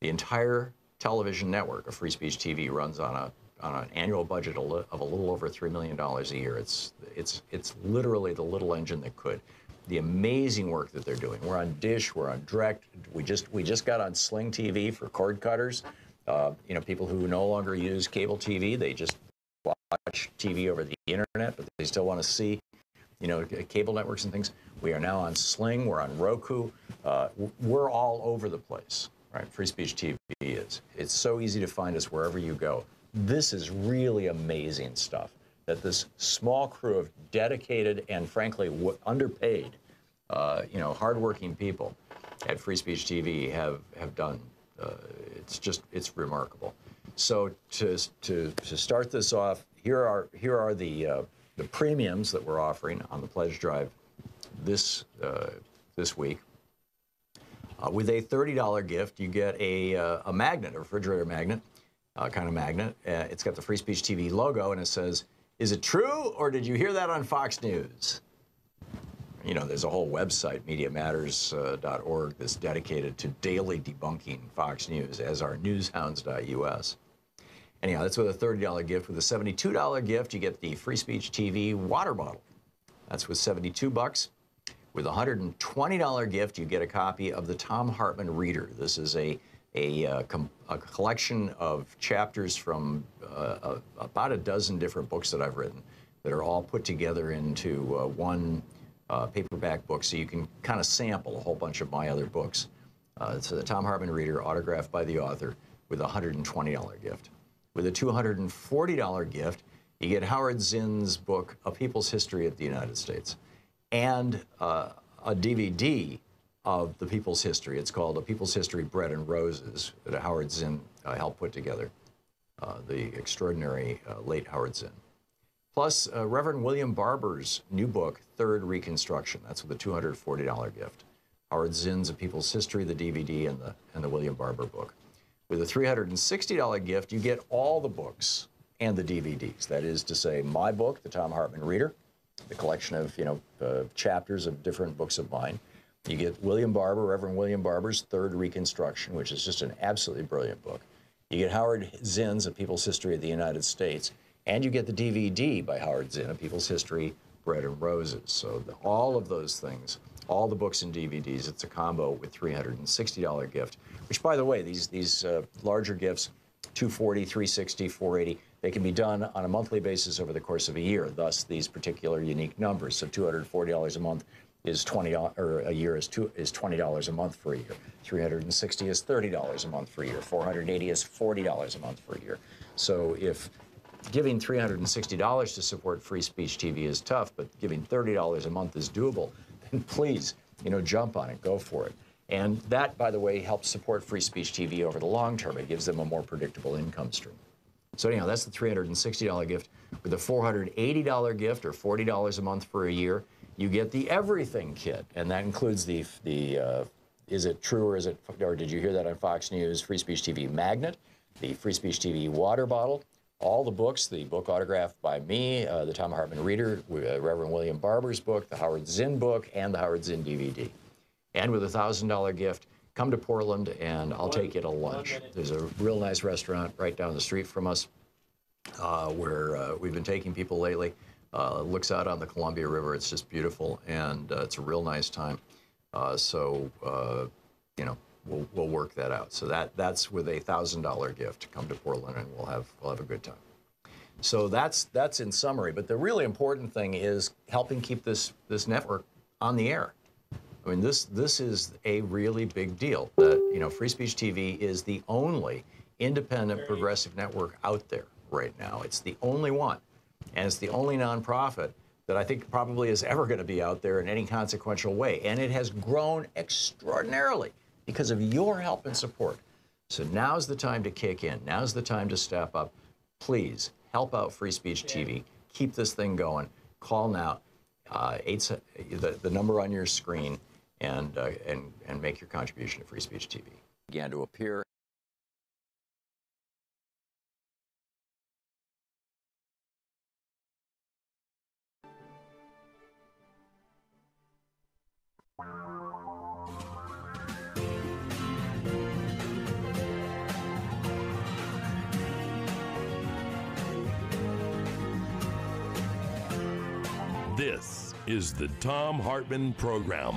The entire television network of Free Speech TV runs on an annual budget of a little over $3 million a year. It's literally the little engine that could. The amazing work that they're doing. We're on Dish, we're on Direct. We just got on Sling TV for cord cutters. People who no longer use cable TV, they just watch TV over the internet, but they still want to see cable networks and things. We are now on Sling, we're on Roku. We're all over the place, right? Free Speech TV is. It's so easy to find us wherever you go. This is really amazing stuff that this small crew of dedicated and frankly underpaid, hardworking people at Free Speech TV have done. It's remarkable. So to start this off, here are the premiums that we're offering on the pledge drive this week. With a $30 gift, you get a magnet, a refrigerator magnet, kind of magnet. It's got the Free Speech TV logo, and it says, "Is it true, or did you hear that on Fox News?" There's a whole website, MediaMatters.org, that's dedicated to daily debunking Fox News, as are newshounds.us. Anyhow, that's with a $30 gift. With a $72 gift, you get the Free Speech TV water bottle. That's with $72. With a $120 gift, you get a copy of the Thom Hartmann Reader. This is a collection of chapters from about a dozen different books that I've written that are all put together into one paperback book, so you can kind of sample a whole bunch of my other books. So the Thom Hartmann Reader, autographed by the author, with a $120 gift. With a $240 gift, you get Howard Zinn's book, A People's History of the United States, and a DVD of the People's History. It's called A People's History, Bread and Roses, that Howard Zinn helped put together, the extraordinary late Howard Zinn. Plus, Reverend William Barber's new book, Third Reconstruction. That's with a $240 gift. Howard Zinn's A People's History, the DVD, and the William Barber book. With a $360 gift, you get all the books and the DVDs. That is to say, my book, the Thom Hartmann Reader, the collection of chapters of different books of mine. You get William Barber, Reverend William Barber's Third Reconstruction, which is just an absolutely brilliant book. You get Howard Zinn's A People's History of the United States, and you get the DVD by Howard Zinn, A People's History, Bread and Roses. So all of those things, all the books and DVDs, it's a combo with $360 gift, which, by the way, these larger gifts, $240, $360, $480, they can be done on a monthly basis over the course of a year, thus these particular unique numbers. So $240 a month is $20, or a year is $20 a month for a year. 360 is $30 a month for a year. 480 is $40 a month for a year. So if giving $360 to support free speech TV is tough, but giving $30 a month is doable, then please, jump on it, go for it. And that, by the way, helps support free speech TV over the long term. It gives them a more predictable income stream. So anyhow, that's the $360 gift. With the $480 gift, or $40 a month for a year, you get the everything kit, and that includes the is it true or did you hear that on Fox News, Free Speech TV magnet, the Free Speech TV water bottle, all the books, the book autographed by me, the Thom Hartmann Reader, Reverend William Barber's book, the Howard Zinn book, and the Howard Zinn DVD. And with a $1,000 gift, come to Portland and I'll take you to lunch. There's a real nice restaurant right down the street from us where we've been taking people lately. Looks out on the Columbia River. It's just beautiful, and it's a real nice time. We'll work that out. So that's with a $1,000 gift. Come to Portland, and we'll have a good time. So that's in summary. But the really important thing is helping keep this network on the air. I mean, this is a really big deal. That Free Speech TV is the only independent progressive network out there right now. It's the only one, and it's the only nonprofit that I think probably is ever going to be out there in any consequential way. And it has grown extraordinarily because of your help and support. So now's the time to kick in. Now's the time to step up. Please help out Free Speech TV. Keep this thing going. Call now, the number on your screen, and make your contribution to Free Speech TV. Began to appear. This is the Thom Hartmann Program.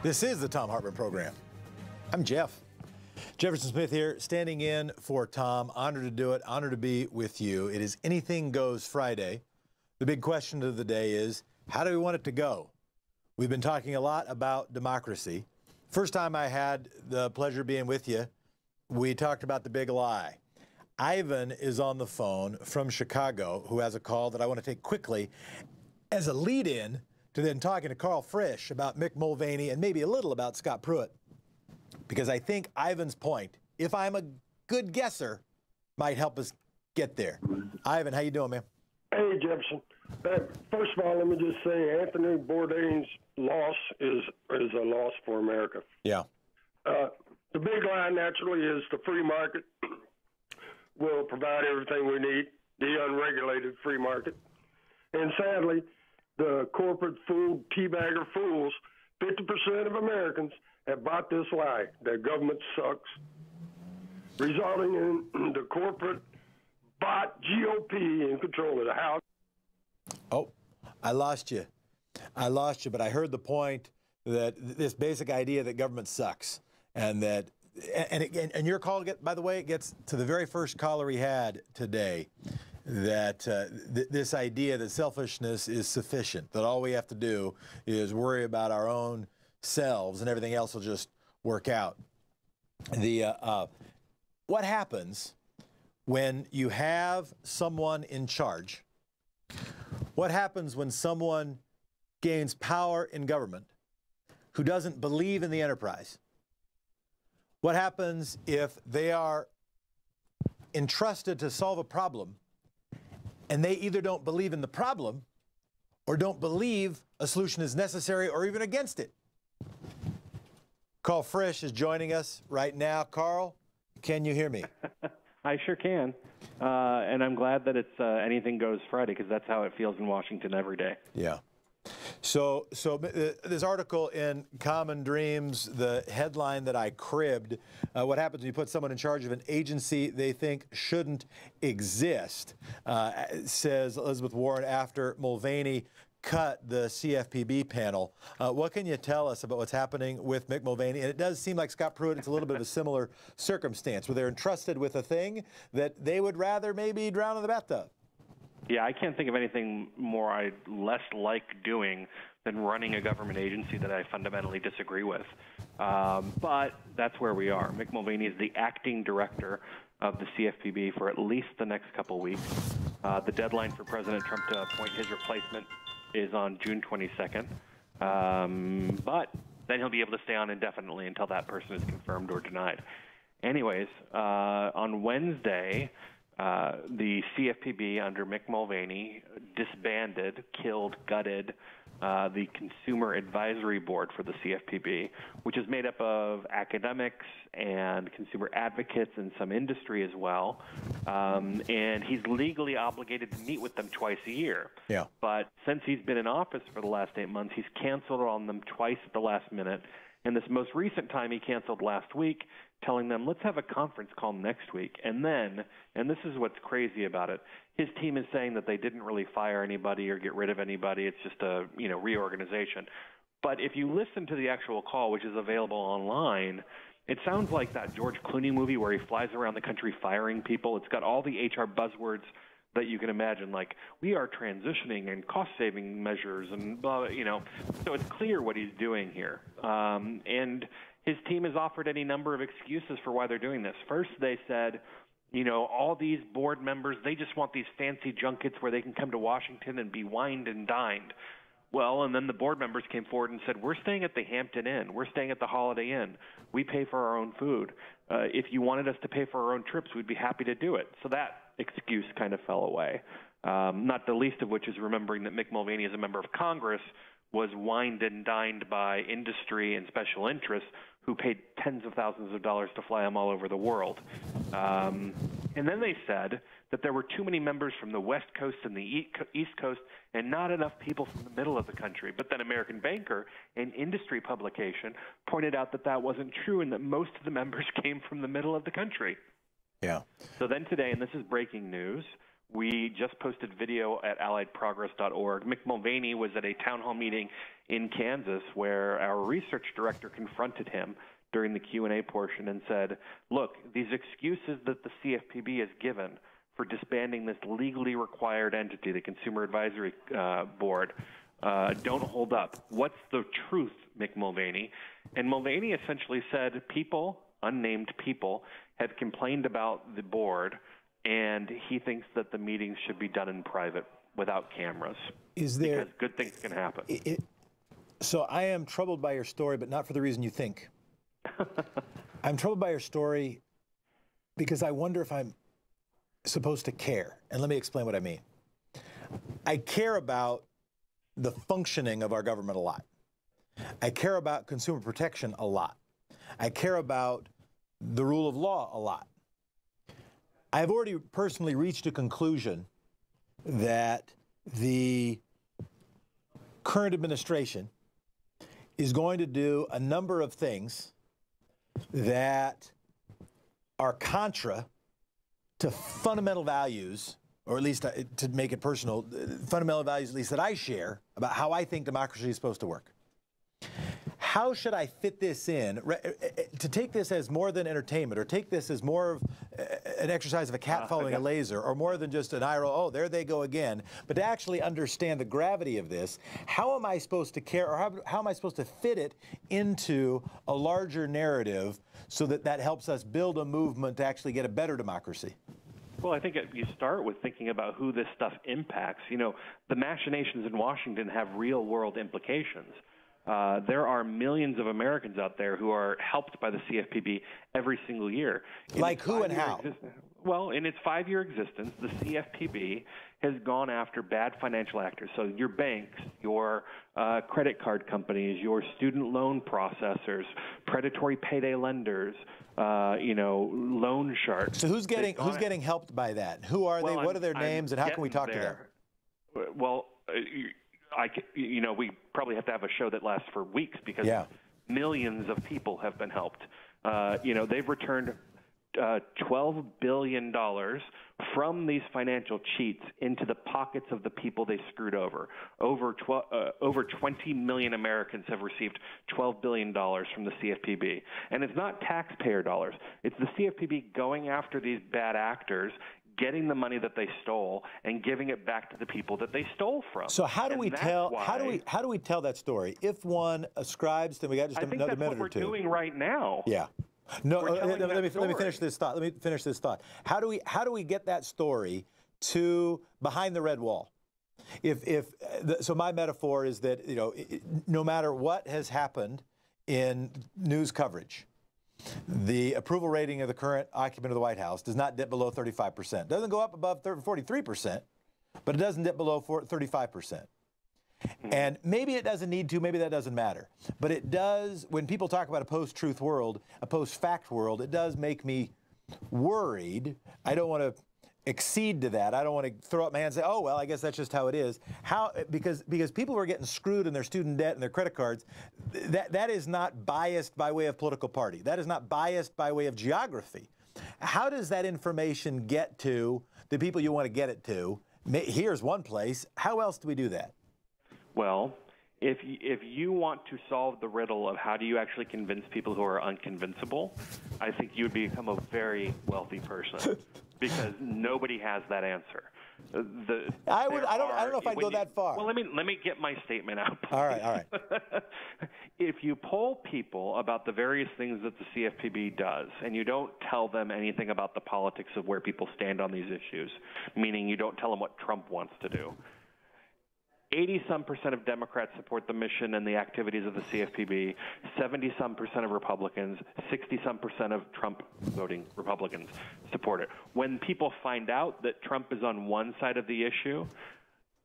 This is the Thom Hartmann Program. I'm Jeff. Jefferson Smith here, standing in for Tom. Honored to do it, honored to be with you. It is Anything Goes Friday. The big question of the day is, how do we want it to go? We've been talking a lot about democracy. First time I had the pleasure of being with you, we talked about the big lie. Ivan is on the phone from Chicago, who has a call that I want to take quickly as a lead-in to then talking to Carl Frisch about Mick Mulvaney and maybe a little about Scott Pruitt, because I think Ivan's point, if I'm a good guesser, might help us get there. Ivan, how you doing, man? Hey, Jefferson. First of all, let me just say Anthony Bourdain's loss is a loss for America. Yeah. The big lie, naturally, is the free market will provide everything we need, the unregulated free market. And sadly, the corporate food teabagger fools, 50% of Americans have bought this lie that government sucks, resulting in the corporate bot GOP in control of the House. Oh, I lost you, but I heard the point that this basic idea that government sucks, and that, and your call, by the way, it gets to the very first caller we had today, that this idea that selfishness is sufficient, that all we have to do is worry about our own selves and everything else will just work out. What happens when you have someone in charge? What happens when someone gains power in government who doesn't believe in the enterprise? What happens if they are entrusted to solve a problem and they either don't believe in the problem or don't believe a solution is necessary or even against it? Carl Frisch is joining us right now. Carl, can you hear me? I sure can. And I'm glad that it's Anything Goes Friday, because that's how it feels in Washington every day. Yeah. So this article in Common Dreams, the headline that I cribbed, what happens when you put someone in charge of an agency they think shouldn't exist, says Elizabeth Warren after Mulvaney cut the CFPB panel. What can you tell us about what's happening with Mick Mulvaney? And it does seem like Scott Pruitt, it's a little bit of a similar circumstance where they're entrusted with a thing that they would rather maybe drown in the bathtub. Yeah, I can't think of anything more I less like doing than running a government agency that I fundamentally disagree with. But that's where we are. Mick Mulvaney is the acting director of the CFPB for at least the next couple weeks. The deadline for President Trump to appoint his replacement is on June 22nd. But then he'll be able to stay on indefinitely until that person is confirmed or denied. Anyways, on Wednesday, the CFPB under Mick Mulvaney disbanded, killed, gutted the Consumer Advisory Board for the CFPB, which is made up of academics and consumer advocates and some industry as well. And he's legally obligated to meet with them twice a year. Yeah. But since he's been in office for the last 8 months, he's canceled on them twice at the last minute. And this most recent time he canceled last week, telling them, let's have a conference call next week. And then, and this is what's crazy about it, his team is saying that they didn't really fire anybody or get rid of anybody. It's just a reorganization. But if you listen to the actual call, which is available online, it sounds like that George Clooney movie where he flies around the country firing people. It's got all the HR buzzwords that you can imagine, like we are transitioning and cost-saving measures and blah, So it's clear what he's doing here. And his team has offered any number of excuses for why they're doing this. First, they said, all these board members, they just want these fancy junkets where they can come to Washington and be wined and dined. Well, and then the board members came forward and said, we're staying at the Hampton Inn. We're staying at the Holiday Inn. We pay for our own food. If you wanted us to pay for our own trips, we'd be happy to do it. So that excuse kind of fell away, not the least of which is remembering that Mick Mulvaney, as a member of Congress, was wined and dined by industry and special interests who paid tens of thousands of dollars to fly him all over the world. And then they said that there were too many members from the West Coast and the East Coast and not enough people from the middle of the country. But then American Banker, an industry publication, pointed out that that wasn't true and that most of the members came from the middle of the country. Yeah. So then today, and this is breaking news, we just posted video at alliedprogress.org. Mick Mulvaney was at a town hall meeting in Kansas where our research director confronted him during the Q&A portion and said, look, these excuses that the CFPB has given for disbanding this legally required entity, the Consumer Advisory Board, don't hold up. What's the truth, Mick Mulvaney? And Mulvaney essentially said people, unnamed people, have complained about the board, and he thinks that the meetings should be done in private without cameras. Because good things can happen. So I am troubled by your story, but not for the reason you think. I'm troubled by your story because I wonder if I'm supposed to care. And let me explain what I mean. I care about the functioning of our government a lot. I care about consumer protection a lot. I care about the rule of law a lot. I've already personally reached a conclusion that the current administration is going to do a number of things that are contra to fundamental values, or at least to make it personal, fundamental values at least that I share about how I think democracy is supposed to work. How should I fit this in? To take this as more than entertainment, or take this as more of an exercise of a cat following a laser, or more than just an eye roll, oh, there they go again, but to actually understand the gravity of this, how am I supposed to care, or how am I supposed to fit it into a larger narrative so that that helps us build a movement to actually get a better democracy? Well, I think you start with thinking about who this stuff impacts. The machinations in Washington have real-world implications. There are millions of Americans out there who are helped by the CFPB every single year. Like who and how? Well, in its 5-year existence, the CFPB has gone after bad financial actors. So your banks, your credit card companies, your student loan processors, predatory payday lenders, loan sharks. So who's getting helped by that? Who are they? What are their names? And how can we talk to them? Well, we probably have to have a show that lasts for weeks because millions of people have been helped. They've returned $12 billion from these financial cheats into the pockets of the people they screwed over. Over 20 million Americans have received $12 billion from the CFPB. And it's not taxpayer dollars. It's the CFPB going after these bad actors, getting the money that they stole and giving it back to the people that they stole from. So how do we tell? How do we tell that story? If one ascribes, then we got just another minute or two. I think that's what we're doing right now. Yeah. No, let me finish this thought. Let me finish this thought. How do we get that story to behind the red wall? So my metaphor is that, you know, no matter what has happened in news coverage, the approval rating of the current occupant of the White House does not dip below 35%. Doesn't go up above 43%, but it doesn't dip below 35%. And maybe it doesn't need to, maybe that doesn't matter. But it does, when people talk about a post-truth world, a post-fact world, it does make me worried. I don't want to accede to that. I don't want to throw up my hands and say, oh, well, I guess that's just how it is. Because people who are getting screwed in their student debt and their credit cards, that is not biased by way of political party. That is not biased by way of geography. How does that information get to the people you want to get it to? Here's one place. How else do we do that? Well, if you want to solve the riddle of how do you actually convince people who are unconvincible, I think you would become a very wealthy person because nobody has that answer. I don't know if I'd go that far. Well, let me get my statement out. Please. All right. If you poll people about the various things that the CFPB does, and you don't tell them anything about the politics of where people stand on these issues, meaning you don't tell them what Trump wants to do, 80-some% of Democrats support the mission and the activities of the CFPB. 70-some% of Republicans, 60-some% of Trump-voting Republicans support it. When people find out that Trump is on one side of the issue,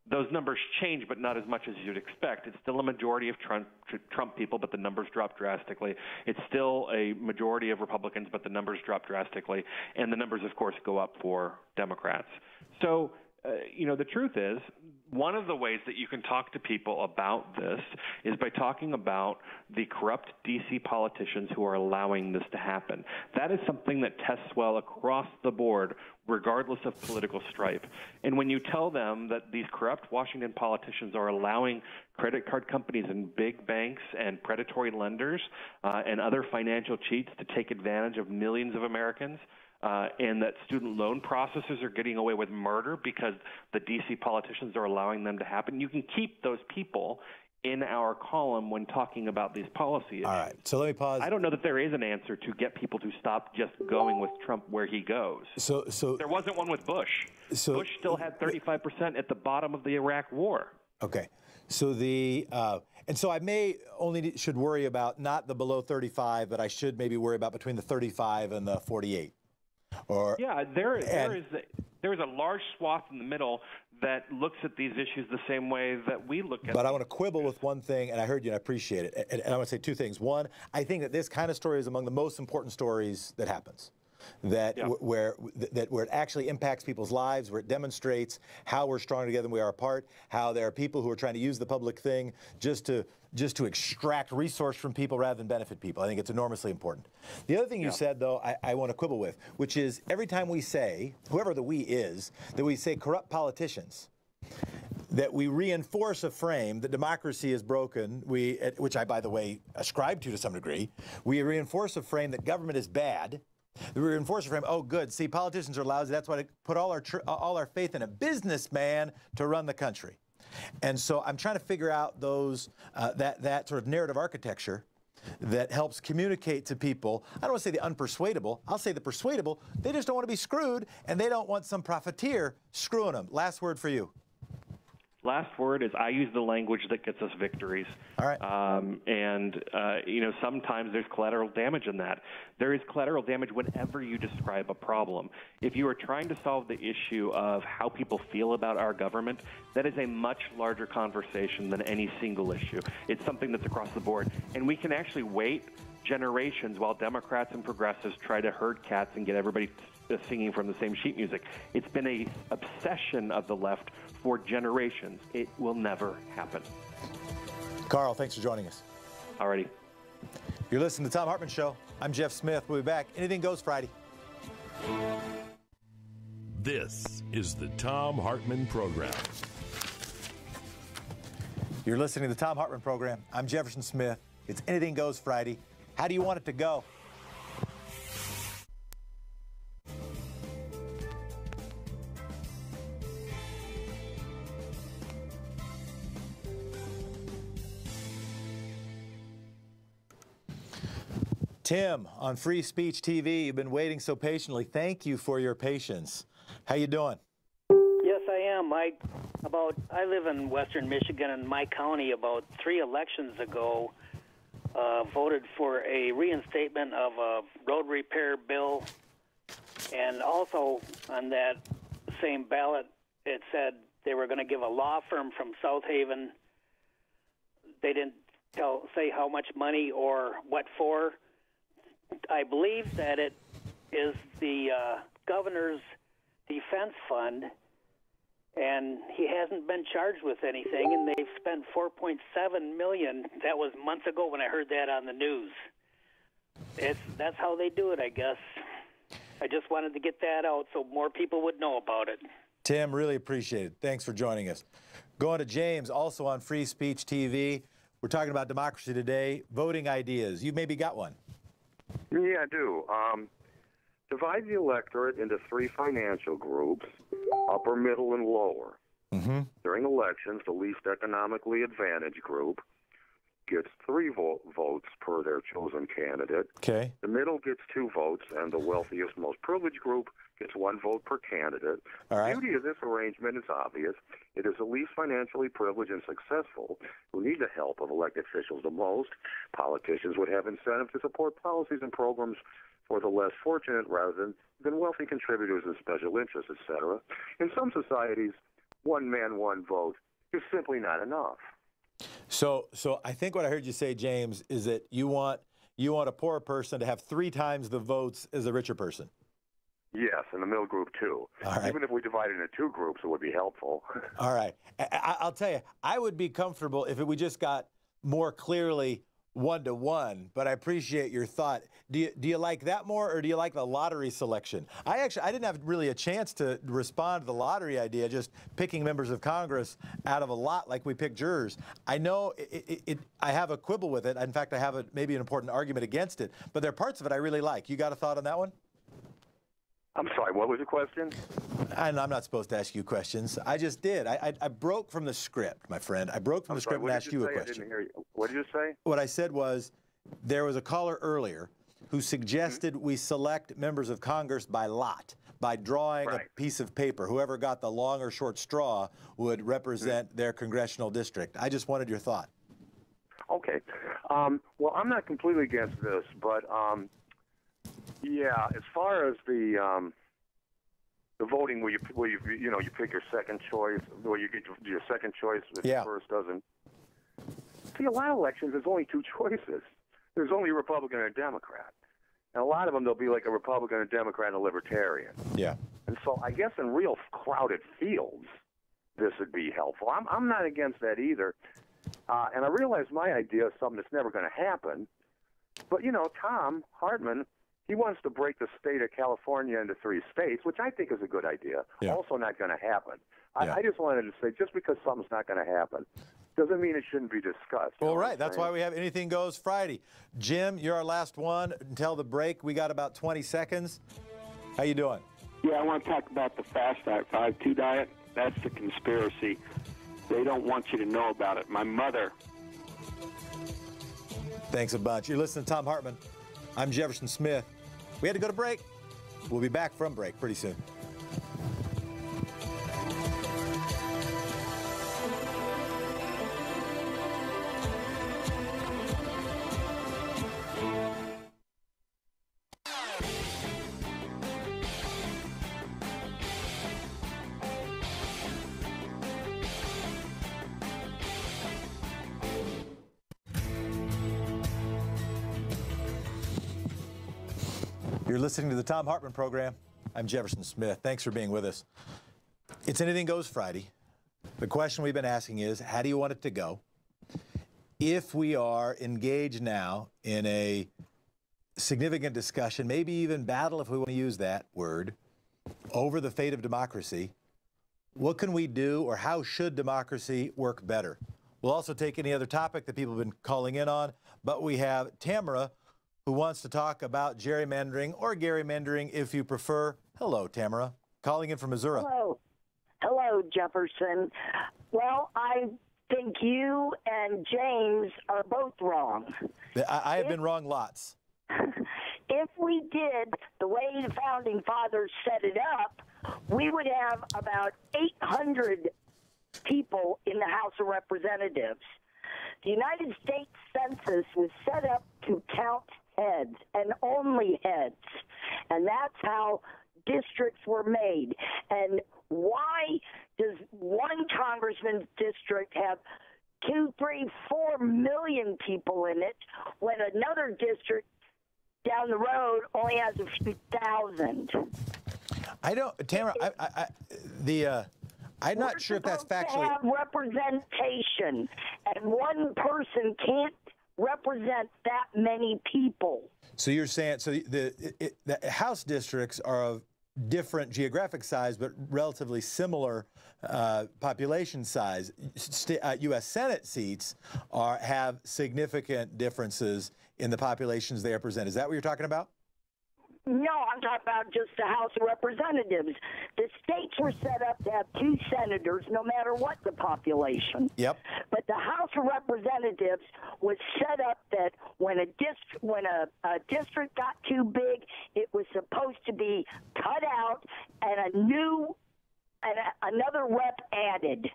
those numbers change, but not as much as you'd expect. It's still a majority of Trump people, but the numbers drop drastically. It's still a majority of Republicans, but the numbers drop drastically. And the numbers, of course, go up for Democrats. So, the truth is, one of the ways that you can talk to people about this is by talking about the corrupt D.C. politicians who are allowing this to happen. That is something that tests well across the board, regardless of political stripe. And when you tell them that these corrupt Washington politicians are allowing credit card companies and big banks and predatory lenders and other financial cheats to take advantage of millions of Americans, and that student loan processors are getting away with murder because the D.C. politicians are allowing them to happen, you can keep those people in our column when talking about these policy issues. All right, so let me pause. I don't know that there is an answer to get people to stop just going with Trump where he goes. So there wasn't one with Bush. Bush still had 35% at the bottom of the Iraq War. Okay. So and so I should worry about not the below 35, but I should maybe worry about between the 35 and the 48. There is a large swath in the middle that looks at these issues the same way that we look at them. But I want to quibble with one thing, and I heard you and I appreciate it. And I want to say two things. One, I think that this kind of story is among the most important stories that happens. Where it actually impacts people's lives, where it demonstrates how we're stronger together than we are apart, how there are people who are trying to use the public thing just to extract resource from people rather than benefit people. I think it's enormously important. The other thing you said, though, I want to quibble with, which is every time we say, whoever the we is, that we say corrupt politicians, that we reinforce a frame that democracy is broken, which I, by the way, ascribe to some degree. We reinforce a frame that government is bad. We reinforce a frame, oh, good, see, politicians are lousy. That's why I put all our faith in a businessman to run the country. And so I'm trying to figure out that sort of narrative architecture that helps communicate to people. I don't want to say the unpersuadable. I'll say the persuadable. They just don't want to be screwed, and they don't want some profiteer screwing them. Last word for you. Last word is I use the language that gets us victories. All right. Sometimes there's collateral damage in that. There is collateral damage whenever you describe a problem. If you are trying to solve the issue of how people feel about our government, that is a much larger conversation than any single issue. It's something that's across the board. And we can actually wait generations while Democrats and progressives try to herd cats and get everybody singing from the same sheet music. It's been an obsession of the left for generations. It will never happen. Carl, thanks for joining us. Alrighty. You're listening to the Thom Hartmann Show. I'm Jeff Smith. We'll be back. Anything Goes Friday. This is the Thom Hartmann Program. You're listening to the Thom Hartmann Program. I'm Jefferson Smith. It's Anything Goes Friday. How do you want it to go? Tim on Free Speech TV, you've been waiting so patiently. Thank you for your patience. How you doing? Yes, I am. I live in western Michigan, and my county about 3 elections ago voted for a reinstatement of a road repair bill, and also on that same ballot it said they were going to give a law firm from South Haven. They didn't say how much money or what for. I believe that it is the governor's defense fund, and he hasn't been charged with anything, and they've spent $4.7 million. That was months ago when I heard that on the news. That's how they do it, I guess. I just wanted to get that out so more people would know about it. Tim, really appreciate it. Thanks for joining us. Going to James, also on Free Speech TV. We're talking about democracy today, voting ideas. You maybe got one. Yeah, I do. Divide the electorate into 3 financial groups, upper, middle, and lower. Mm-hmm. During elections, the least economically advantaged group gets 3 votes per their chosen candidate. Okay. The middle gets 2 votes, and the wealthiest, most privileged group gets 1 vote per candidate. All right. The beauty of this arrangement is obvious. It is the least financially privileged and successful who need the help of elected officials the most. Politicians would have incentive to support policies and programs for the less fortunate rather than wealthy contributors and special interests, etc. In some societies, 1 man, 1 vote is simply not enough. So I think what I heard you say, James, is that you want a poor person to have 3 times the votes as a richer person. Yes, and the middle group too. All right. Even if we divide it into 2 groups, it would be helpful. All right. I'll tell you, I would be comfortable if we just got more clearly 1-to-1, but I appreciate your thought. Do you like that more, or do you like the lottery selection? I didn't have really a chance to respond to the lottery idea, just picking members of Congress out of a lot like we pick jurors. I know I have a quibble with it. In fact, I have maybe an important argument against it, but there are parts of it I really like. You got a thought on that one? I'm sorry, what was the question? I'm not supposed to ask you questions. I just did. I broke from the script, my friend. I broke from the script and asked you a question. I didn't hear you. What did you say? What I said was, there was a caller earlier who suggested we select members of Congress by lot, by drawing a piece of paper. Whoever got the long or short straw would represent their congressional district. I just wanted your thought. Okay. Well, I'm not completely against this, but yeah, as far as the voting where you pick your second choice, where you get your second choice if your first doesn't. See, a lot of elections there's only 2 choices. There's only a Republican and a Democrat. And a lot of them there'll be like a Republican, a Democrat, and a Libertarian. Yeah. And so I guess in real crowded fields, this would be helpful. I'm not against that either. And I realize my idea is something that's never going to happen. But, Thom Hartmann, he wants to break the state of California into 3 states, which I think is a good idea. Yeah. Also not going to happen. Yeah. I just wanted to say, just because something's not going to happen doesn't mean it shouldn't be discussed. Well, right. That's why we have Anything Goes Friday. Jim, you're our last one until the break. We got about 20 seconds. How you doing? Yeah, I want to talk about the Fast Act 5-2 diet. That's the conspiracy. They don't want you to know about it. My mother. Thanks a bunch. You're listening to Thom Hartmann. I'm Jefferson Smith. We had to go to break. We'll be back from break pretty soon. You're listening to the Thom Hartmann Program. I'm Jefferson Smith. Thanks for being with us. It's Anything Goes Friday. The question we've been asking is, how do you want it to go? If we are engaged now in a significant discussion, maybe even battle, if we want to use that word, over the fate of democracy, what can we do, or how should democracy work better? We'll also take any other topic that people have been calling in on, but we have Tamara, who wants to talk about gerrymandering, or gerrymandering if you prefer. Hello, Tamara, calling in from Missouri. Hello, Jefferson. Well, I think you and James are both wrong. I have been wrong lots. if we did the way the Founding Fathers set it up, we would have about 800 people in the House of Representatives. The United States Census was set up to count heads and only heads, and that's how districts were made. And why does one congressman's district have 2, 3, 4 million people in it when another district down the road only has a few thousand? I don't, Tamara. I'm not sure if that's factually. Have representation, and one person can't represent that many people. So you're saying the House districts are of different geographic size, but relatively similar population size. U.S. Senate seats have significant differences in the populations they represent. Is that what you're talking about? No, I'm talking about just the House of Representatives. The states were set up to have 2 senators, no matter what the population. Yep. But the House of Representatives was set up that when a district got too big, it was supposed to be cut out and another rep added.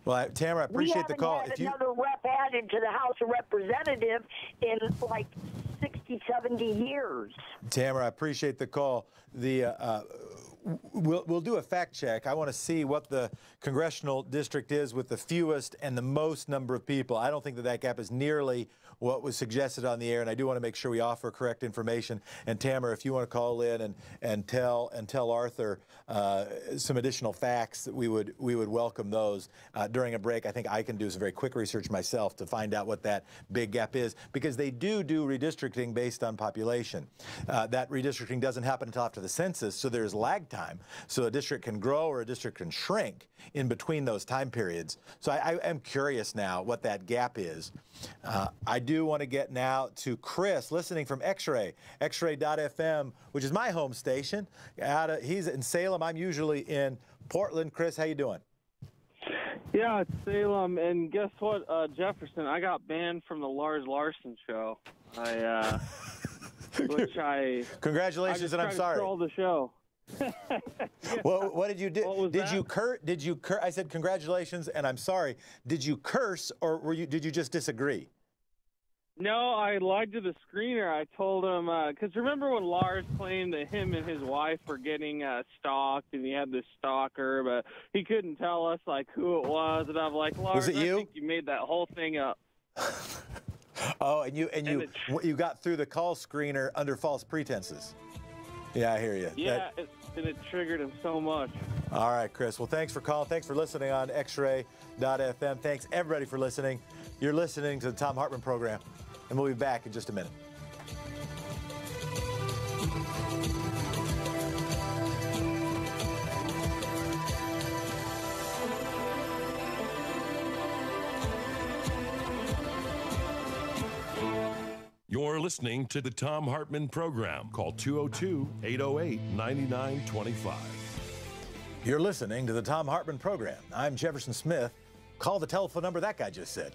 Well, Tamara, I appreciate the call. We haven't had another rep added to the House of Representatives in like 60, 70 years. Tamara, I appreciate the call. We'll do a fact check. I want to see what the congressional district is with the fewest and the most number of people. I don't think that gap is nearly what was suggested on the air, and I do want to make sure we offer correct information. And Tamara, if you want to call in and tell Arthur some additional facts, that we would welcome those during a break. I think I can do some very quick research myself to find out what that big gap is, because they do redistricting based on population. That redistricting doesn't happen until after the census, so there's lag time. So a district can grow or a district can shrink in between those time periods. So I am curious now what that gap is. I do want to get now to Chris, listening from X-Ray, X-Ray.fm, which is my home station. He's in Salem. I'm usually in Portland. Chris, how you doing? Yeah, it's Salem, and guess what, Jefferson? I got banned from the Lars Larson show. Congratulations, and I'm sorry. I the show. Well, what did you do? Did you curse? I said congratulations, and I'm sorry. Did you curse, or did you just disagree? No, I lied to the screener. I told him, because remember when Lars claimed that him and his wife were getting stalked, and he had this stalker, but he couldn't tell us who it was, and I'm like, Lars, was it you? I think you made that whole thing up. Oh, and you got through the call screener under false pretenses. Yeah, I hear you. Yeah, and it triggered him so much. All right, Chris. Well, thanks for calling. Thanks for listening on X-Ray.fm. Thanks, everybody, for listening. You're listening to the Thom Hartmann Program, and we'll be back in just a minute. You're listening to the Thom Hartmann Program. Call 202-808-9925. You're listening to the Thom Hartmann Program. I'm Jefferson Smith. Call the telephone number that guy just said.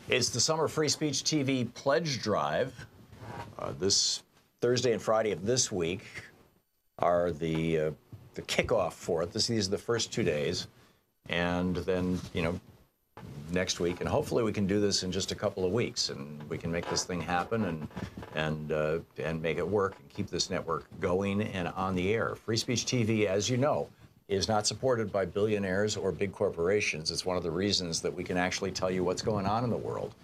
It's the Summer Free Speech TV Pledge Drive. This Thursday and Friday of this week are the kickoff for it. These are the first 2 days. And then, next week, and hopefully we can do this in just a couple of weeks, and we can make this thing happen and make it work and keep this network going and on the air. Free Speech TV, as you know, is not supported by billionaires or big corporations. It's one of the reasons that we can actually tell you what's going on in the world.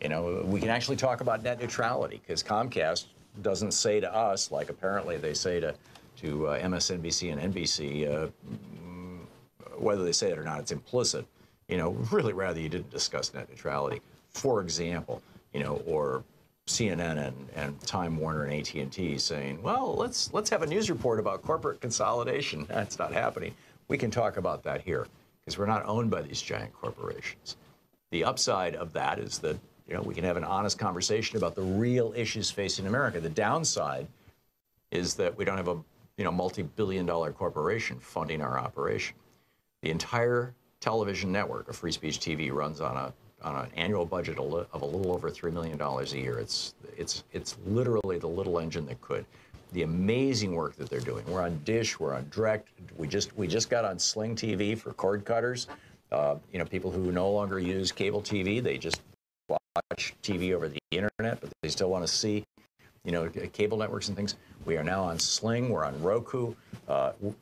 We can actually talk about net neutrality, because Comcast doesn't say to us, like apparently they say to MSNBC and NBC, whether they say it or not, it's implicit. Really rather you didn't discuss net neutrality, for example, or CNN and Time Warner and AT&T saying, well, let's have a news report about corporate consolidation. That's not happening. We can talk about that here, because we're not owned by these giant corporations. The upside of that is that, you know, we can have an honest conversation about the real issues facing America. The downside is that we don't have a, you know, multi-billion-dollar corporation funding our operation. The entire television network of Free Speech TV runs on an annual budget of a little over $3 million a year. It's literally the little engine that could. The amazing work that they're doing. We're on Dish, we're on Direct. We just got on Sling TV for cord cutters. You know, people who no longer use cable TV, they just watch TV over the internet, but they still want to see, you know, cable networks and things. We are now on Sling, we're on Roku.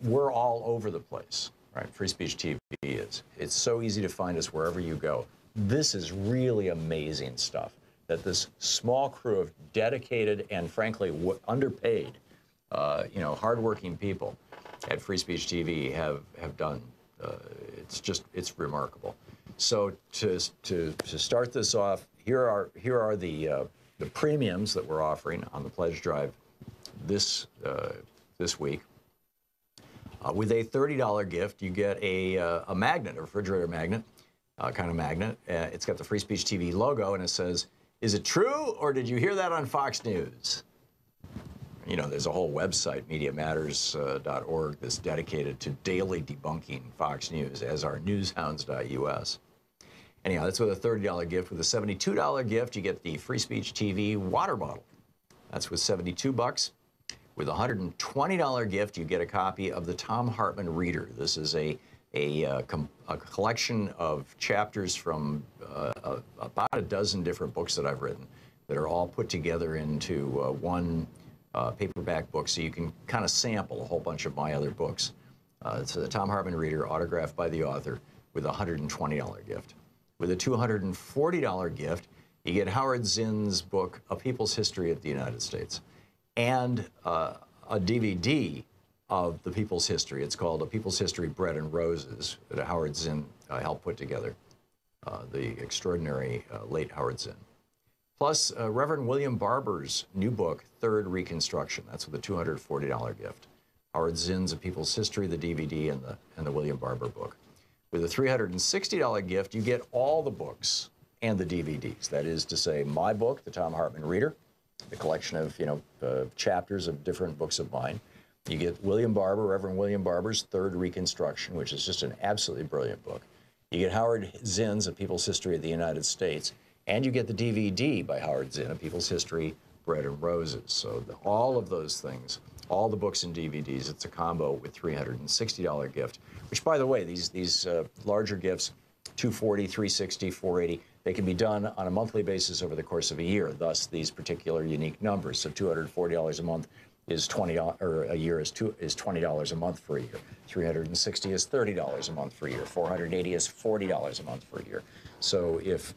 We're all over the place, right? Free Speech TV is. It's so easy to find us wherever you go. This is really amazing stuff that this small crew of dedicated and frankly underpaid, you know, hardworking people at Free Speech TV have done. It's remarkable. So to start this off, here are the premiums that we're offering on the pledge drive this week. With a $30 gift, you get a magnet, a refrigerator magnet, kind of magnet. It's got the Free Speech TV logo, and it says, "Is it true, or did you hear that on Fox News?" You know, there's a whole website, MediaMatters.org, that's dedicated to daily debunking Fox News, as are newshounds.us. Anyhow, that's with a $30 gift. With a $72 gift, you get the Free Speech TV water bottle. That's with $72. With a $120 gift, you get a copy of the Thom Hartmann Reader. This is a collection of chapters from about a dozen different books that I've written that are all put together into one paperback book, so you can kind of sample a whole bunch of my other books. It's the Thom Hartmann Reader, autographed by the author, with a $120 gift. With a $240 gift, you get Howard Zinn's book, A People's History of the United States, and a DVD of the People's History. It's called A People's History, Bread and Roses, that Howard Zinn helped put together, the extraordinary late Howard Zinn. Plus, Reverend William Barber's new book, Third Reconstruction. That's with a $240 gift. Howard Zinn's A People's History, the DVD, and the William Barber book. With a $360 gift, you get all the books and the DVDs. That is to say, my book, the Thom Hartmann Reader, the collection of, you know, chapters of different books of mine. You get William Barber, Reverend William Barber's Third Reconstruction, which is just an absolutely brilliant book. You get Howard Zinn's A People's History of the United States, and you get the DVD by Howard Zinn, A People's History, Bread and Roses. So all of those things, all the books and DVDs, it's a combo with $360 gift, which, by the way, these larger gifts, $240, $360, $480, they can be done on a monthly basis over the course of a year, thus these particular unique numbers. So $240 a month is $20, or a year is $20 a month for a year. $360 is $30 a month for a year. $480 is $40 a month for a year. So if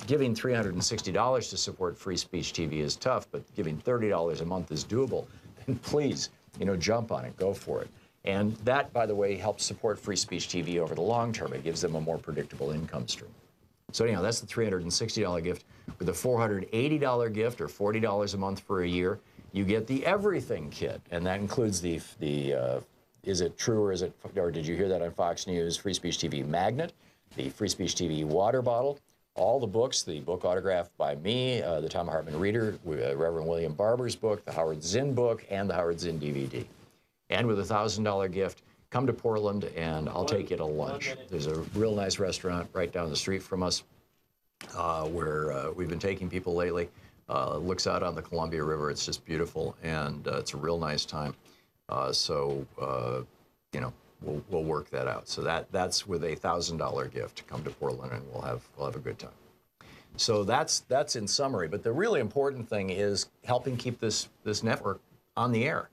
giving $360 to support Free Speech TV is tough, but giving $30 a month is doable, then please, you know, jump on it, go for it. And that, by the way, helps support Free Speech TV over the long term. It gives them a more predictable income stream. So anyhow, that's the $360 gift. With a $480 gift, or $40 a month for a year, you get the Everything Kit, and that includes the Is It True or Did You Hear That on Fox News? Free Speech TV magnet, the Free Speech TV water bottle, all the books, the book autographed by me, the Thom Hartmann Reader, Reverend William Barber's book, the Howard Zinn book, and the Howard Zinn DVD. And with a $1,000 gift, come to Portland and I'll take you to lunch. There's a real nice restaurant right down the street from us where we've been taking people lately. Looks out on the Columbia River. It's just beautiful, and it's a real nice time. You know, we'll work that out. So that's with a $1,000 gift. Come to Portland and we'll have a good time. So that's in summary. But the really important thing is helping keep this network on the air.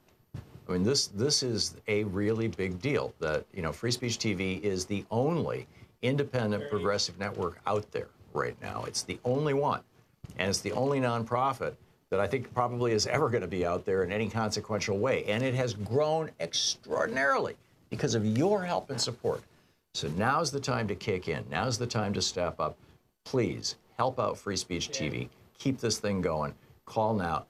I mean, this is a really big deal. That, you know, Free Speech TV is the only independent progressive network out there right now. It's the only one, and it's the only nonprofit that I think probably is ever going to be out there in any consequential way. And it has grown extraordinarily because of your help and support. So now's the time to kick in. Now's the time to step up. Please help out Free Speech TV. Keep this thing going. Call now,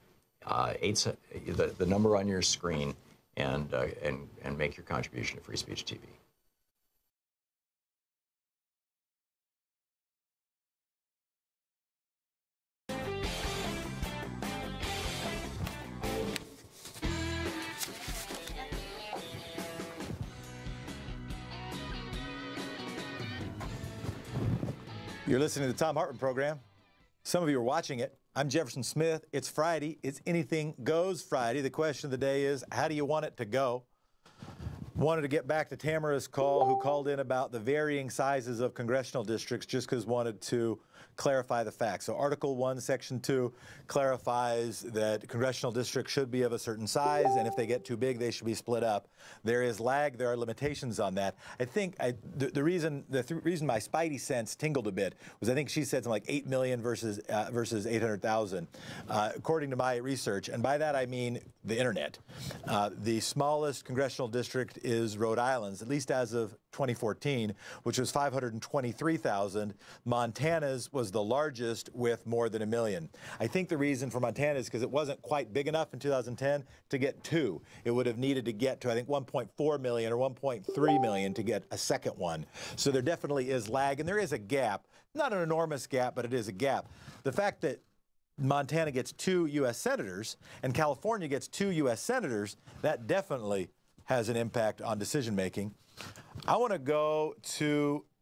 the number on your screen, and make your contribution to Free Speech TV. You're listening to the Thom Hartmann Program. Some of you are watching it. I'm Jefferson Smith. It's Friday. It's Anything Goes Friday. The question of the day is, how do you want it to go? Wanted to get back to Tamara's call, who called in about the varying sizes of congressional districts, just because wanted to clarify the facts. So Article 1, Section 2 clarifies that congressional districts should be of a certain size, and if they get too big, they should be split up. There is lag. There are limitations on that. I think the reason my spidey sense tingled a bit was I think she said something like 8 million versus 800,000, according to my research. And by that, I mean the internet. The smallest congressional district is Rhode Island's, at least as of 2014, which was 523,000. Montana's was the largest with more than 1 million. I think the reason for Montana is because it wasn't quite big enough in 2010 to get 2. It would have needed to get to, I think, 1.4 million or 1.3 million to get a second one. So there definitely is lag, and there is a gap. Not an enormous gap, but it is a gap. The fact that Montana gets 2 U.S. senators and California gets 2 U.S. senators, that definitely has an impact on decision making. I want to go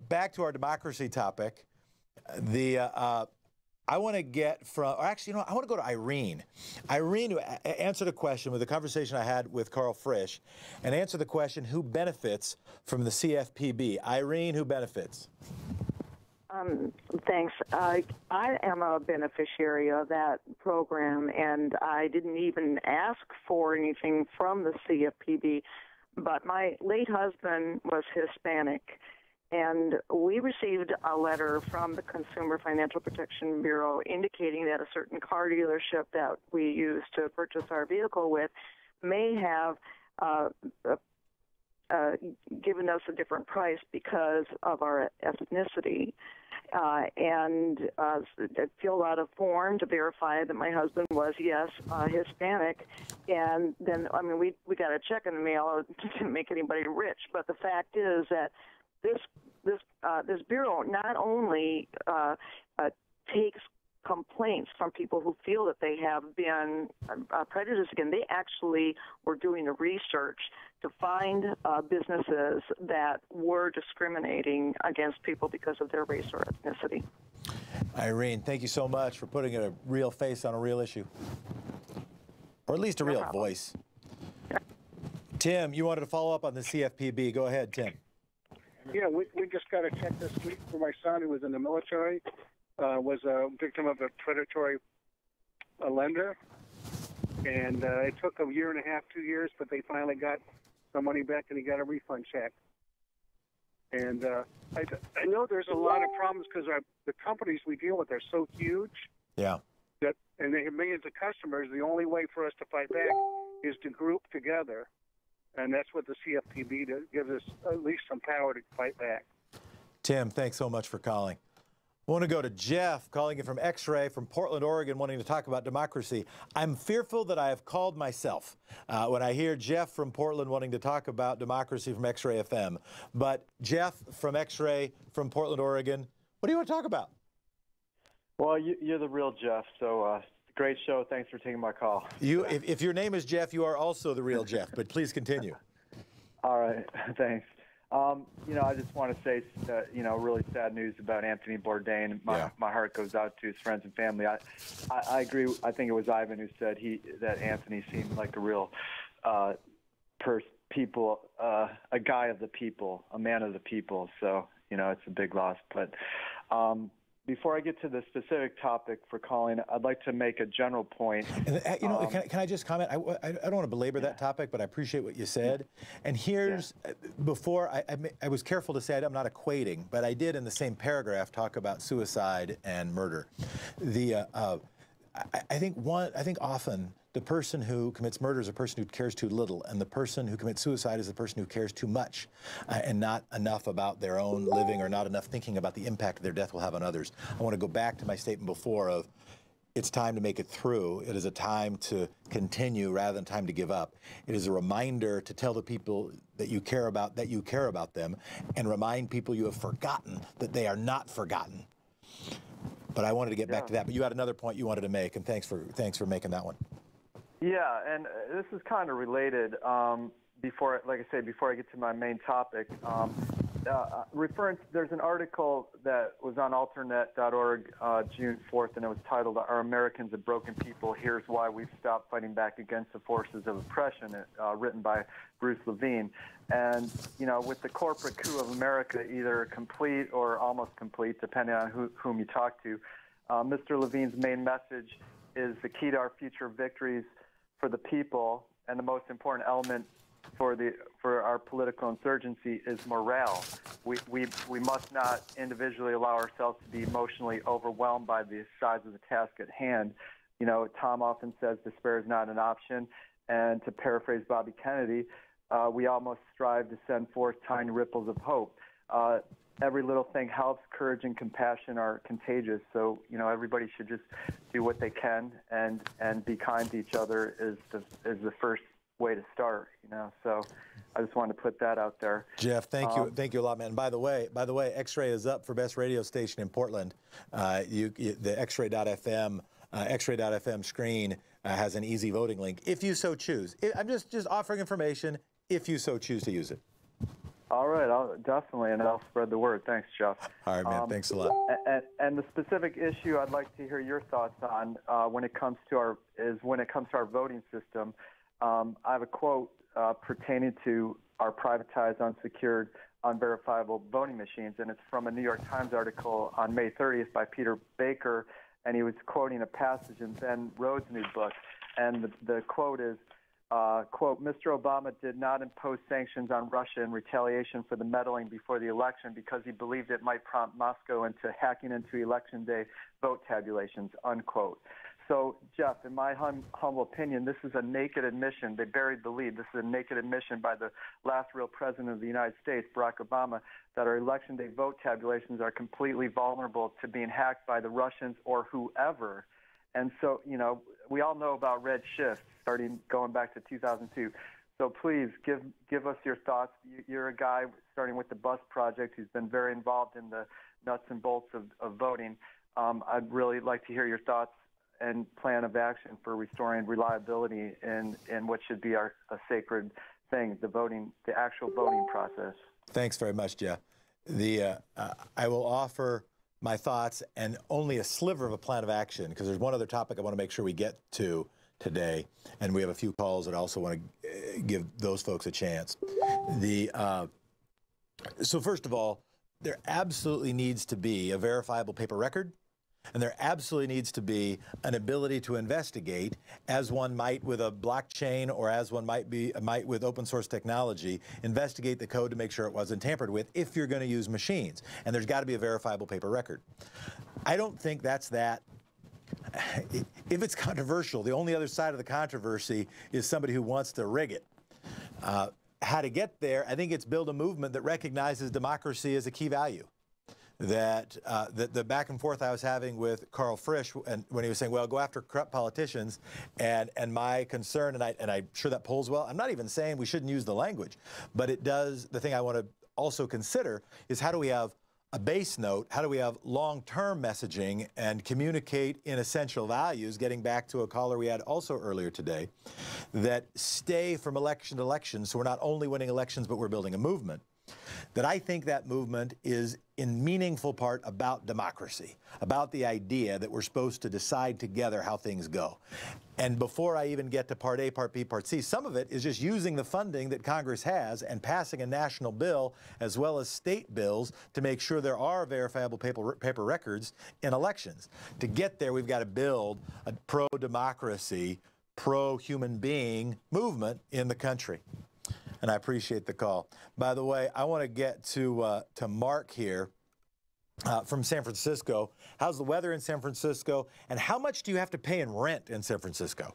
back to our democracy topic. I want to get from, or actually, I want to go to Irene. Irene who answered a question with a conversation I had with Carl Frisch, and answered the question, who benefits from the CFPB? Irene, who benefits? Thanks. I am a beneficiary of that program, and I didn't even ask for anything from the CFPB, but my late husband was Hispanic, and we received a letter from the Consumer Financial Protection Bureau indicating that a certain car dealership that we use to purchase our vehicle with may have given us a different price because of our ethnicity. And filled out a form to verify that my husband was, yes, Hispanic. And then, I mean, we got a check in the mail. It didn't make anybody rich. But the fact is that this bureau not only takes complaints from people who feel that they have been prejudiced against, they actually were doing the research to find businesses that were discriminating against people because of their race or ethnicity. Irene, thank you so much for putting a real face on a real issue, or at least a real voice. Tim, you wanted to follow up on the CFPB. Go ahead, Tim. Yeah, we just got a check this week for my son who was in the military, was a victim of a predatory lender, and it took a year and a half, 2 years, but they finally got some money back, and he got a refund check. And I know there's a lot of problems because the companies we deal with are so huge. Yeah. And they have millions of customers. The only way for us to fight back is to group together, and that's what the CFPB does, gives us at least some power to fight back. Tim, thanks so much for calling. I want to go to Jeff, calling in from X-Ray from Portland, Oregon, wanting to talk about democracy. I'm fearful that I have called myself when I hear Jeff from Portland wanting to talk about democracy from X-Ray FM. But Jeff from X-Ray from Portland, Oregon, what do you want to talk about? Well, you're the real Jeff, so great show. Thanks for taking my call. If your name is Jeff, you are also the real Jeff, but please continue. All right, thanks. I just want to say, really sad news about Anthony Bourdain. My heart goes out to his friends and family. I agree. I think it was Ivan who said that Anthony seemed like a real a guy of the people, a man of the people. So, it's a big loss. But before I get to the specific topic for calling, I'd like to make a general point. And, can I just comment? I don't want to belabor that topic, but I appreciate what you said. And here's, before, I was careful to say I'm not equating, but I did in the same paragraph talk about suicide and murder. I think often the person who commits murder is a person who cares too little, and the person who commits suicide is the person who cares too much and not enough about their own living, or not enough thinking about the impact their death will have on others. I want to go back to my statement before of it's time to make it through. It is a time to continue rather than time to give up. It is a reminder to tell the people that you care about them, and remind people you have forgotten that they are not forgotten. But I wanted to get back to that. But you had another point you wanted to make, and thanks for making that one. Yeah, and this is kind of related. Before I get to my main topic, there's an article that was on alternet.org June 4th, and it was titled, "Are Americans a Broken People? Here's Why We've Stopped Fighting Back Against the Forces of Oppression," written by Bruce Levine. And, you know, with the corporate coup of America either complete or almost complete, depending on whom you talk to, Mr. Levine's main message is the key to our future victories for the people, and the most important element for our political insurgency is morale. We must not individually allow ourselves to be emotionally overwhelmed by the size of the task at hand. You know, Tom often says despair is not an option, and to paraphrase Bobby Kennedy, we almost strive to send forth tiny ripples of hope. Every little thing helps. Courage and compassion are contagious. So, you know, everybody should just do what they can and be kind to each other is the first way to start, you know. So I just wanted to put that out there. Jeff, thank you a lot, man. By the way, X-Ray is up for best radio station in Portland. The X-Ray.fm screen has an easy voting link if you so choose. I'm just offering information if you so choose to use it. All right, definitely, and I'll spread the word. Thanks, Jeff. All right, man. Thanks a lot. And the specific issue I'd like to hear your thoughts on when it comes to our voting system. I have a quote pertaining to our privatized, unsecured, unverifiable voting machines, and it's from a New York Times article on May 30th by Peter Baker, and he was quoting a passage in Ben Rhodes' new book, and the quote is, quote, "Mr. Obama did not impose sanctions on Russia in retaliation for the meddling before the election because he believed it might prompt Moscow into hacking into Election Day vote tabulations," unquote. So, Jeff, in my humble opinion, this is a naked admission. They buried the lead. This is a naked admission by the last real president of the United States, Barack Obama, that our Election Day vote tabulations are completely vulnerable to being hacked by the Russians or whoever. And so, you know, we all know about red shifts going back to 2002. So please give us your thoughts. You're a guy starting with the Bus Project who's been very involved in the nuts and bolts of voting. I'd really like to hear your thoughts and plan of action for restoring reliability in what should be a sacred thing, the actual voting process. Thanks very much, Jeff. I will offer my thoughts and only a sliver of a plan of action, because there's one other topic I want to make sure we get to today, and we have a few calls that I also want to give those folks a chance. So first of all, there absolutely needs to be a verifiable paper record, and there absolutely needs to be an ability to investigate, as one might with a blockchain or as one might with open source technology, investigate the code to make sure it wasn't tampered with if you're going to use machines. And there's got to be a verifiable paper record. I don't think that's that. If it's controversial, the only other side of the controversy is somebody who wants to rig it. How to get there, I think it's build a movement that recognizes democracy as a key value. That the back and forth I was having with Carl Frisch, and when he was saying, well, go after corrupt politicians, and my concern, and I'm sure that polls well, I'm not even saying we shouldn't use the language, but it does, the thing I want to also consider is how do we have a base note, how do we have long-term messaging and communicate in essential values, getting back to a caller we had also earlier today, that stay from election to election, so we're not only winning elections, but we're building a movement. That I think that movement is in meaningful part about democracy, about the idea that we're supposed to decide together how things go. And before I even get to Part A, Part B, Part C, some of it is just using the funding that Congress has and passing a national bill as well as state bills to make sure there are verifiable paper records in elections. To get there, we've got to build a pro-democracy, pro-human being movement in the country. And I appreciate the call. By the way, I want to get to Mark here from San Francisco. How's the weather in San Francisco? And how much do you have to pay in rent in San Francisco?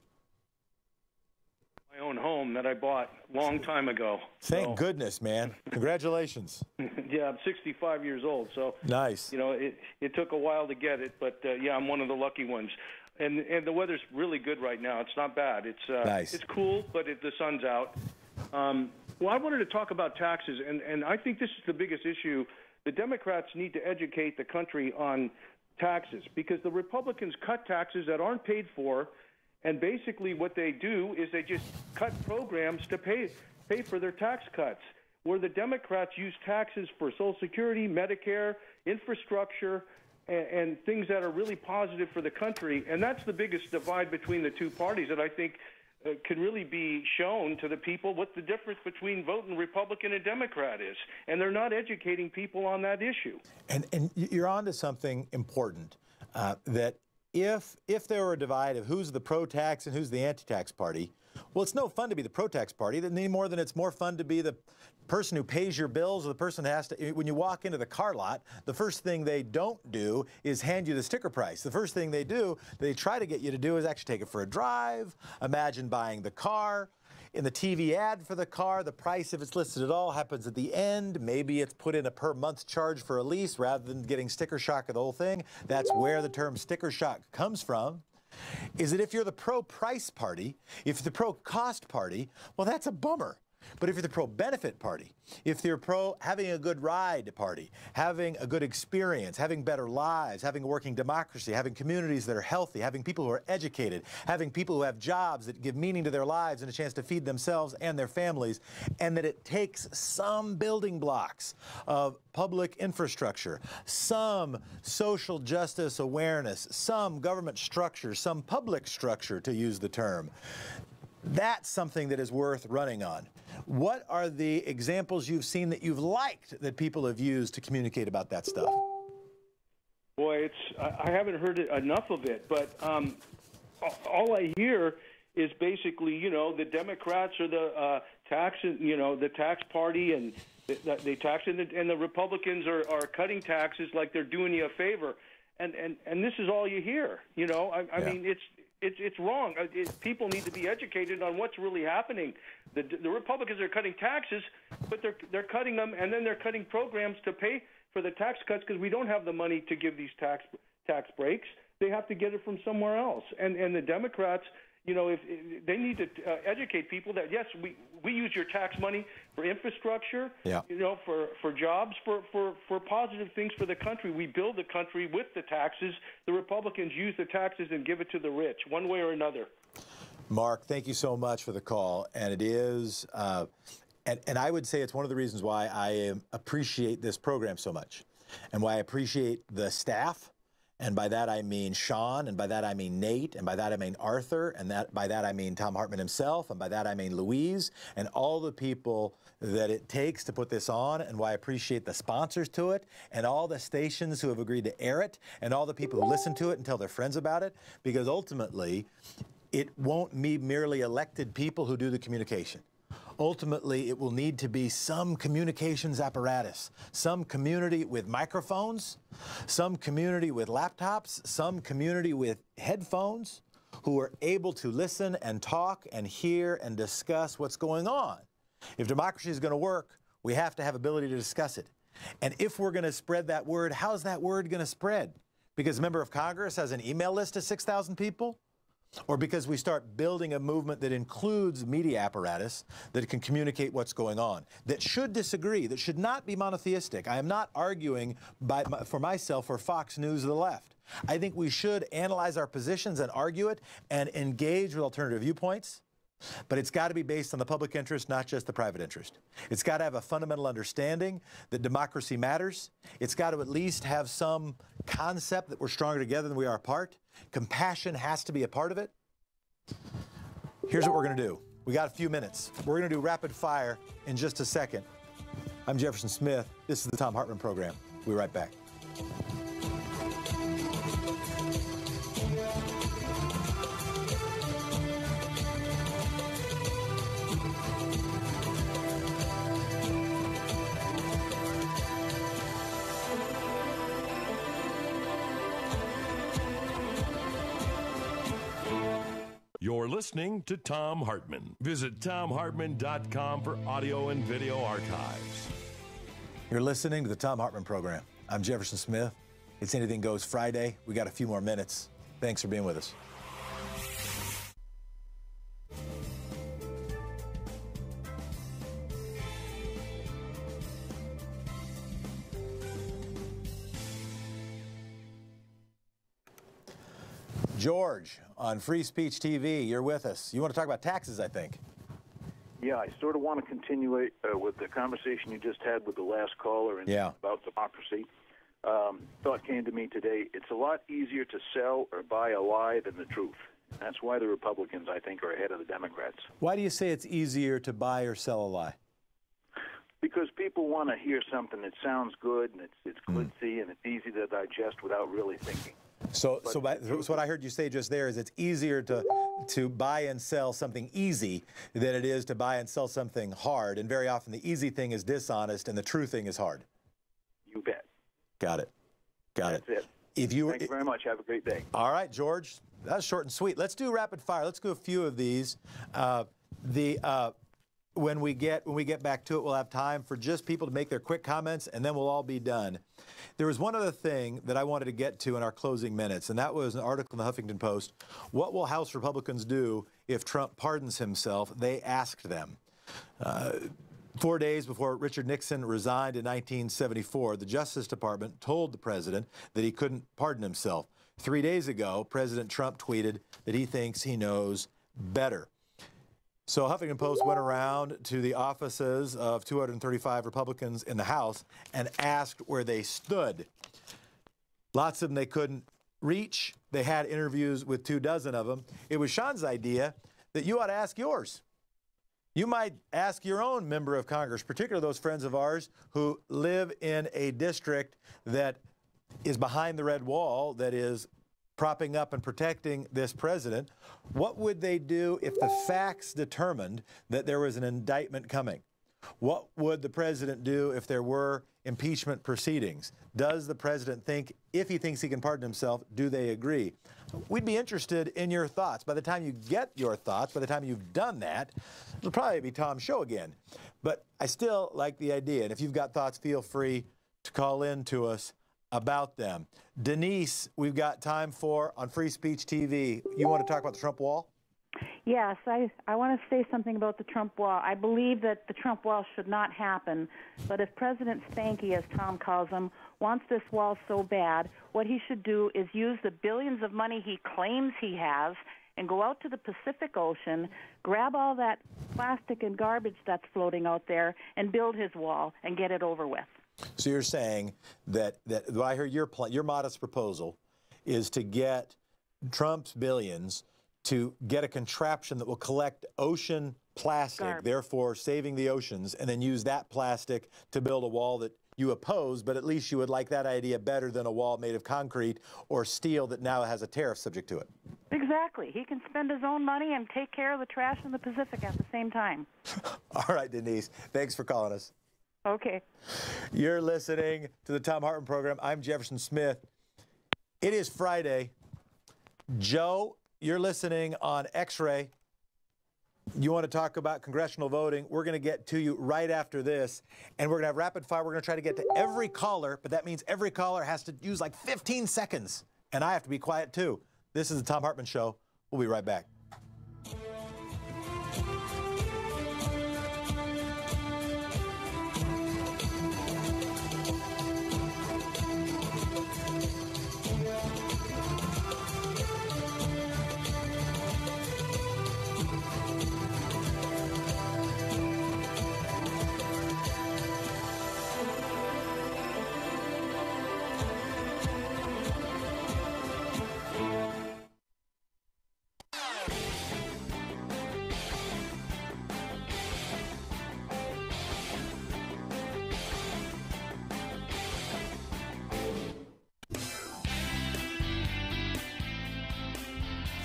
My own home that I bought a long time ago. Thank goodness, man. Congratulations. Yeah, I'm 65 years old, so nice. You know, it took a while to get it, but yeah, I'm one of the lucky ones. And the weather's really good right now. It's not bad. It's nice. It's cool, but the sun's out. Well, I wanted to talk about taxes, and I think this is the biggest issue. The Democrats need to educate the country on taxes because the Republicans cut taxes that aren't paid for, and basically what they do is they just cut programs to pay for their tax cuts. where the Democrats use taxes for Social Security, Medicare, infrastructure, and things that are really positive for the country. And that's the biggest divide between the two parties that I think can really be shown to the people what the difference between voting Republican and Democrat is. And they're not educating people on that issue. And you're on to something important, that if there were a divide of who's the pro-tax and who's the anti-tax party, well, it's no fun to be the pro-tax party any more than it's more fun to be the person who pays your bills, or the person who has to, when you walk into the car lot, the first thing they don't do is hand you the sticker price. The first thing they do, they try to get you to do, is actually take it for a drive. Imagine buying the car. In the TV ad for the car, the price, if it's listed at all, happens at the end. Maybe it's put in a per month charge for a lease rather than getting sticker shock of the whole thing. That's where the term sticker shock comes from. Is that if you're the pro-price party, if you're the pro-cost party, well, that's a bummer. But if you're the pro-benefit party, if you're pro-having a good ride party, having a good experience, having better lives, having a working democracy, having communities that are healthy, having people who are educated, having people who have jobs that give meaning to their lives and a chance to feed themselves and their families, and that it takes some building blocks of public infrastructure, some social justice awareness, some government structure, some public structure, to use the term, that's something that is worth running on. What are the examples you've seen that you've liked that people have used to communicate about that stuff? Boy, I haven't heard enough of it, but all I hear is basically, the Democrats are the the tax party, and they tax, and the Republicans are cutting taxes like they're doing you a favor, and this is all you hear. I mean, it's wrong. People need to be educated on what's really happening. The Republicans are cutting taxes, but they're cutting them, and then they're cutting programs to pay for the tax cuts because we don't have the money to give these tax breaks. They have to get it from somewhere else. And the Democrats, if they need to educate people that, yes, we use your tax money for infrastructure, for jobs, for positive things for the country. We build the country with the taxes. The Republicans use the taxes and give it to the rich, one way or another. Mark, thank you so much for the call. And it is, and I would say it's one of the reasons why I appreciate this program so much, and why I appreciate the staff. And by that I mean Sean, and by that I mean Nate, and by that I mean Arthur, and by that I mean Thom Hartmann himself, and by that I mean Louise, and all the people that it takes to put this on, and why I appreciate the sponsors to it, and all the stations who have agreed to air it, and all the people who listen to it and tell their friends about it, because ultimately it won't be merely elected people who do the communication. Ultimately, it will need to be some communications apparatus, some community with microphones, some community with laptops, some community with headphones who are able to listen and talk and hear and discuss what's going on. If democracy is going to work, we have to have ability to discuss it. And if we're going to spread that word, how's that word going to spread? Because a member of Congress has an email list of 6,000 people? Or because we start building a movement that includes media apparatus that can communicate what's going on, that should disagree, that should not be monotheistic. I am not arguing for myself or Fox News or the left. I think we should analyze our positions and argue it and engage with alternative viewpoints. But it's got to be based on the public interest, not just the private interest. It's got to have a fundamental understanding that democracy matters. It's got to at least have some concept that we're stronger together than we are apart. Compassion has to be a part of it. Here's what we're going to do. We got a few minutes. We're going to do rapid fire in just a second. I'm Jefferson Smith. This is the Thom Hartmann Program. We'll be right back. You're listening to Thom Hartmann. Visit thomhartmann.com for audio and video archives. You're listening to the Thom Hartmann Program. I'm Jefferson Smith. It's Anything Goes Friday. We got a few more minutes. Thanks for being with us. George on Free Speech TV, you're with us. You want to talk about taxes, I think. Yeah, I sort of want to continue with the conversation you just had with the last caller and about democracy. Thought came to me today, it's a lot easier to sell or buy a lie than the truth. That's why the Republicans, I think, are ahead of the Democrats. Why do you say it's easier to buy or sell a lie? Because people want to hear something that sounds good and it's glitzy and it's easy to digest without really thinking. So what I heard you say just there is it's easier to buy and sell something easy than it is to buy and sell something hard. And very often the easy thing is dishonest and the true thing is hard. You bet. Got it. That's it. If you Thank you very much. Have a great day. All right, George. That's short and sweet. Let's do rapid fire. Let's do a few of these. When we get back to it, we'll have time for just people to make their quick comments, and then we'll all be done. There was one other thing that I wanted to get to in our closing minutes, and that was an article in the Huffington Post. What will House Republicans do if Trump pardons himself? They asked them. 4 days before Richard Nixon resigned in 1974, the Justice Department told the president that he couldn't pardon himself. 3 days ago, President Trump tweeted that he thinks he knows better. So Huffington Post went around to the offices of 235 Republicans in the House and asked where they stood. Lots of them they couldn't reach. They had interviews with 24 of them. It was Sean's idea that you ought to ask yours. You might ask your own member of Congress, particularly those friends of ours who live in a district that is behind the red wall, that is propping up and protecting this president. What would they do if the facts determined that there was an indictment coming? What would the president do if there were impeachment proceedings? Does the president think, if he thinks he can pardon himself, do they agree? We'd be interested in your thoughts. By the time you get your thoughts, by the time you've done that, it'll probably be Tom's show again. But I still like the idea. And if you've got thoughts, feel free to call in to us about them. Denise, we've got time for on Free Speech TV. You want to talk about the Trump wall? Yes, I want to say something about the Trump wall. I believe that the Trump wall should not happen, but if President Spanky, as Tom calls him, wants this wall so bad, what he should do is use the billions of money he claims he has and go out to the Pacific Ocean, grab all that plastic and garbage that's floating out there, and build his wall and get it over with. So you're saying that I heard your modest proposal is to get Trump's billions to get a contraption that will collect ocean plastic, therefore saving the oceans, and then use that plastic to build a wall that you oppose, but at least you would like that idea better than a wall made of concrete or steel that now has a tariff subject to it. Exactly. He can spend his own money and take care of the trash in the Pacific at the same time. All right, Denise. Thanks for calling us. Okay. You're listening to the Thom Hartmann Program. I'm Jefferson Smith. It is Friday. Joe, you're listening on X-Ray. You want to talk about congressional voting. We're going to get to you right after this. And we're going to have rapid fire. We're going to try to get to every caller, but that means every caller has to use like 15 seconds. And I have to be quiet too. This is the Thom Hartmann Show. We'll be right back.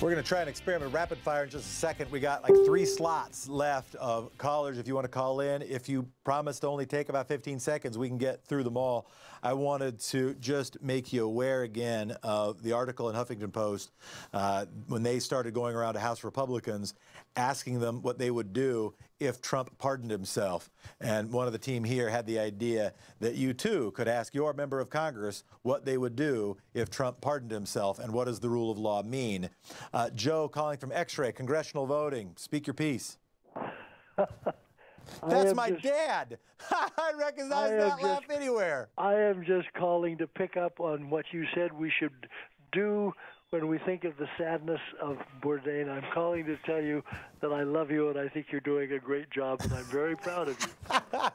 We're going to try an experiment rapid fire in just a second. We got like 3 slots left of callers if you want to call in. If you promise to only take about 15 seconds, we can get through them all. I wanted to just make you aware again of the article in Huffington Post when they started going around to House Republicans asking them what they would do if Trump pardoned himself. And one of the team here had the idea that you too could ask your member of Congress what they would do if Trump pardoned himself and what does the rule of law mean. Joe calling from X-Ray, congressional voting. Speak your piece. That's my dad. I recognize that laugh anywhere. I am just calling to pick up on what you said we should do when we think of the sadness of Bourdain, I'm calling to tell you that I love you and I think you're doing a great job, and I'm very proud of you. I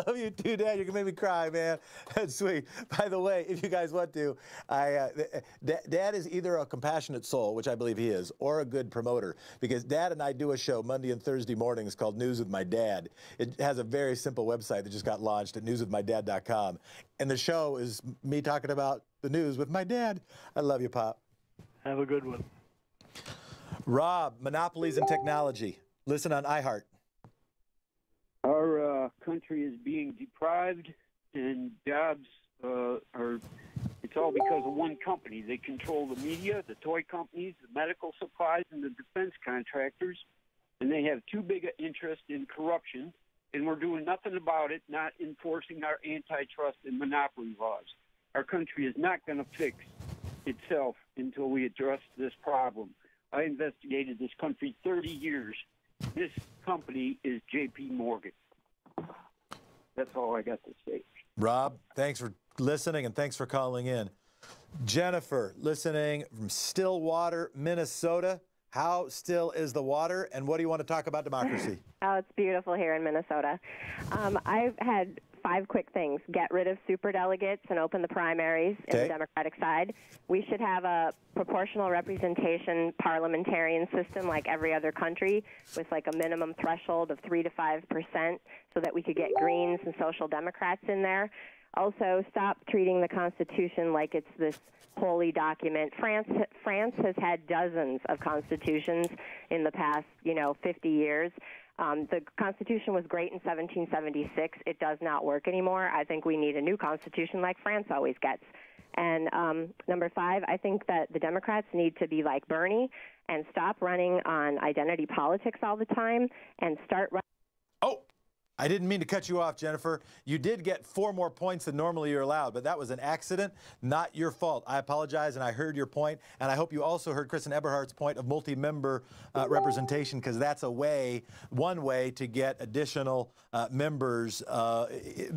love you too, Dad. You're gonna make me cry, man. That's sweet. By the way, if you guys want to, Dad is either a compassionate soul, which I believe he is, or a good promoter. Because Dad and I do a show Monday and Thursday mornings called News with My Dad. It has a very simple website that just got launched at newswithmydad.com, and the show is me talking about the news with my dad. I love you, Pop. Have a good one. Rob, monopolies and technology. Listen on iHeart. Our country is being deprived, and jobs it's all because of one company. They control the media, the toy companies, the medical supplies, and the defense contractors, and they have too big an interest in corruption, and we're doing nothing about it, not enforcing our antitrust and monopoly laws. Our country is not going to fix itself until we address this problem. I investigated this country 30 years. This company is J.P. Morgan. That's all I got to say. Rob, thanks for listening and thanks for calling in. Jennifer, listening from Stillwater, Minnesota. How still is the water, and what do you want to talk about democracy? Oh, it's beautiful here in Minnesota. I've had 5 quick things. Get rid of superdelegates and open the primaries in the Democratic side. We should have a proportional representation parliamentarian system like every other country with like a minimum threshold of 3 to 5% so that we could get Greens and Social Democrats in there. Also, stop treating the Constitution like it's this holy document. France has had dozens of constitutions in the past, 50 years. The Constitution was great in 1776. It does not work anymore. I think we need a new Constitution like France always gets. And number 5, I think that the Democrats need to be like Bernie and stop running on identity politics all the time and start running. Oh, I didn't mean to cut you off, Jennifer. You did get 4 more points than normally you're allowed, but that was an accident, not your fault. I apologize, and I heard your point, and I hope you also heard Kristen Eberhardt's point of multi-member representation, because that's one way to get additional members,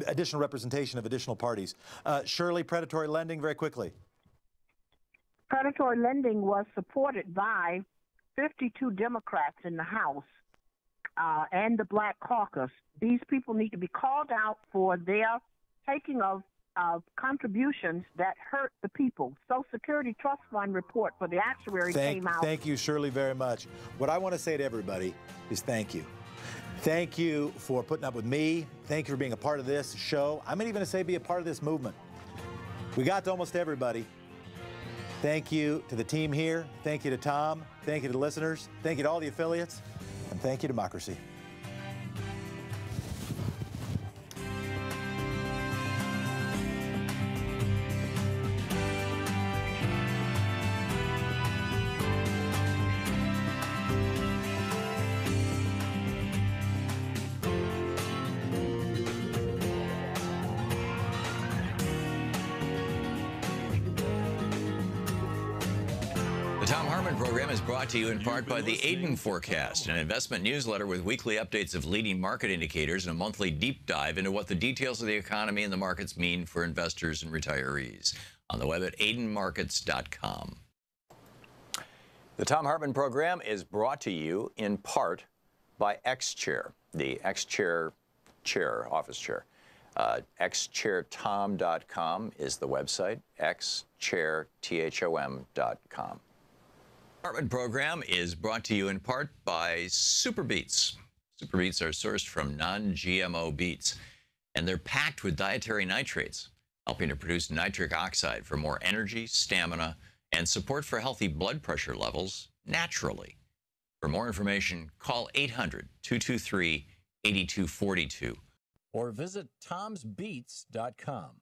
additional representation of additional parties. Shirley, predatory lending, very quickly. Predatory lending was supported by 52 Democrats in the House. And the Black Caucus. These people need to be called out for their taking of contributions that hurt the people. Social Security Trust Fund report for the actuary came out. Thank you, Shirley, very much. What I want to say to everybody is thank you. Thank you for putting up with me. Thank you for being a part of this show. I'm even going to say be a part of this movement. We got to almost everybody. Thank you to the team here. Thank you to Tom. Thank you to the listeners. Thank you to all the affiliates. And thank you, democracy. The Thom Hartmann Program is brought to you in part by the Aiden Forecast, an investment newsletter with weekly updates of leading market indicators and a monthly deep dive into what the details of the economy and the markets mean for investors and retirees. On the web at aidenmarkets.com. The Thom Hartmann Program is brought to you in part by X-Chair, the X-Chair office chair. xchairtom.com is the website, xchairtom.com. Hartmann Program is brought to you in part by Super Beets. Super Beets are sourced from non-GMO beets, and they're packed with dietary nitrates, helping to produce nitric oxide for more energy, stamina, and support for healthy blood pressure levels naturally. For more information, call 800-223-8242 or visit tomsbeets.com.